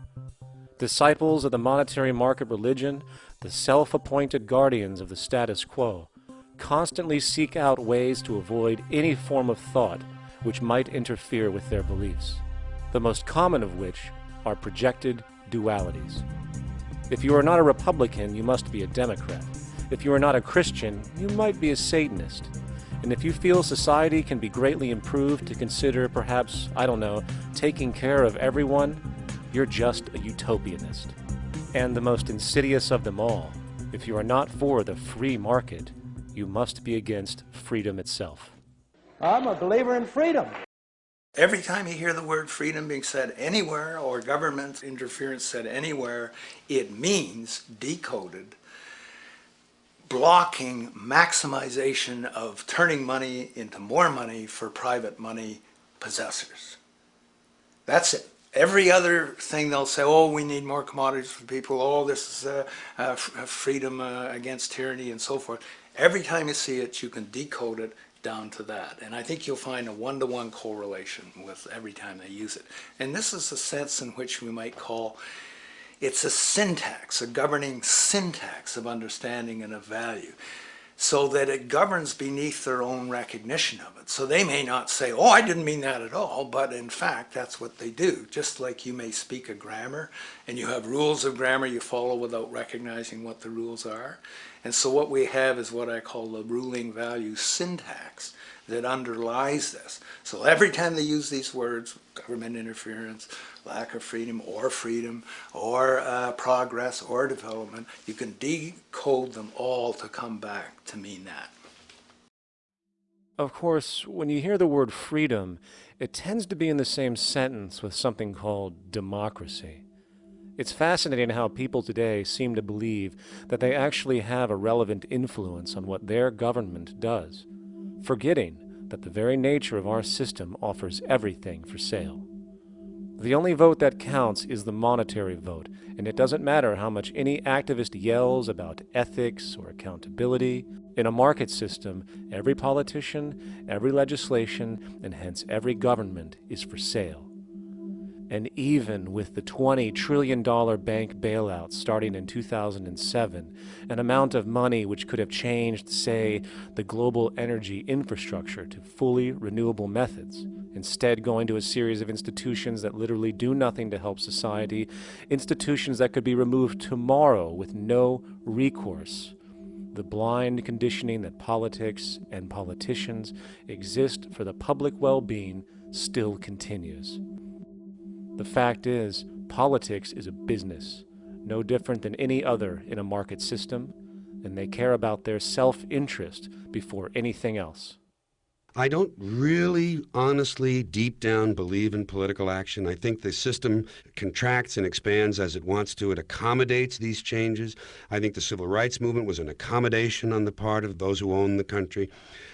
Disciples of the monetary market religion, the self-appointed guardians of the status quo, constantly seek out ways to avoid any form of thought which might interfere with their beliefs, the most common of which are projected dualities. If you are not a Republican, you must be a Democrat. If you are not a Christian, you might be a Satanist. And if you feel society can be greatly improved to consider perhaps, I don't know, taking care of everyone, you're just a utopianist. And the most insidious of them all, if you are not for the free market, you must be against freedom itself. I'm a believer in freedom. Every time you hear the word freedom being said anywhere or government interference said anywhere, it means, decoded, blocking maximization of turning money into more money for private money possessors. That's it. Every other thing they'll say, oh, we need more commodities for people, oh, this is freedom against tyranny and so forth. Every time you see it, you can decode it down to that. And I think you'll find a one-to-one correlation with every time they use it. And this is a sense in which we might call it's a syntax, a governing syntax of understanding and of value, so that it governs beneath their own recognition of it. So they may not say, oh, I didn't mean that at all, but in fact, that's what they do. Just like you may speak a grammar, and you have rules of grammar you follow without recognizing what the rules are. And so what we have is what I call the ruling value syntax that underlies this. So every time they use these words, government interference, lack of freedom, or progress, or development, you can decode them all to come back to mean that. Of course, when you hear the word freedom, it tends to be in the same sentence with something called democracy. It's fascinating how people today seem to believe that they actually have a relevant influence on what their government does, forgetting that the very nature of our system offers everything for sale. The only vote that counts is the monetary vote, and it doesn't matter how much any activist yells about ethics or accountability. In a market system, every politician, every legislation, and hence every government is for sale. And even with the $20 trillion bank bailout starting in 2007, an amount of money which could have changed, say, the global energy infrastructure to fully renewable methods, instead going to a series of institutions that literally do nothing to help society, institutions that could be removed tomorrow with no recourse, the blind conditioning that politics and politicians exist for the public well-being still continues. The fact is, politics is a business, no different than any other in a market system, and they care about their self-interest before anything else. I don't really, honestly, deep down believe in political action. I think the system contracts and expands as it wants to. It accommodates these changes. I think the civil rights movement was an accommodation on the part of those who own the country.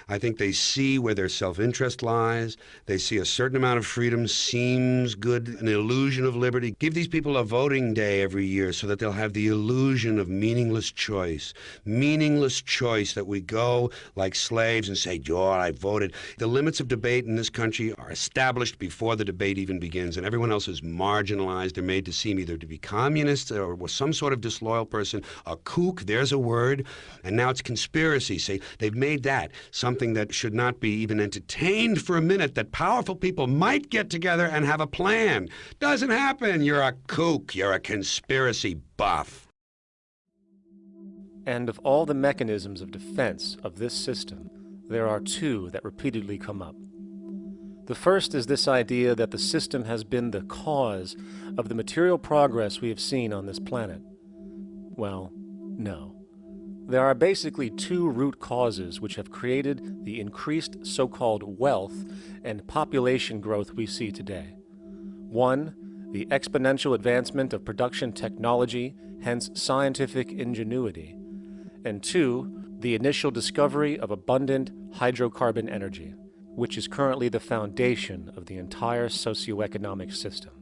I think they see where their self-interest lies. They see a certain amount of freedom seems good, an illusion of liberty. Give these people a voting day every year so that they'll have the illusion of meaningless choice. Meaningless choice that we go like slaves and say, "Oh, I voted." The limits of debate in this country are established before the debate even begins, and everyone else is marginalized. They're made to seem either to be communists or some sort of disloyal person, a kook, there's a word, and now it's conspiracy. Say, they've made that something that should not be even entertained for a minute, that powerful people might get together and have a plan. Doesn't happen. You're a kook. You're a conspiracy buff. And of all the mechanisms of defense of this system, there are two that repeatedly come up. The first is this idea that the system has been the cause of the material progress we have seen on this planet. Well, no. There are basically two root causes which have created the increased so-called wealth and population growth we see today. One, the exponential advancement of production technology, hence scientific ingenuity. And two, the initial discovery of abundant hydrocarbon energy, which is currently the foundation of the entire socioeconomic system.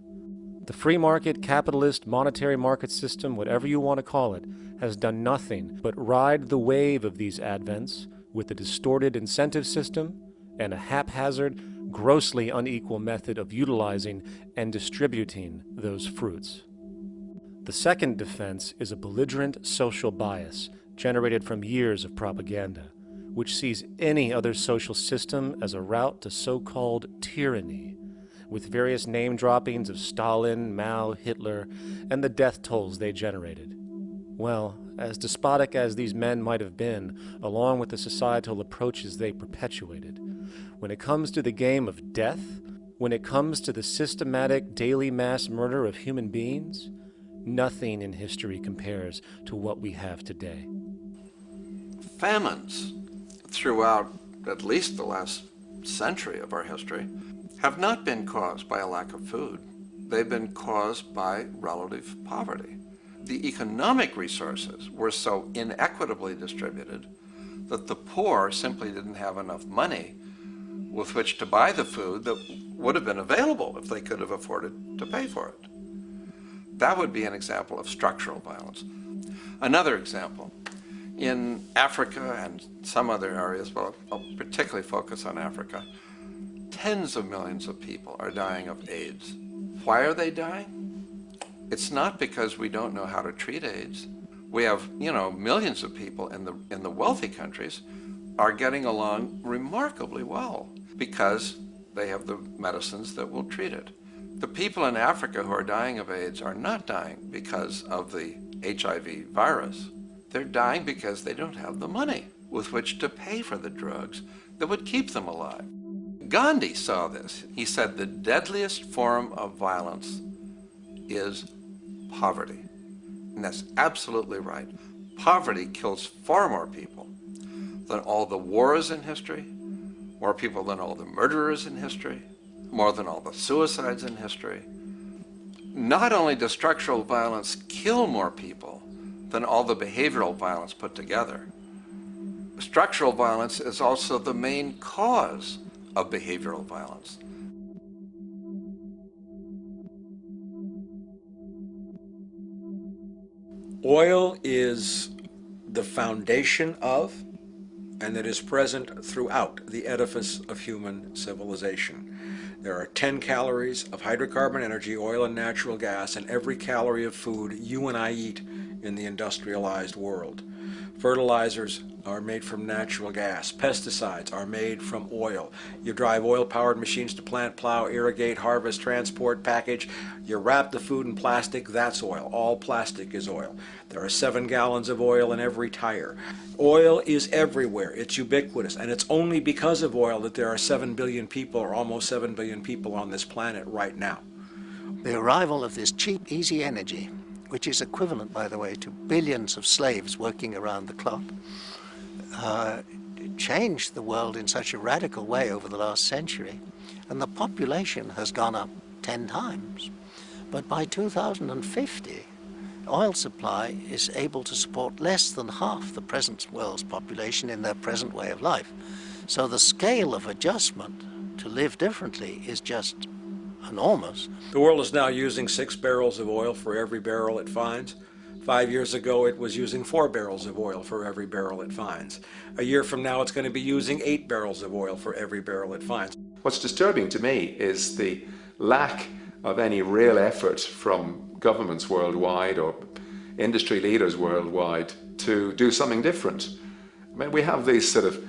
The free market, capitalist, monetary market system, whatever you want to call it, has done nothing but ride the wave of these advents with a distorted incentive system and a haphazard, grossly unequal method of utilizing and distributing those fruits. The second defense is a belligerent social bias generated from years of propaganda, which sees any other social system as a route to so-called tyranny, with various name droppings of Stalin, Mao, Hitler, and the death tolls they generated. Well, as despotic as these men might have been, along with the societal approaches they perpetuated, when it comes to the game of death, when it comes to the systematic daily mass murder of human beings, nothing in history compares to what we have today. Famines throughout at least the last century of our history have not been caused by a lack of food. They've been caused by relative poverty. The economic resources were so inequitably distributed that the poor simply didn't have enough money with which to buy the food that would have been available if they could have afforded to pay for it. That would be an example of structural violence. Another example, in Africa and some other areas, but I'll particularly focus on Africa, tens of millions of people are dying of AIDS. Why are they dying? It's not because we don't know how to treat AIDS. We have, millions of people in the wealthy countries are getting along remarkably well because they have the medicines that will treat it. The people in Africa who are dying of AIDS are not dying because of the HIV virus. They're dying because they don't have the money with which to pay for the drugs that would keep them alive. Gandhi saw this. He said the deadliest form of violence is poverty. And that's absolutely right. Poverty kills far more people than all the wars in history, more people than all the murderers in history, more than all the suicides in history. Not only does structural violence kill more people than all the behavioral violence put together, structural violence is also the main cause of behavioral violence. Oil is the foundation of, and it is present throughout the edifice of human civilization. There are 10 calories of hydrocarbon energy, oil and natural gas, in every calorie of food you and I eat in the industrialized world. Fertilizers are made from natural gas. Pesticides are made from oil. You drive oil-powered machines to plant, plow, irrigate, harvest, transport, package. You wrap the food in plastic, that's oil. All plastic is oil. There are 7 gallons of oil in every tire. Oil is everywhere. It's ubiquitous. And it's only because of oil that there are 7 billion people, or almost 7 billion people on this planet right now. The arrival of this cheap, easy energy, which is equivalent, by the way, to billions of slaves working around the clock, changed the world in such a radical way over the last century, and the population has gone up 10 times. But by 2050, oil supply is able to support less than half the present world's population in their present way of life. So the scale of adjustment to live differently is just enormous. The world is now using 6 barrels of oil for every barrel it finds. 5 years ago, it was using 4 barrels of oil for every barrel it finds. A year from now, it's going to be using 8 barrels of oil for every barrel it finds. What's disturbing to me is the lack of any real effort from governments worldwide or industry leaders worldwide to do something different. I mean, we have these sort of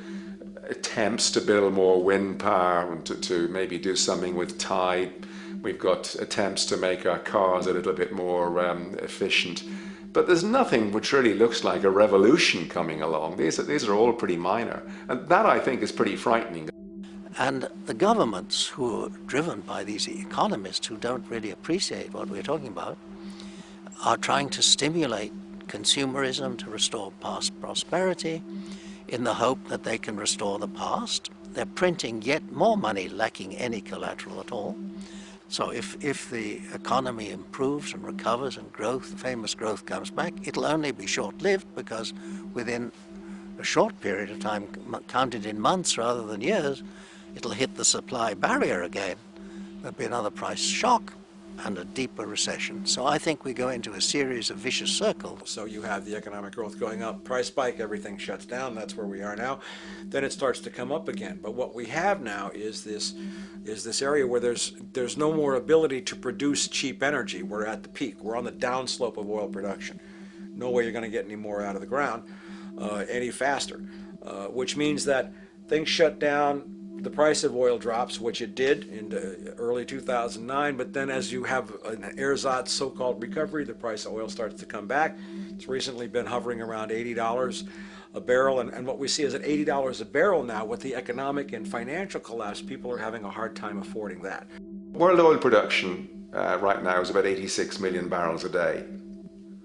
attempts to build more wind power and to maybe do something with tide. We've got attempts to make our cars a little bit more efficient. But there's nothing which really looks like a revolution coming along. These are all pretty minor. And that, I think, is pretty frightening. And the governments who are driven by these economists who don't really appreciate what we're talking about are trying to stimulate consumerism to restore past prosperity in the hope that they can restore the past. They're printing yet more money lacking any collateral at all. So if the economy improves and recovers and growth, famous growth comes back, it'll only be short-lived because within a short period of time, counted in months rather than years, it'll hit the supply barrier again. There'll be another price shock and a deeper recession. So I think we go into a series of vicious circles. So you have the economic growth going up, price spike, everything shuts down, that's where we are now. Then it starts to come up again. But what we have now is this area where there's no more ability to produce cheap energy. We're at the peak. We're on the downslope of oil production. No way you're going to get any more out of the ground any faster, which means that things shut down. The price of oil drops, which it did in early 2009, but then as you have an ersatz so-called recovery, the price of oil starts to come back. It's recently been hovering around $80 a barrel, and what we see is at $80 a barrel now, with the economic and financial collapse, people are having a hard time affording that. World oil production right now is about 86 million barrels a day.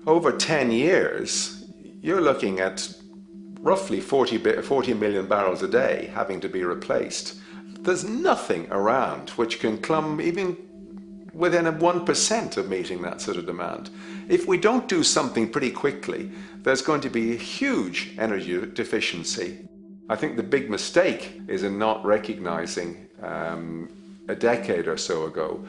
Over 10 years, you're looking at roughly 40 million barrels a day having to be replaced. There's nothing around which can come even within 1% of meeting that sort of demand. If we don't do something pretty quickly, there's going to be a huge energy deficiency. I think the big mistake is in not recognizing a decade or so ago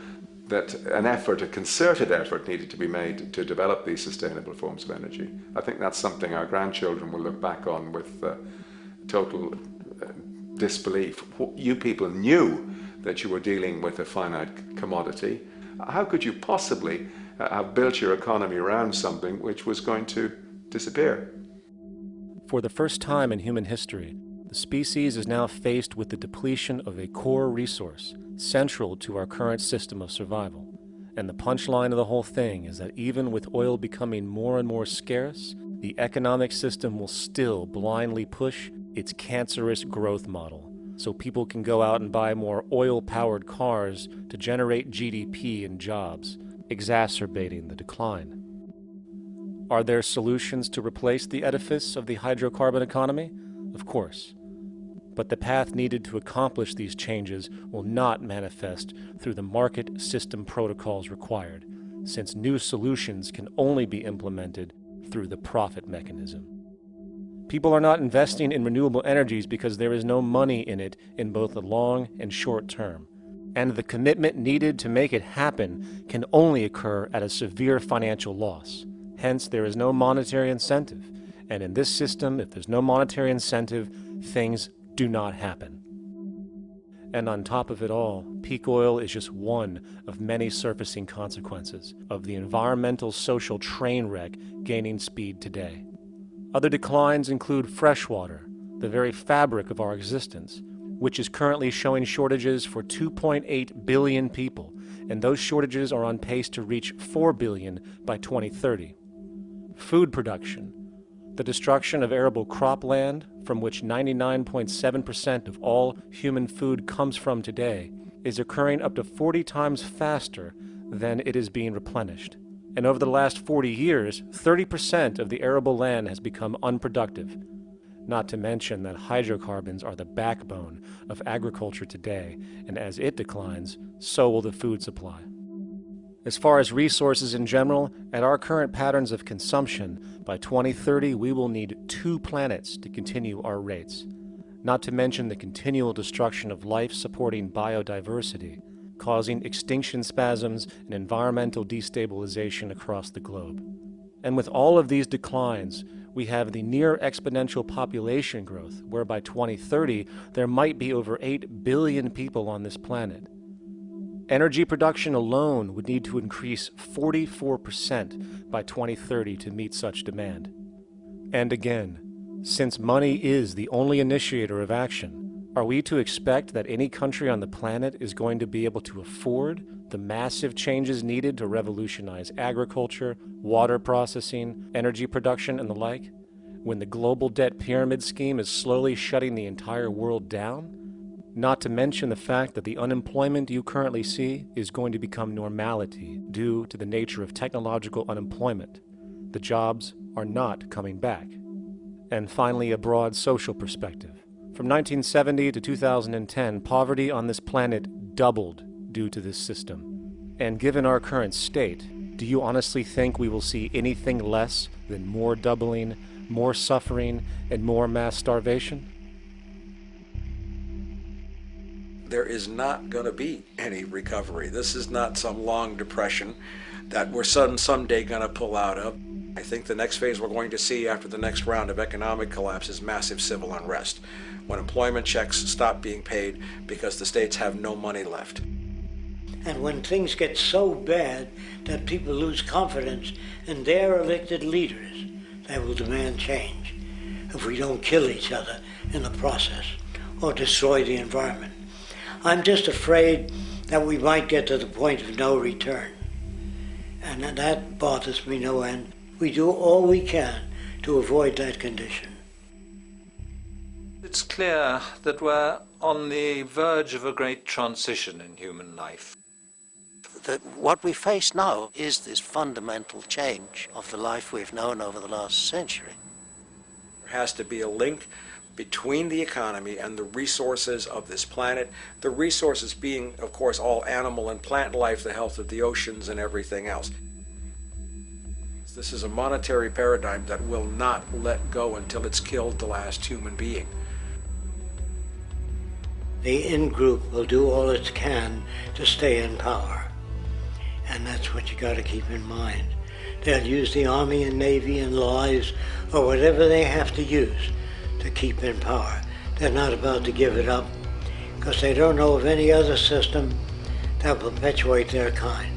that a concerted effort needed to be made to develop these sustainable forms of energy. I think that's something our grandchildren will look back on with total disbelief. You people knew that you were dealing with a finite commodity. How could you possibly have built your economy around something which was going to disappear? For the first time in human history, the species is now faced with the depletion of a core resource central to our current system of survival. And the punchline of the whole thing is that even with oil becoming more and more scarce, the economic system will still blindly push its cancerous growth model, so people can go out and buy more oil-powered cars to generate GDP and jobs, exacerbating the decline. Are there solutions to replace the edifice of the hydrocarbon economy? Of course. But the path needed to accomplish these changes will not manifest through the market system protocols required, since new solutions can only be implemented through the profit mechanism. People are not investing in renewable energies because there is no money in it in both the long and short term, and the commitment needed to make it happen can only occur at a severe financial loss. Hence, there is no monetary incentive, and in this system, if there's no monetary incentive, things do not happen. And on top of it all, peak oil is just one of many surfacing consequences of the environmental social train wreck gaining speed today. Other declines include freshwater, the very fabric of our existence, which is currently showing shortages for 2.8 billion people, and those shortages are on pace to reach 4 billion by 2030. Food production, the destruction of arable cropland, from which 99.7% of all human food comes from today, is occurring up to 40 times faster than it is being replenished. And over the last 40 years, 30% of the arable land has become unproductive. not to mention that hydrocarbons are the backbone of agriculture today, and as it declines, so will the food supply. As far as resources in general, at our current patterns of consumption, by 2030 we will need 2 planets to continue our rates, not to mention the continual destruction of life-supporting biodiversity, causing extinction spasms and environmental destabilization across the globe. And with all of these declines, we have the near exponential population growth, where by 2030 there might be over 8 billion people on this planet. Energy production alone would need to increase 44% by 2030 to meet such demand. And again, since money is the only initiator of action, are we to expect that any country on the planet is going to be able to afford the massive changes needed to revolutionize agriculture, water processing, energy production, and the like, when the global debt pyramid scheme is slowly shutting the entire world down? Not to mention the fact that the unemployment you currently see is going to become normality due to the nature of technological unemployment. The jobs are not coming back. And finally, a broad social perspective. From 1970 to 2010, poverty on this planet doubled due to this system. And given our current state, do you honestly think we will see anything less than more doubling, more suffering, and more mass starvation? There is not going to be any recovery. This is not some long depression that we're someday going to pull out of. I think the next phase we're going to see after the next round of economic collapse is massive civil unrest, when employment checks stop being paid because the states have no money left. And when things get so bad that people lose confidence in their elected leaders, they will demand change if we don't kill each other in the process or destroy the environment. I'm just afraid that we might get to the point of no return. And that bothers me no end. We do all we can to avoid that condition. It's clear that we're on the verge of a great transition in human life. What we face now is this fundamental change of the life we've known over the last century. There has to be a link between the economy and the resources of this planet, the resources being, of course, all animal and plant life, the health of the oceans and everything else. This is a monetary paradigm that will not let go until it's killed the last human being. The in-group will do all it can to stay in power. And that's what you got to keep in mind. They'll use the Army and Navy and lies or whatever they have to use to keep in power. They're not about to give it up because they don't know of any other system that will perpetuate their kind.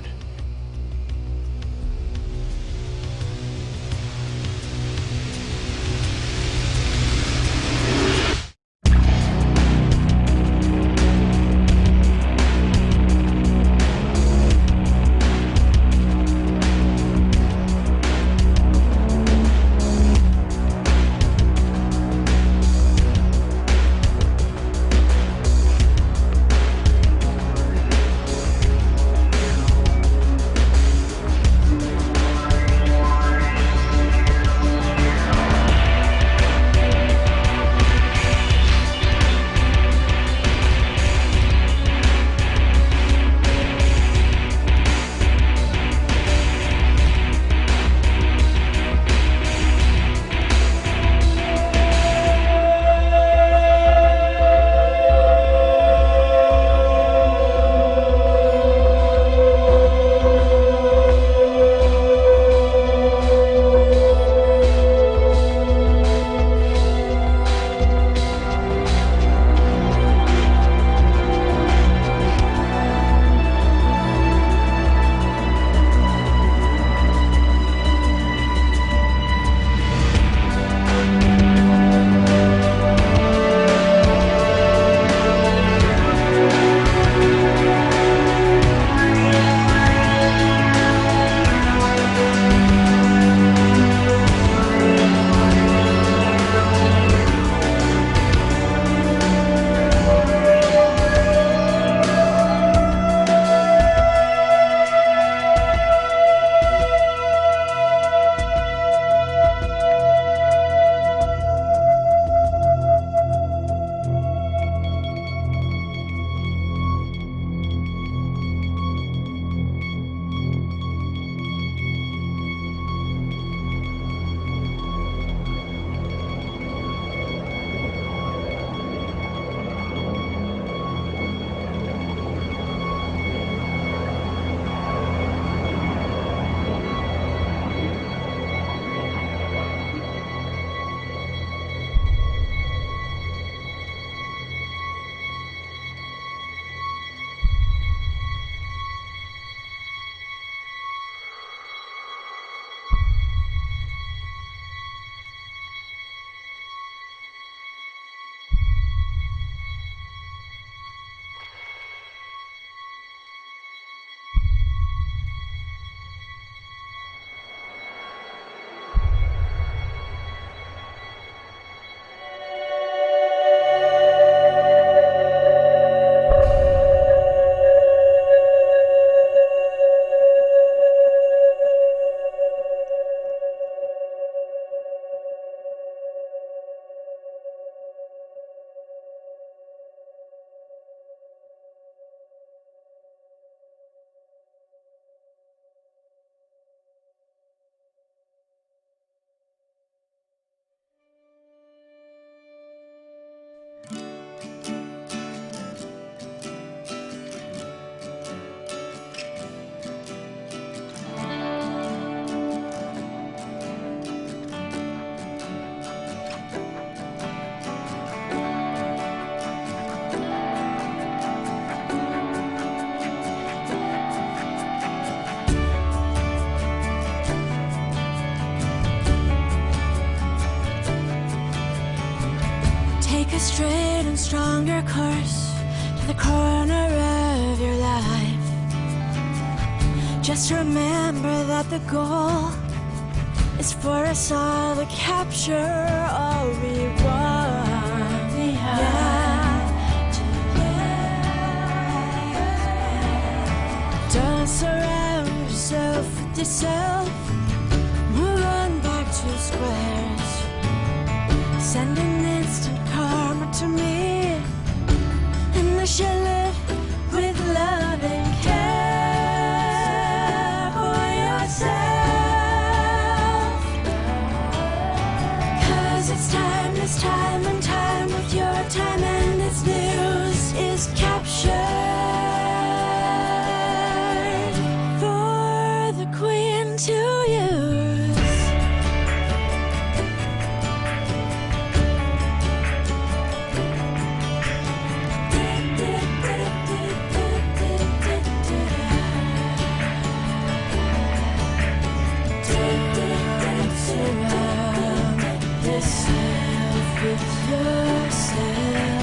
straight and stronger course to the corner of your life. Just remember that the goal is for us all to capture all we want. We have to don't surround yourself with yourself. Move on back to squares. Send an instant karma to me, and I shall live with love and care for yourself. 'Cause it's time and time with your time, and its news is captured for the queen to use. With yourself,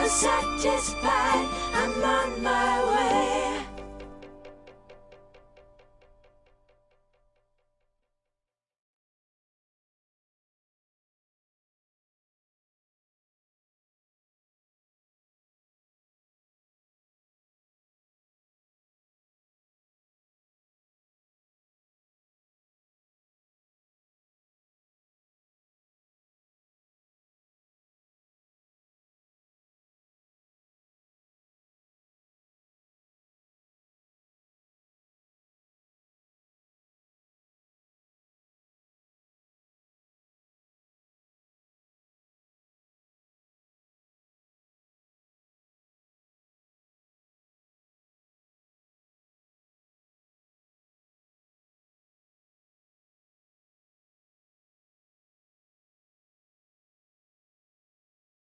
satisfied, I'm on my way.